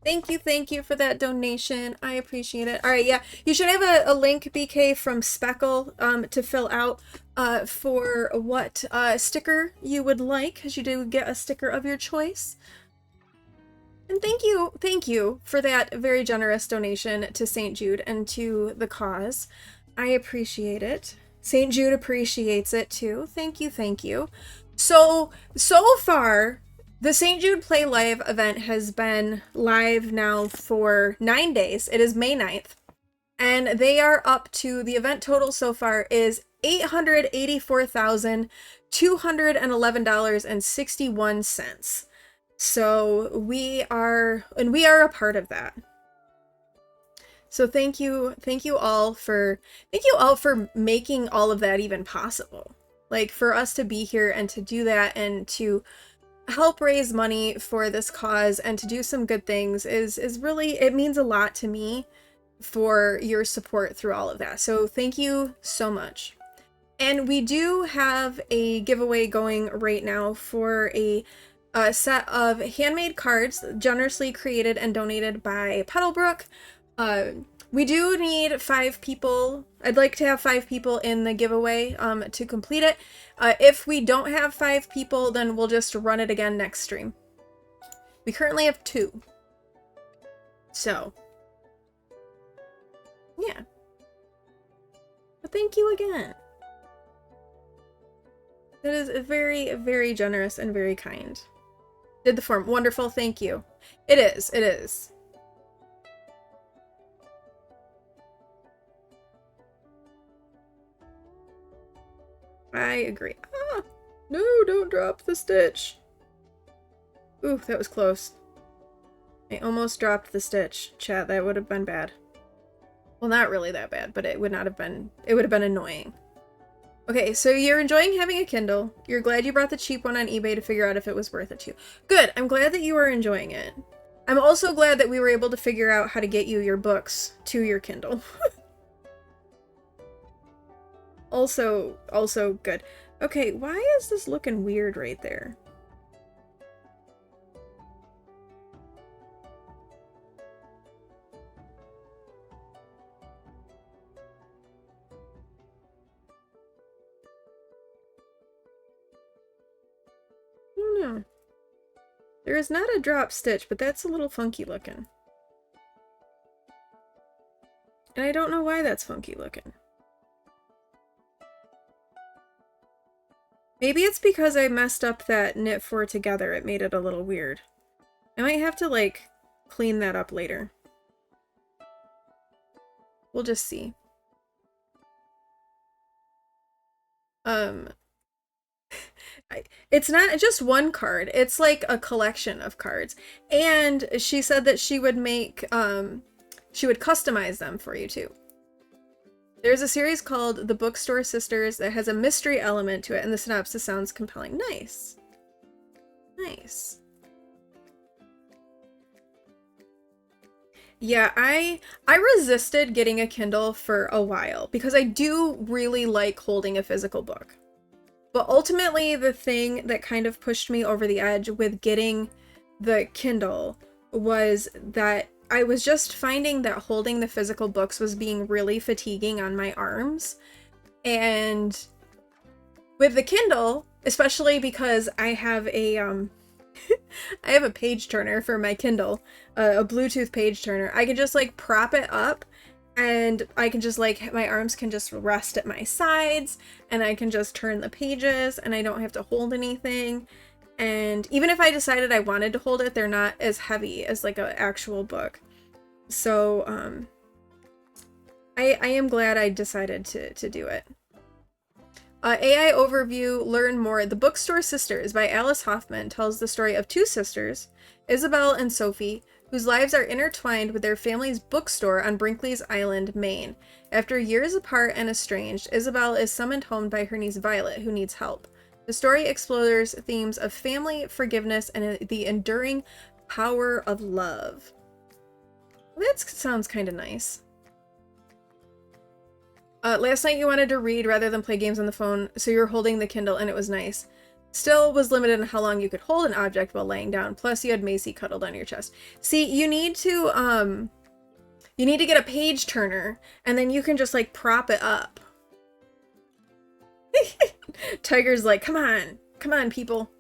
Thank you for that donation. I appreciate it. All right, yeah, you should have a link, BK, from Speckle to fill out for what sticker you would like, because you do get a sticker of your choice. And thank you for that very generous donation to St. Jude and to the cause. I appreciate it. St. Jude appreciates it too. Thank you. So far, the St. Jude Play Live event has been live now for 9 days. It is May 9th. And they are up to, the event total so far is $884,211.61. So we are a part of that. So thank you all for making all of that even possible. Like, for us to be here and to do that and to help raise money for this cause and to do some good things is really, it means a lot to me for your support through all of that. So thank you so much. And we do have a giveaway going right now for a set of handmade cards generously created and donated by Petalbrook. We do need 5 people. I'd like to have 5 people in the giveaway to complete it. If we don't have 5 people, then we'll just run it again next stream. We currently have 2. So, yeah. But thank you again. That is very, very generous and very kind. Did the form. Wonderful, thank you. It is, it is. I agree. Ah! No, don't drop the stitch. Ooh, that was close. I almost dropped the stitch. Chat, that would have been bad. Well, not really that bad, but it would not have been, it would have been annoying. Okay, so you're enjoying having a Kindle. You're glad you brought the cheap one on eBay to figure out if it was worth it to you. Good, I'm glad that you are enjoying it. I'm also glad that we were able to figure out how to get you your books to your Kindle. Also good. Okay, why is this looking weird right there? I don't know. There is not a drop stitch, but that's a little funky looking. And I don't know why that's funky looking. Maybe it's because I messed up that knit 4 together. It made it a little weird. I might have to, like, clean that up later. We'll just see. It's not just one card. It's like a collection of cards. And she said that she would make, she would customize them for you too. There's a series called The Bookstore Sisters that has a mystery element to it, and the synopsis sounds compelling. Nice. Nice. Yeah, I resisted getting a Kindle for a while because I do really like holding a physical book. But ultimately, the thing that kind of pushed me over the edge with getting the Kindle was that I was just finding that holding the physical books was being really fatiguing on my arms. And with the Kindle, especially because I have a I have a page turner for my Kindle, a Bluetooth page turner. I can just like prop it up and I can just like, my arms can just rest at my sides and I can just turn the pages and I don't have to hold anything. And even if I decided I wanted to hold it, they're not as heavy as like an actual book. So I am glad I decided to do it. AI overview, learn more. The Bookstore Sisters by Alice Hoffman tells the story of 2 sisters, Isabel and Sophie, whose lives are intertwined with their family's bookstore on Brinkley's Island, Maine. After years apart and estranged, Isabel is summoned home by her niece Violet, who needs help. The story explores themes of family, forgiveness, and the enduring power of love. That sounds kind of nice. Last night you wanted to read rather than play games on the phone, so you were holding the Kindle and it was nice. Still was limited in how long you could hold an object while laying down, plus you had Macy cuddled on your chest. See, you need to get a page turner, and then you can just, like, prop it up. Tiger's like, come on, people.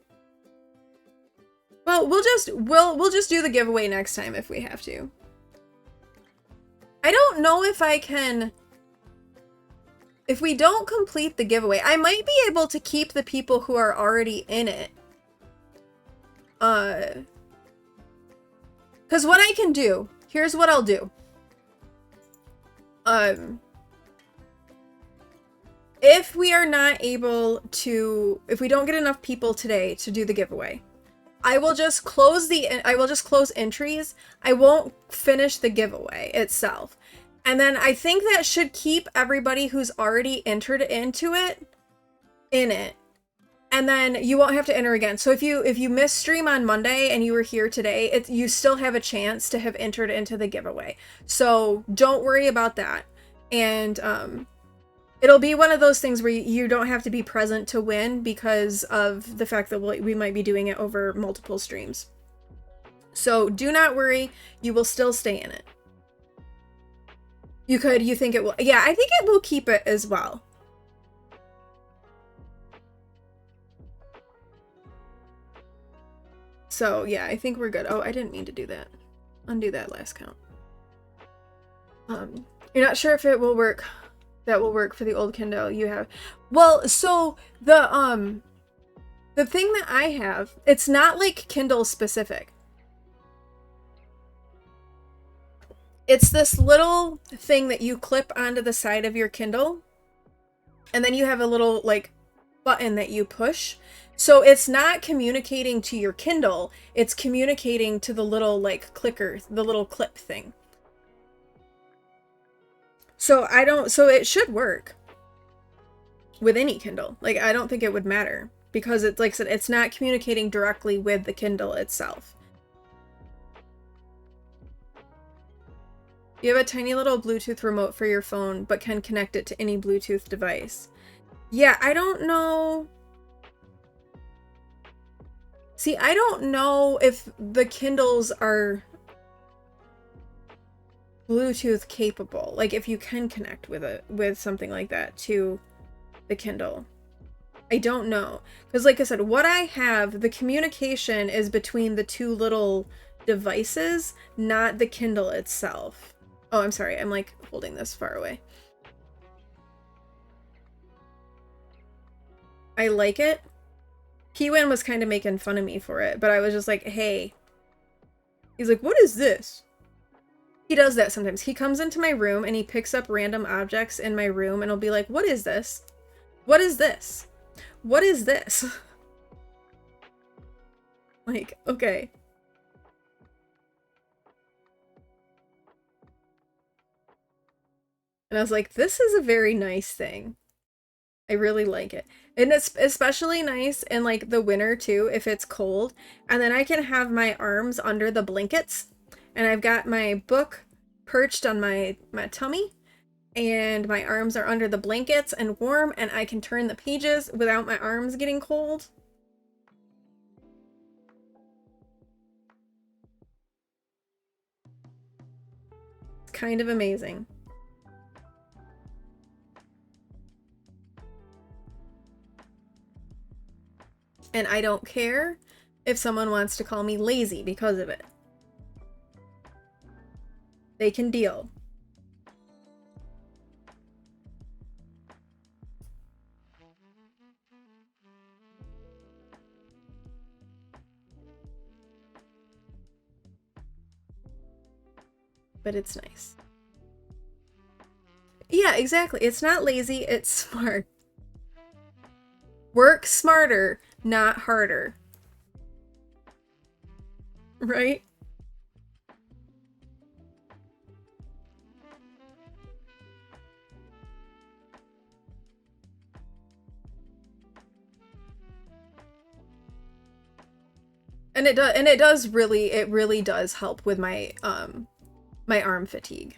Well, we'll just do the giveaway next time if we have to. I don't know if I can... If we don't complete the giveaway, I might be able to keep the people who are already in it. Because what I can do, here's what I'll do. if we are not able to, if we don't get enough people today to do the giveaway, I will just close entries. I won't finish the giveaway itself. And then I think that should keep everybody who's already entered into it in it. And then you won't have to enter again. So if you missed stream on Monday and you were here today, you still have a chance to have entered into the giveaway. So don't worry about that. And it'll be one of those things where you don't have to be present to win because of the fact that we might be doing it over multiple streams. So do not worry, you will still stay in it. You think it will? Yeah, I think it will keep it as well. So yeah, I think we're good. Oh, I didn't mean to do that. Undo that last count. You're not sure if it will work. That will work for the old Kindle you have. Well, so the thing that I have, it's not like Kindle specific. It's this little thing that you clip onto the side of your Kindle, and then you have a little like button that you push. So it's not communicating to your Kindle, it's communicating to the little like clicker, the little clip thing. So it should work with any Kindle. Like, I don't think it would matter because it's like I said, it's not communicating directly with the Kindle itself. You have a tiny little Bluetooth remote for your phone, but can connect it to any Bluetooth device. Yeah, I don't know. See, I don't know if the Kindles are Bluetooth capable. Like, if you can connect with something like that to the Kindle. I don't know. Because like I said, what I have, the communication is between the two little devices, not the Kindle itself. Oh, I'm sorry. I'm like holding this far away. I like it. Kiwin was kind of making fun of me for it, but I was just like, hey. He's like, what is this? He does that sometimes. He comes into my room and he picks up random objects in my room and he'll be like, what is this? What is this? What is this? Like, okay. And I was like, this is a very nice thing. I really like it. And it's especially nice in like the winter too, if it's cold. And then I can have my arms under the blankets. And I've got my book perched on my tummy. And my arms are under the blankets and warm. And I can turn the pages without my arms getting cold. It's kind of amazing. And I don't care if someone wants to call me lazy because of it. They can deal. But it's nice. Yeah, exactly. It's not lazy, it's smart. Work smarter, not harder. Right? And it really does help with my my arm fatigue.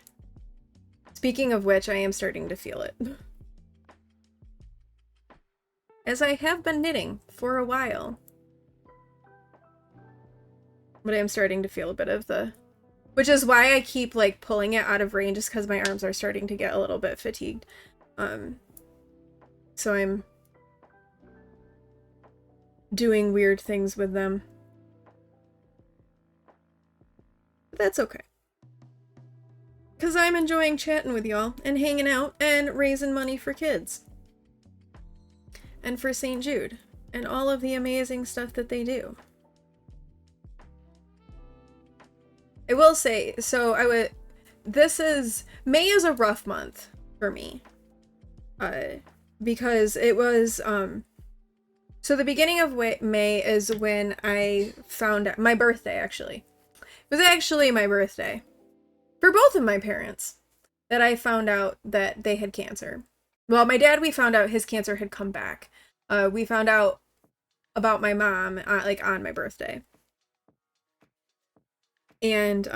Speaking of which, I am starting to feel it. As I have been knitting for a while. But I am starting to feel a bit of the... Which is why I keep, like, pulling it out of range, just because my arms are starting to get a little bit fatigued. So I'm doing weird things with them. But that's okay. Because I'm enjoying chatting with y'all, and hanging out, and raising money for kids. And for St. Jude, and all of the amazing stuff that they do. I will say, so May is a rough month for me. because it was, so the beginning of May is when I found out, my birthday actually. It was actually my birthday for both of my parents that I found out that they had cancer. Well, my dad, we found out his cancer had come back. We found out about my mom, like on my birthday. And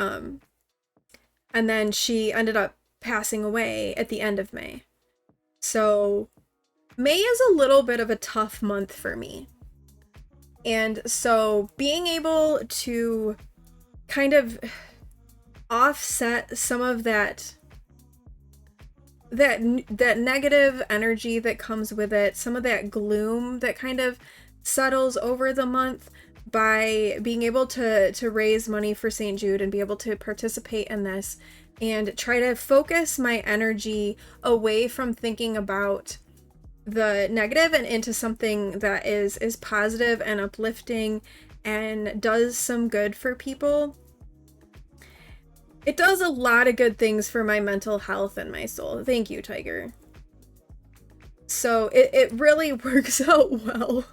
then she ended up passing away at the end of May. So May is a little bit of a tough month for me. And so being able to kind of offset some of that negative energy that comes with it, some of that gloom that kind of settles over the month, by being able to raise money for St. Jude and be able to participate in this and try to focus my energy away from thinking about the negative and into something that is positive and uplifting and does some good for people. It does a lot of good things for my mental health and my soul. Thank you, Tiger. So it really works out well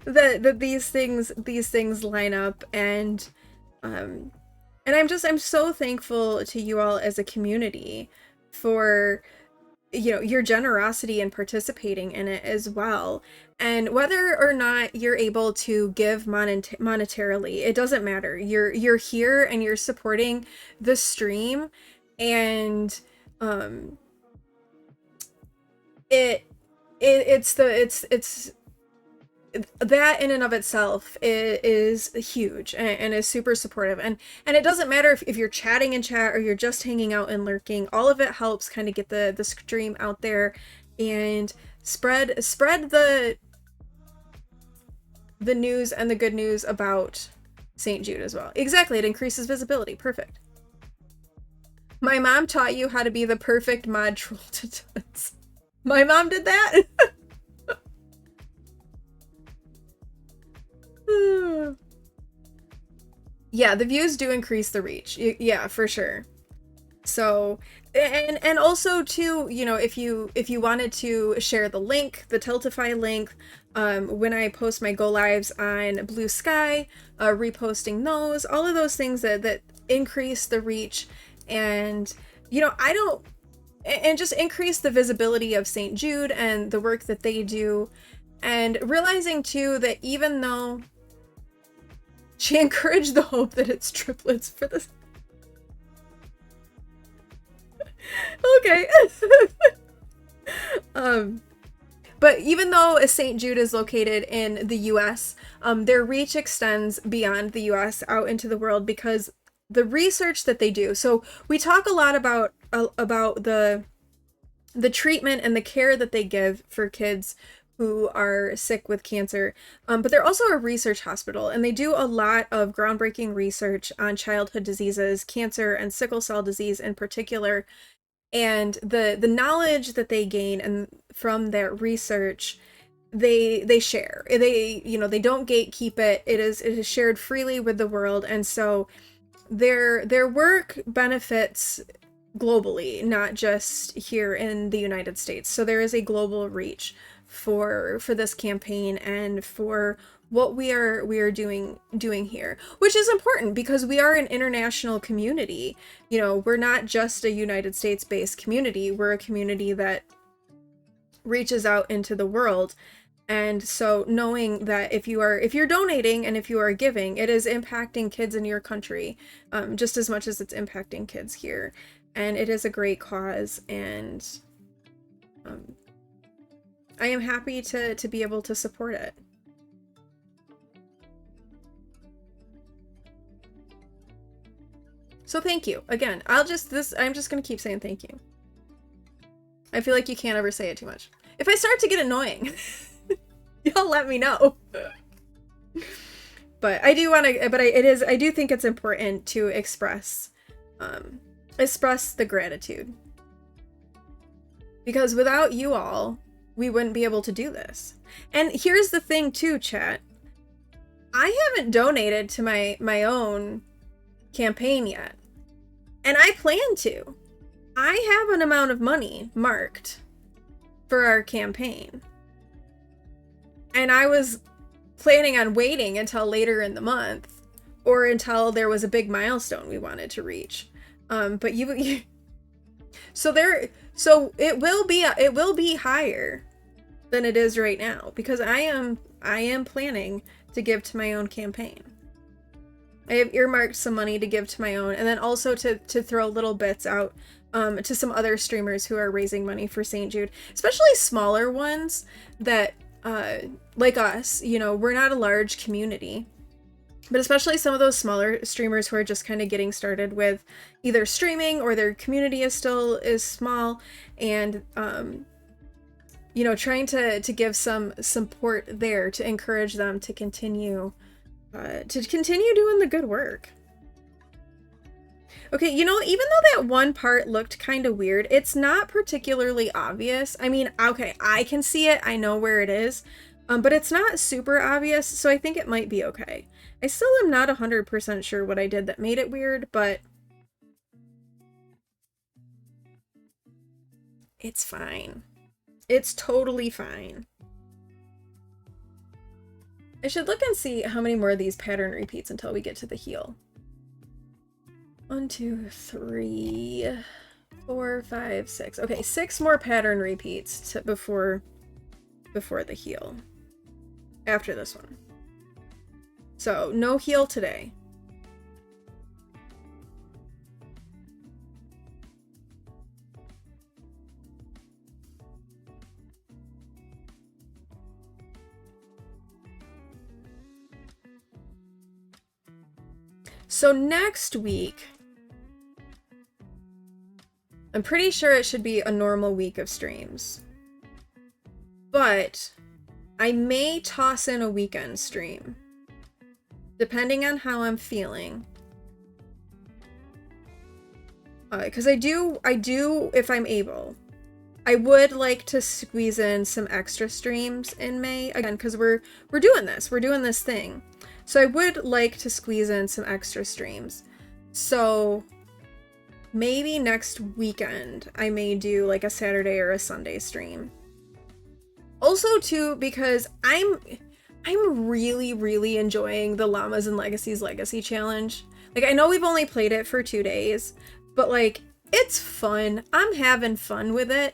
that these things line up, and I'm so thankful to you all as a community for, you know, your generosity and participating in it as well. And whether or not you're able to give monetarily, it doesn't matter. You're here and you're supporting the stream, and it's that in and of itself is huge and is super supportive, and it doesn't matter if you're chatting in chat or you're just hanging out and lurking. All of it helps kind of get the stream out there and spread the news and the good news about St. Jude as well. Exactly, it increases visibility. Perfect. My mom taught you how to be the perfect mod troll to Toots. My mom did that? Yeah, the views do increase the reach. Yeah, for sure. So, and also too, you know, if you wanted to share the link, the Tiltify link, when I post my go lives on Blue Sky, reposting those, all of those things that increase the reach, and, you know, and just increase the visibility of St. Jude and the work that they do, and realizing too that even though she encouraged the hope that it's triplets for this. Okay. But even though St. Jude is located in the US, their reach extends beyond the US out into the world because the research that they do. So we talk a lot about the treatment and the care that they give for kids who are sick with cancer, but they're also a research hospital, and they do a lot of groundbreaking research on childhood diseases, cancer and sickle cell disease in particular. And the knowledge that they gain and from that research, they share. They, you know, they don't gatekeep it. It is shared freely with the world, and so their work benefits globally, not just here in the United States. So there is a global reach for this campaign and for what we are doing here, which is important because we are an international community. You know, we're not just a United States based community, we're a community that reaches out into the world. And so knowing that if you're donating and if you are giving, it is impacting kids in your country just as much as it's impacting kids here, and it is a great cause, and I am happy to be able to support it. So thank you. Again, I'm just gonna keep saying thank you. I feel like you can't ever say it too much. If I start to get annoying, y'all let me know. But I do want to, I do think it's important to express the gratitude. Because without you all, we wouldn't be able to do this. And here's the thing too, chat. I haven't donated to my own campaign yet. And I plan to. I have an amount of money marked for our campaign. And I was planning on waiting until later in the month or until there was a big milestone we wanted to reach. But you so it will be higher than it is right now because I am planning to give to my own campaign. I have earmarked some money to give to my own, and then also to throw little bits out to some other streamers who are raising money for St. Jude, especially smaller ones that, like us, you know, we're not a large community, but especially some of those smaller streamers who are just kind of getting started with either streaming or their community is small, and you know, trying to give some support there to encourage them to continue doing the good work. Okay, you know, even though that one part looked kind of weird, it's not particularly obvious. I mean, okay, I can see it, I know where it is, but it's not super obvious, so I think it might be okay. I still am not 100% sure what I did that made it weird, but it's fine. It's totally fine. I should look and see how many more of these pattern repeats until we get to the heal. 1, 2, 3, 4, 5, 6. Okay, 6 more pattern repeats before the heal. After this one. So, no heal today. So next week, I'm pretty sure it should be a normal week of streams. But I may toss in a weekend stream, depending on how I'm feeling. Because I do, if I'm able. I would like to squeeze in some extra streams in May, again, because we're doing this thing. So I would like to squeeze in some extra streams. So maybe next weekend I may do like a Saturday or a Sunday stream. Also too, because I'm really, really enjoying the Llamas and Legacies Legacy Challenge. Like, I know we've only played it for 2 days, but like, it's fun. I'm having fun with it.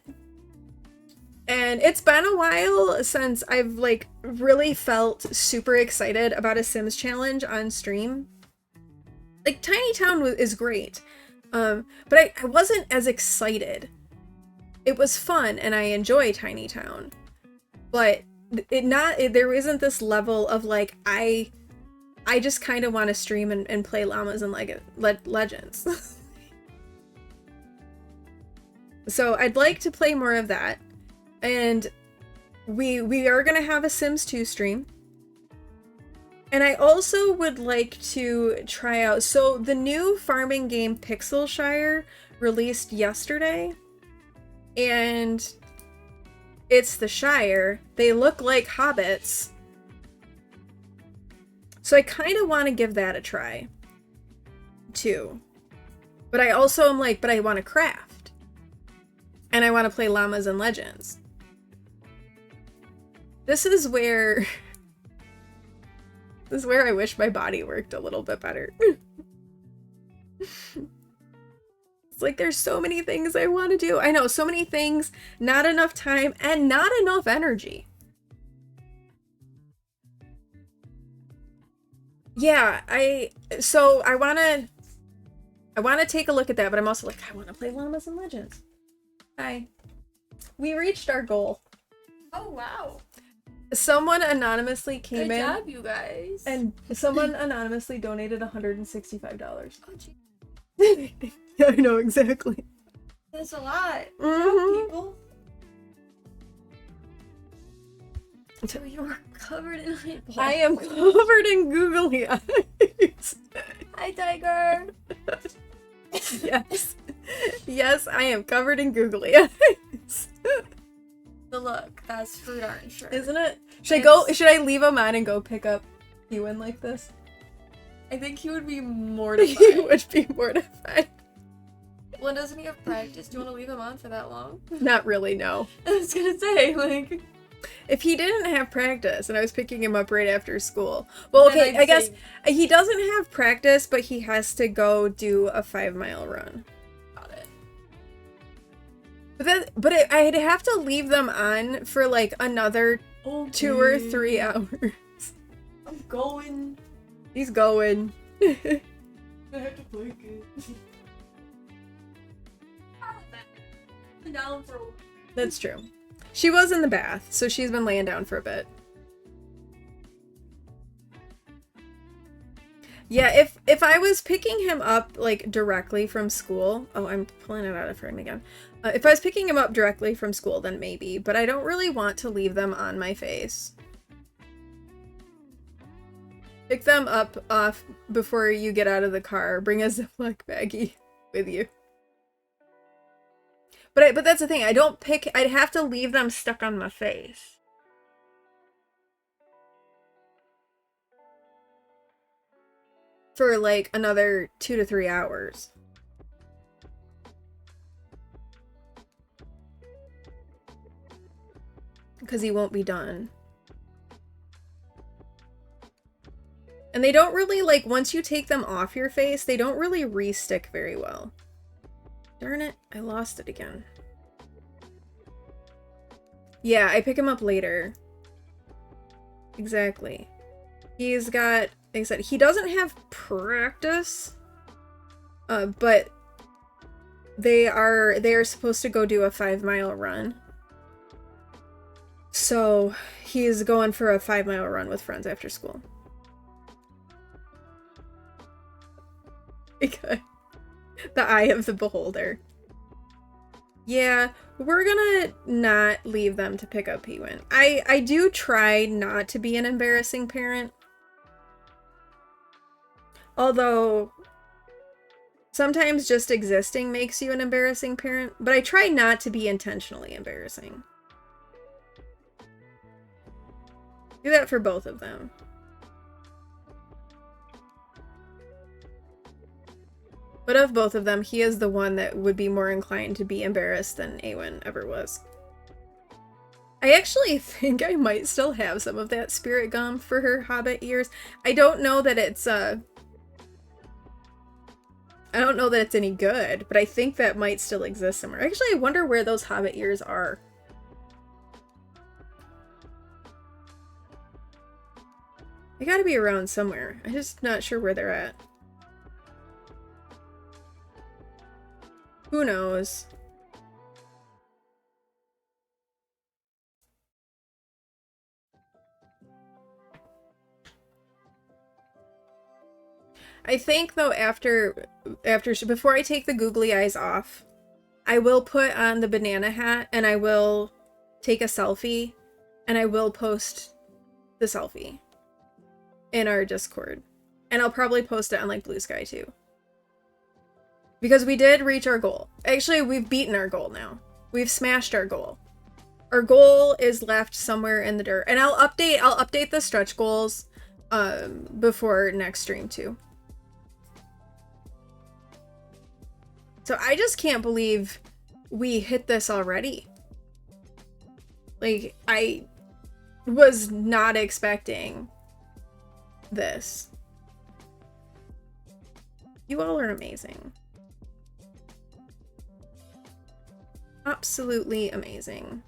And it's been a while since I've like really felt super excited about a Sims challenge on stream. Like, Tiny Town is great, but I wasn't as excited. It was fun and I enjoy Tiny Town, but there isn't this level of like, I just kind of want to stream and play Llamas and Legends. So I'd like to play more of that. And we are going to have a Sims 2 stream. And I also would like to try out, so the new farming game Pixelshire released yesterday. And it's the Shire. They look like hobbits. So I kind of want to give that a try, too. But I also am like, but I want to craft. And I want to play Llamas and Legends. This is where I wish my body worked a little bit better. It's like there's so many things I want to do. I know, so many things, not enough time, and not enough energy. Yeah, I want to take a look at that, but I'm also like, I want to play Llamas and Legends. Hi. We reached our goal. Oh, wow. Someone anonymously came Good in. job, you guys. And someone anonymously donated $165. Oh, gee. Yeah, I know, exactly. That's a lot. Good Mhm. job, people. So you're covered in eyeballs. I am covered in googly eyes. Hi, Tiger. Yes. Yes, I am covered in googly eyes. The look, that's for darn sure. Isn't it? Should I leave him on and go pick up Ewan like this? I think he would be mortified. He would be mortified. Well, doesn't he have practice? Do you want to leave him on for that long? Not really, no. I was gonna say, like... If he didn't have practice and I was picking him up right after school. Well, Then okay, I'd I guess say- he doesn't have practice, but he has to go do a 5-mile run. Got it. I'd have to leave them on for like another 2 or 3 hours. I'm going. He's going. I have to play it. Down for That's true. She was in the bath, so she's been laying down for a bit. Yeah, if I was picking him up like directly from school, oh, I'm pulling it out of frame again. If I was picking him up directly from school, then maybe, but I don't really want to leave them on my face. Pick them up off before you get out of the car. Bring a Ziploc baggie with you. But that's the thing. I'd have to leave them stuck on my face. For like another 2 to 3 hours. Because he won't be done. And they don't really, like, once you take them off your face, they don't really re-stick very well. Darn it, I lost it again. Yeah, I pick him up later. Exactly. He's got, like I said, he doesn't have practice, but they are supposed to go do a 5-mile run. So he's going for a 5-mile run with friends after school. Because the eye of the beholder. Yeah, we're gonna not leave them to pick up Pewin. I do try not to be an embarrassing parent. Although, sometimes just existing makes you an embarrassing parent, but I try not to be intentionally embarrassing. Do that for both of them. But of both of them, he is the one that would be more inclined to be embarrassed than Awen ever was. I actually think I might still have some of that spirit gum for her hobbit years. I don't know that it's any good, but I think that might still exist somewhere. Actually, I wonder where those hobbit ears are. They gotta be around somewhere. I'm just not sure where they're at. Who knows? I think though before I take the googly eyes off, I will put on the banana hat and I will take a selfie and I will post the selfie in our Discord. And I'll probably post it on like Blue Sky too. Because we did reach our goal. Actually, we've beaten our goal now. We've smashed our goal. Our goal is left somewhere in the dirt. And I'll update the stretch goals before next stream too. So I just can't believe we hit this already. Like, I was not expecting this. You all are amazing. Absolutely amazing.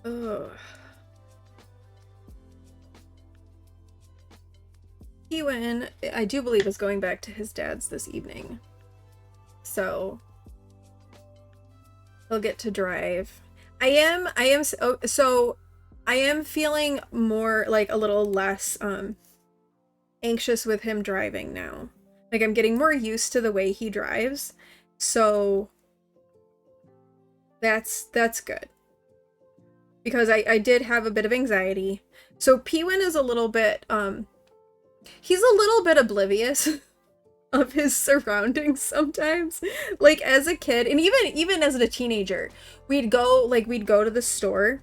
Ugh. Ewan, I do believe, is going back to his dad's this evening. So he'll get to drive. I am feeling more, like, a little less anxious with him driving now. Like, I'm getting more used to the way he drives. So that's good. Because I did have a bit of anxiety. So Pewin is a little bit, he's a little bit oblivious of his surroundings sometimes. Like as a kid, and even as a teenager, we'd go to the store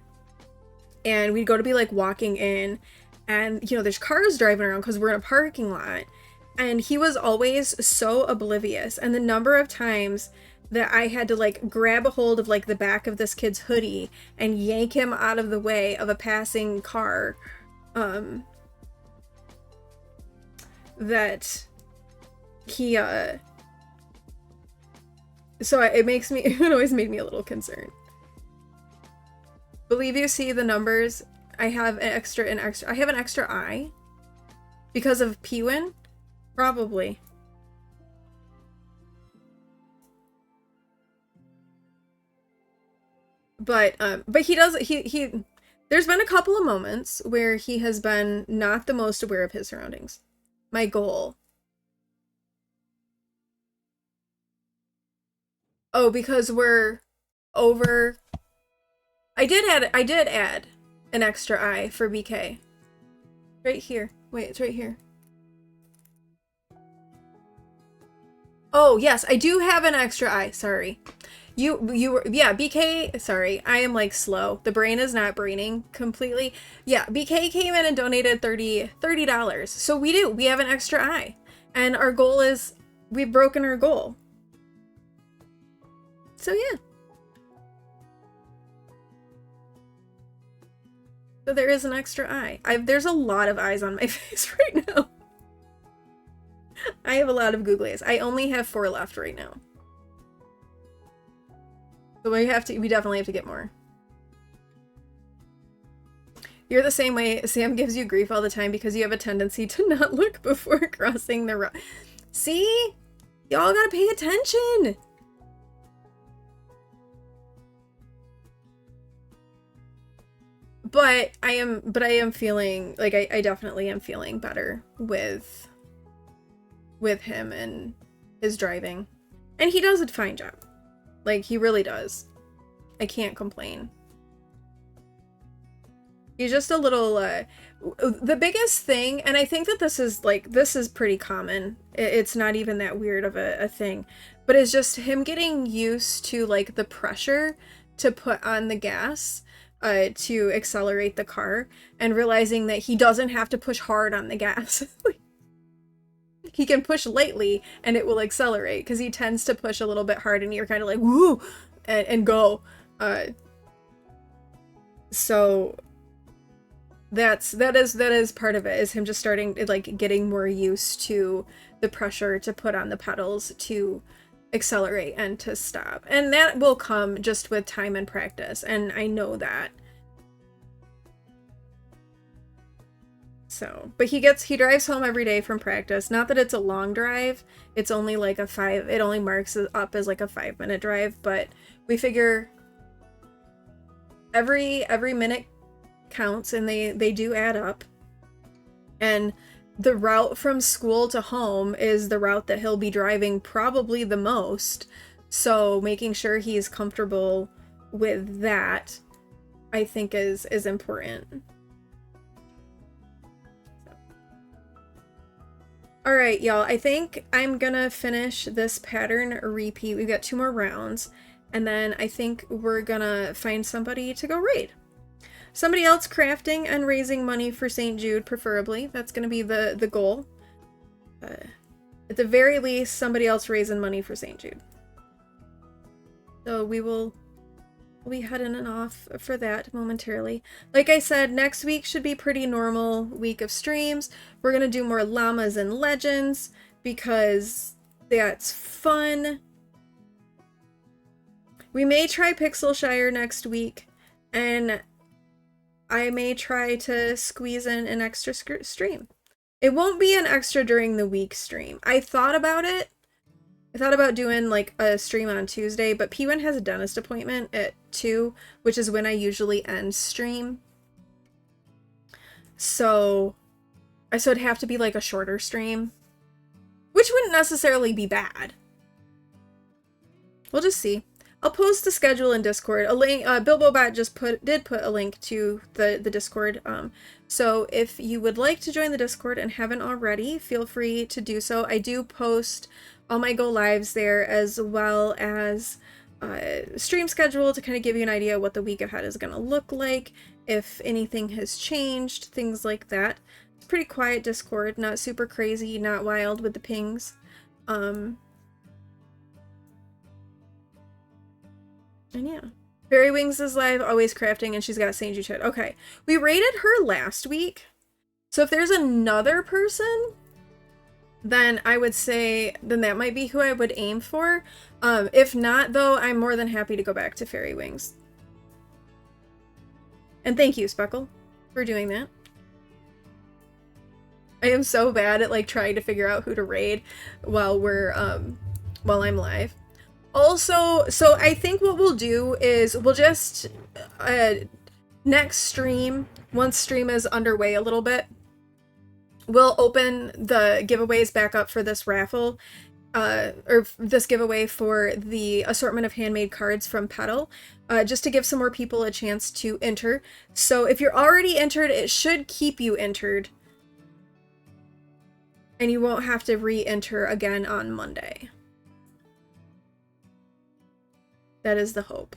and we'd go to be like walking in, and you know, there's cars driving around because we're in a parking lot, and he was always so oblivious. And the number of times that I had to like grab a hold of like the back of this kid's hoodie and yank him out of the way of a passing car, that he so it makes me it always made me a little concerned. Believe you see the numbers. I have an extra I have an extra eye because of Pewin, probably. But he does he there's been a couple of moments where he has been not the most aware of his surroundings. My goal. Oh, because we're over. I did add an extra eye for BK. Right here. Wait, it's right here. Oh, yes, I do have an extra eye. Sorry. You were, yeah, BK, sorry. I am like slow. The brain is not braining completely. Yeah, BK came in and donated $30. So we have an extra eye. And our goal is, we've broken our goal. So yeah. So there is an extra eye. There's a lot of eyes on my face right now. I have a lot of googly eyes. I only have 4 left right now. So we definitely have to get more. You're the same way. Sam gives you grief all the time because you have a tendency to not look before crossing the road. See? Y'all gotta pay attention. But I am feeling like I definitely am feeling better with him and his driving. And he does a fine job. Like, he really does. I can't complain. He's just a little, the biggest thing, and I think that this is pretty common. It's not even that weird of a thing, but it's just him getting used to, like, the pressure to put on the gas, to accelerate the car, and realizing that he doesn't have to push hard on the gas. He can push lightly and it will accelerate, because he tends to push a little bit hard and you're kind of like, woo, and go. So that is part of it, is him just starting, like, getting more used to the pressure to put on the pedals to accelerate and to stop. And that will come just with time and practice, and I know that. So, but he drives home every day from practice. Not that it's a long drive. It's only like it only marks it up as like a 5-minute drive, but we figure every minute counts, and they do add up. And the route from school to home is the route that he'll be driving probably the most. So making sure he's comfortable with that, I think is important. Alright, y'all, I think I'm gonna finish this pattern repeat. We've got 2 more rounds, and then I think we're gonna find somebody to go raid. Somebody else crafting and raising money for St. Jude, preferably. That's gonna be the goal. At the very least, somebody else raising money for St. Jude. So we'll be heading and off for that momentarily. Like I said, next week should be pretty normal week of streams. We're gonna do more llamas and legends because that's fun. We may try Pixelshire next week, and I may try to squeeze in an extra stream. It won't be an extra during the week stream. I thought about it. I thought about doing like a stream on Tuesday, but P1 has a dentist appointment at 2, which is when I usually end stream. So it'd have to be like a shorter stream, which wouldn't necessarily be bad. We'll just see. I'll post the schedule in Discord. A link, BilboBot just did put a link to the Discord. So if you would like to join the Discord and haven't already, feel free to do so. I do post all my go lives there, as well as stream schedule to kind of give you an idea what the week ahead is going to look like, if anything has changed, things like that. It's pretty quiet Discord, not super crazy, not wild with the pings. And yeah. Fairy Wings is live, always crafting, and she's got St. Jude chat. Okay. We rated her last week. So if there's another person, then I would say, then that might be who I would aim for. If not, though, I'm more than happy to go back to Fairy Wings. And thank you, Speckle, for doing that. I am so bad at, like, trying to figure out who to raid while while I'm live. Also, so I think what we'll do is we'll just, next stream, once stream is underway a little bit, we'll open the giveaways back up for this raffle, or this giveaway for the assortment of handmade cards from Petal, just to give some more people a chance to enter. So if you're already entered, it should keep you entered, and you won't have to re-enter again on Monday. That is the hope.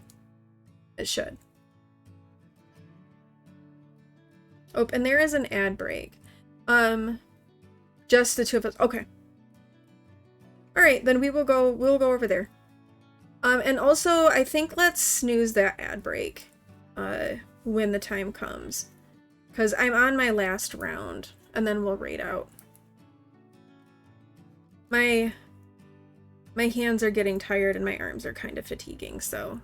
It should. Oh, and there is an ad break. Just the two of us. Okay. Alright, then we'll go over there. And also, I think let's snooze that ad break, when the time comes. Because I'm on my last round, and then we'll raid out. My hands are getting tired and my arms are kind of fatiguing, so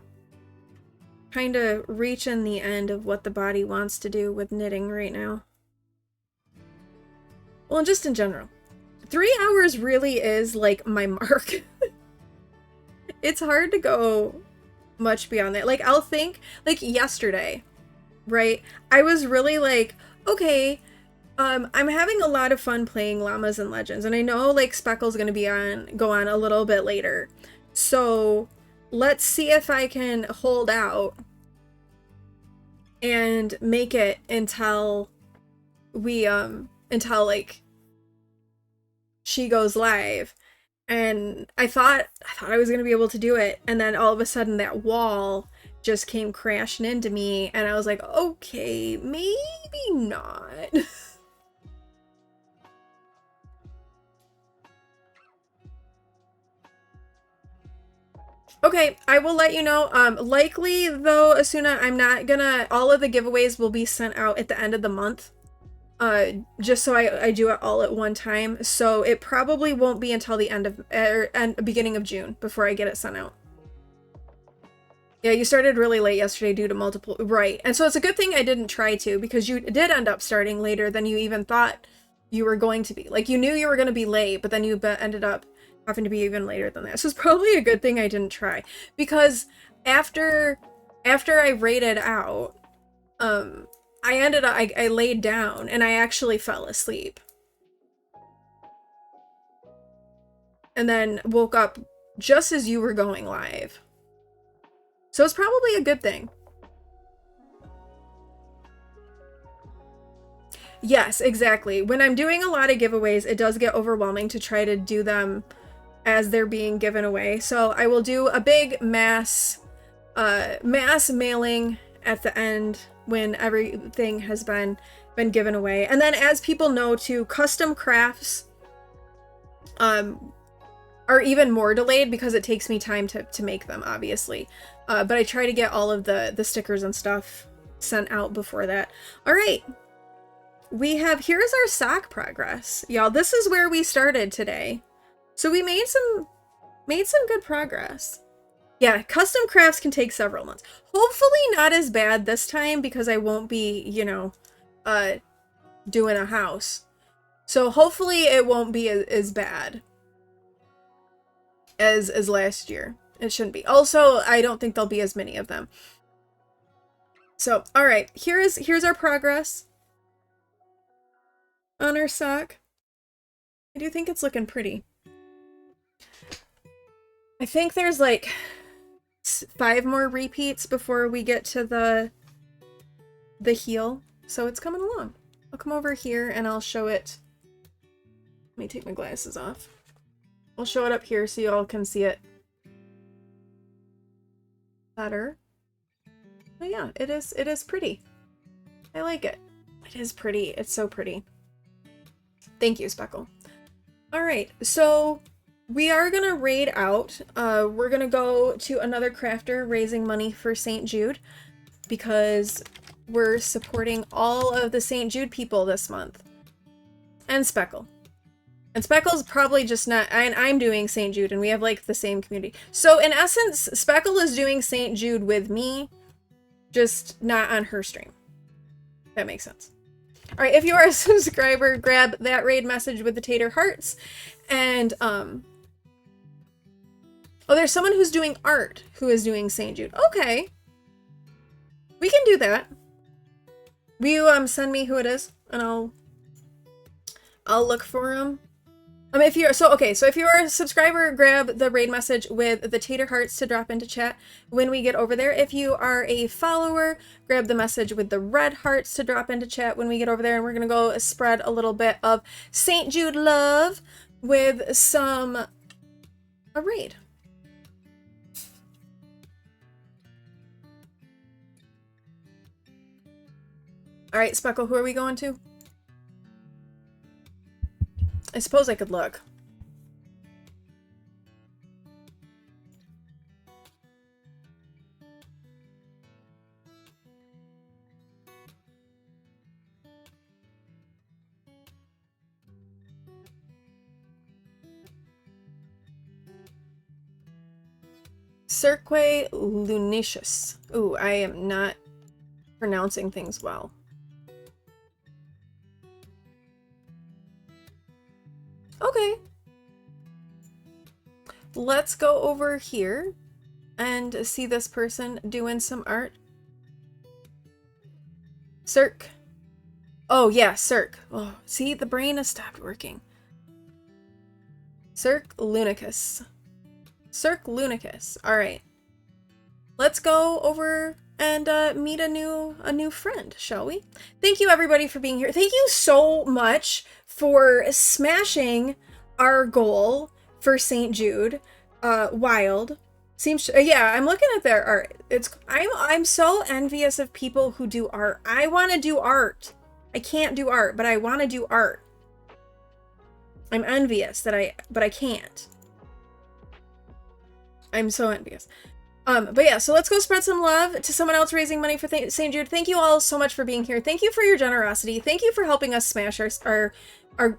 kind of reaching the end of what the body wants to do with knitting right now. Well, and just in general. 3 hours really is, like, my mark. It's hard to go much beyond that. Like, I'll think, like, yesterday, right? I was really like, okay, I'm having a lot of fun playing Llamas and Legends, and I know, like, Speckle's gonna go on a little bit later. So, let's see if I can hold out and make it until we, until, like, she goes live. And I thought I was gonna be able to do it, and then all of a sudden that wall just came crashing into me, and I was like, okay, maybe not. Okay, I will let you know. Likely, though, Asuna, I'm not gonna... All of the giveaways will be sent out at the end of the month. Just so I do it all at one time. So it probably won't be until the end of... beginning of June before I get it sent out. Yeah, you started really late yesterday due to multiple... Right. And so it's a good thing I didn't try to, because you did end up starting later than you even thought you were going to be. Like, you knew you were going to be late, but then you ended up having to be even later than that. So it's probably a good thing I didn't try, because after I raided out, I laid down and I actually fell asleep, and then woke up just as you were going live. So it's probably a good thing. Yes, exactly. When I'm doing a lot of giveaways, it does get overwhelming to try to do them as they're being given away. So I will do a big mass mailing at the end when everything has been given away. And then, as people know too, custom crafts are even more delayed because it takes me time to make them, obviously. But I try to get all of the stickers and stuff sent out before that. All right. Here's our sock progress. Y'all, this is where we started today. So we made some good progress. Yeah, custom crafts can take several months. Hopefully not as bad this time, because I won't be, you know, doing a house. So hopefully it won't be as bad as last year. It shouldn't be. Also, I don't think there'll be as many of them. So, all right, here's our progress on our sock. I do think it's looking pretty. I think there's like 5 more repeats before we get to the heel. So it's coming along. I'll come over here and I'll show it. Let me take my glasses off. I'll show it up here so you all can see it better. But yeah, it is pretty. I like it. It is pretty. It's so pretty. Thank you, Speckle. All right, so we are gonna raid out. We're gonna go to another crafter raising money for St. Jude because we're supporting all of the St. Jude people this month. And Speckle. And Speckle's probably just not, and I'm doing St. Jude and we have like the same community. So in essence, Speckle is doing St. Jude with me, just not on her stream. That makes sense. All right, if you are a subscriber, grab that raid message with the tater hearts. And, oh, there's someone who's doing art who is doing St. Jude. Okay. We can do that. Will you, send me who it is? And I'll look for him. If you're, so if you're a subscriber, grab the raid message with the tater hearts to drop into chat when we get over there. If you are a follower, grab the message with the red hearts to drop into chat when we get over there. And we're going to go spread a little bit of St. Jude love with a raid. All right, Speckle, who are we going to? I suppose I could look. Cirque Lunatius. Ooh, I am not pronouncing things well. Okay. Let's go over here and see this person doing some art. Cirque. Oh, yeah, Cirque. Oh, see, the brain has stopped working. Cirque Lunicus. Cirque Lunicus. All right. Let's go over and meet a new friend, shall we? Thank you everybody for being here. Thank you so much for smashing our goal for St. Jude. Wild. Seems yeah, I'm looking at their art. I'm so envious of people who do art. I want to do art. I can't do art, but I want to do art. I'm envious but I can't. I'm so envious. But yeah, so let's go spread some love to someone else raising money for St. Jude. Thank you all so much for being here. Thank you for your generosity. Thank you for helping us smash our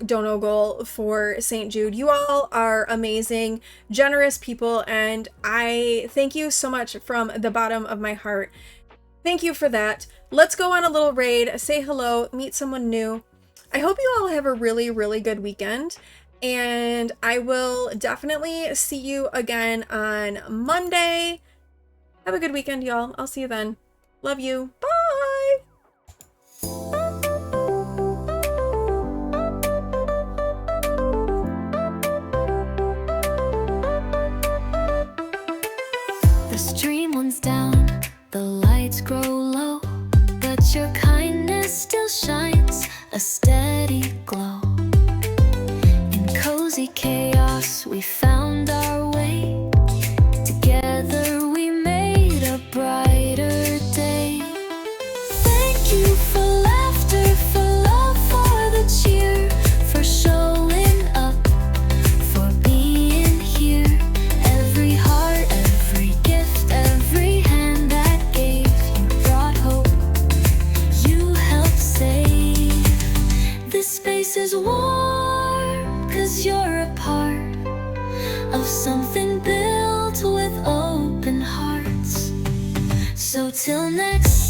dono goal for St. Jude. You all are amazing, generous people, and I thank you so much from the bottom of my heart. Thank you for that. Let's go on a little raid, say hello, meet someone new. I hope you all have a really, really good weekend. And I will definitely see you again on Monday. Have a good weekend, y'all. I'll see you then. Love you. Bye! The stream runs down, the lights grow low, but your kindness still shines, a steady glow. In cozy chaos, we found our way. Together we made a brighter day. Thank you for laughter, for love, for the cheer, for showing up, for being here. Every heart, every gift, every hand that gave, you brought hope, you helped save. This space is warm, 'cause you're a part of something built with open hearts. So till next